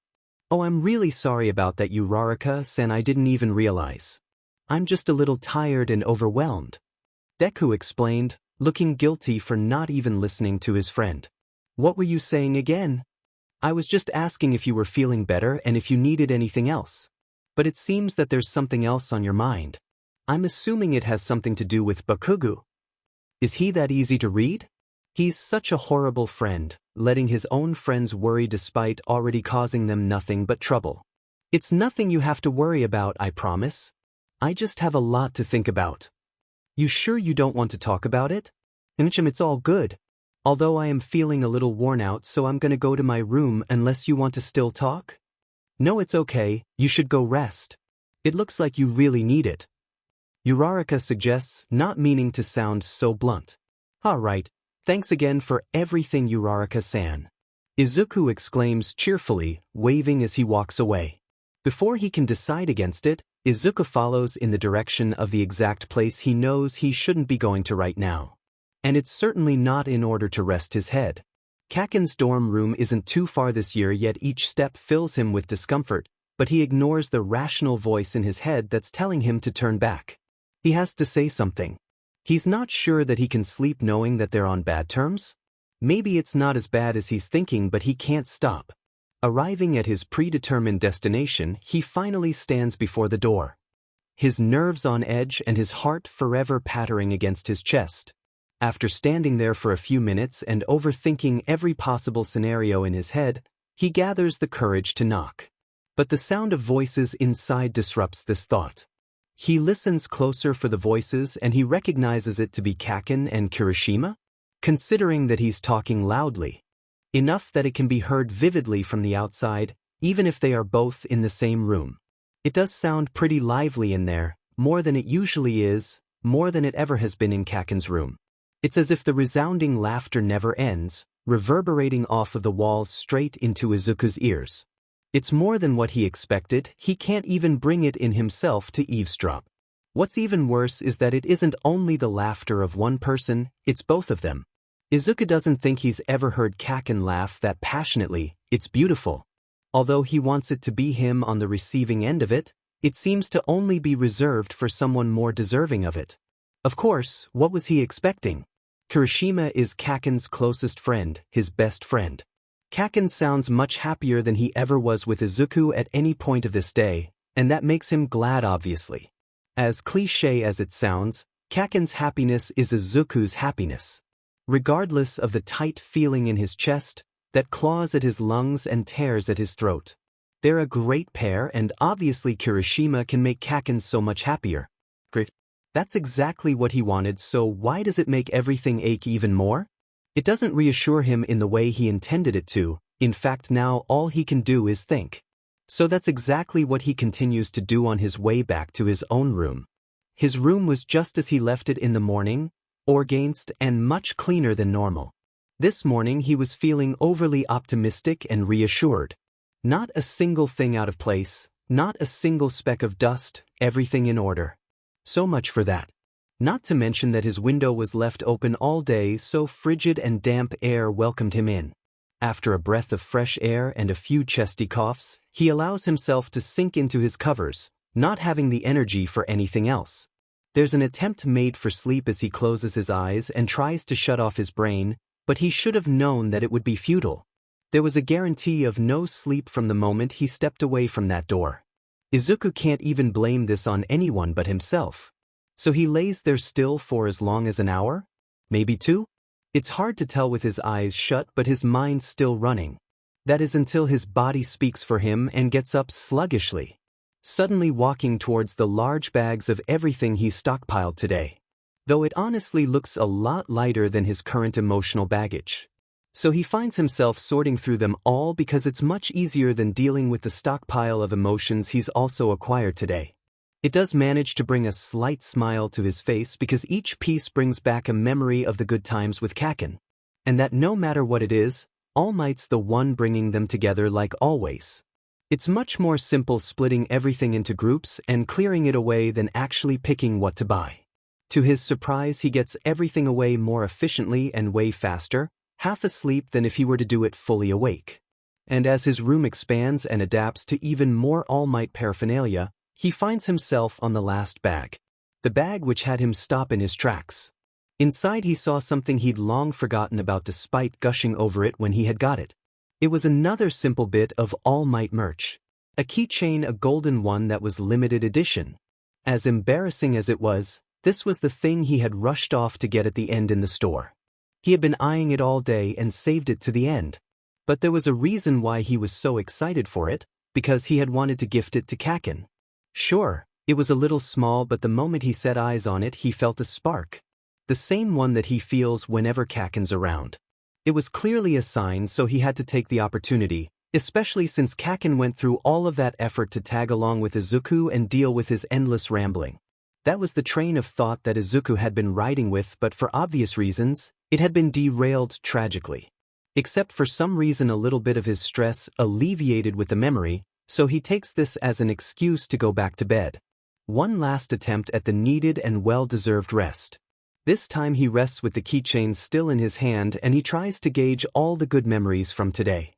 Oh, I'm really sorry about that, Uraraka-san. I didn't even realize. I'm just a little tired and overwhelmed. Deku explained, looking guilty for not even listening to his friend. What were you saying again? I was just asking if you were feeling better and if you needed anything else. But it seems that there's something else on your mind. I'm assuming it has something to do with Bakugo. Is he that easy to read? He's such a horrible friend, letting his own friends worry despite already causing them nothing but trouble. It's nothing you have to worry about, I promise. I just have a lot to think about. You sure you don't want to talk about it? Inichim, it's all good. Although I am feeling a little worn out, so I'm gonna go to my room unless you want to still talk? No, it's okay, you should go rest. It looks like you really need it. Uraraka suggests, not meaning to sound so blunt. Alright, thanks again for everything, Uraraka-san. Izuku exclaims cheerfully, waving as he walks away. Before he can decide against it, Izuku follows in the direction of the exact place he knows he shouldn't be going to right now. And it's certainly not in order to rest his head. Kaken's dorm room isn't too far this year, yet each step fills him with discomfort, but he ignores the rational voice in his head that's telling him to turn back. He has to say something. He's not sure that he can sleep knowing that they're on bad terms. Maybe it's not as bad as he's thinking, but he can't stop. Arriving at his predetermined destination, he finally stands before the door. His nerves on edge and his heart forever pattering against his chest. After standing there for a few minutes and overthinking every possible scenario in his head, he gathers the courage to knock. But the sound of voices inside disrupts this thought. He listens closer for the voices and he recognizes it to be Kaken and Kirishima, considering that he's talking loudly. Enough that it can be heard vividly from the outside, even if they are both in the same room. It does sound pretty lively in there, more than it usually is, more than it ever has been in Kaken's room. It's as if the resounding laughter never ends, reverberating off of the walls straight into Izuku's ears. It's more than what he expected. He can't even bring it in himself to eavesdrop. What's even worse is that it isn't only the laughter of one person, it's both of them. Izuku doesn't think he's ever heard Kaken laugh that passionately. It's beautiful. Although he wants it to be him on the receiving end of it, it seems to only be reserved for someone more deserving of it. Of course, what was he expecting? Kirishima is Kaken's closest friend, his best friend. Kaken sounds much happier than he ever was with Izuku at any point of this day, and that makes him glad, obviously. As cliché as it sounds, Kaken's happiness is Izuku's happiness. Regardless of the tight feeling in his chest, that claws at his lungs and tears at his throat. They're a great pair, and obviously Kirishima can make Kaken so much happier. Great. That's exactly what he wanted, so why does it make everything ache even more? It doesn't reassure him in the way he intended it to. In fact, now all he can do is think. So that's exactly what he continues to do on his way back to his own room. His room was just as he left it in the morning, organized and much cleaner than normal. This morning he was feeling overly optimistic and reassured. Not a single thing out of place, not a single speck of dust, everything in order. So much for that. Not to mention that his window was left open all day, so frigid and damp air welcomed him in. After a breath of fresh air and a few chesty coughs, he allows himself to sink into his covers, not having the energy for anything else. There's an attempt made for sleep as he closes his eyes and tries to shut off his brain, but he should have known that it would be futile. There was a guarantee of no sleep from the moment he stepped away from that door. Izuku can't even blame this on anyone but himself. So he lays there still for as long as an hour? Maybe 2? It's hard to tell with his eyes shut, but his mind's still running. That is until his body speaks for him and gets up sluggishly, suddenly walking towards the large bags of everything he's stockpiled today. Though it honestly looks a lot lighter than his current emotional baggage. So he finds himself sorting through them all because it's much easier than dealing with the stockpile of emotions he's also acquired today. It does manage to bring a slight smile to his face because each piece brings back a memory of the good times with Kaken. And that no matter what it is, All Might's the one bringing them together like always. It's much more simple splitting everything into groups and clearing it away than actually picking what to buy. To his surprise, he gets everything away more efficiently and way faster, half asleep than if he were to do it fully awake. And as his room expands and adapts to even more All Might paraphernalia, he finds himself on the last bag. The bag which had him stop in his tracks. Inside he saw something he'd long forgotten about despite gushing over it when he had got it. It was another simple bit of All Might merch. A keychain, a golden one that was limited edition. As embarrassing as it was, this was the thing he had rushed off to get at the end in the store. He had been eyeing it all day and saved it to the end. But there was a reason why he was so excited for it, because he had wanted to gift it to Kakin. Sure, it was a little small, but the moment he set eyes on it he felt a spark. The same one that he feels whenever Kakin's around. It was clearly a sign, so he had to take the opportunity, especially since Kakin went through all of that effort to tag along with Izuku and deal with his endless rambling. That was the train of thought that Izuku had been riding with, but for obvious reasons, it had been derailed tragically. Except for some reason a little bit of his stress alleviated with the memory, so he takes this as an excuse to go back to bed. One last attempt at the needed and well-deserved rest. This time he rests with the keychain still in his hand and he tries to gauge all the good memories from today.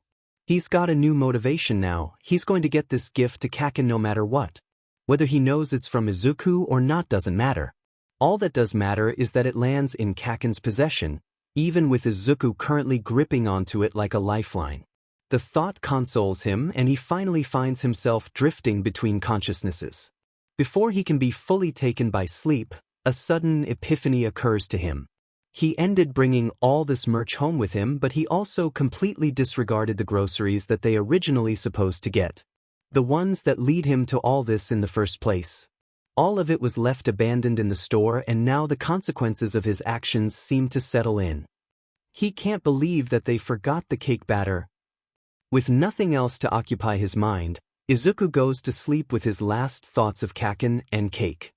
He's got a new motivation now. He's going to get this gift to Kakin no matter what. Whether he knows it's from Izuku or not doesn't matter. All that does matter is that it lands in Kakin's possession, even with Izuku currently gripping onto it like a lifeline. The thought consoles him and he finally finds himself drifting between consciousnesses. Before he can be fully taken by sleep, a sudden epiphany occurs to him. He ended bringing all this merch home with him, but he also completely disregarded the groceries that they originally supposed to get. The ones that lead him to all this in the first place. All of it was left abandoned in the store, and now the consequences of his actions seem to settle in. He can't believe that they forgot the cake batter. With nothing else to occupy his mind, Izuku goes to sleep with his last thoughts of Kakin and cake.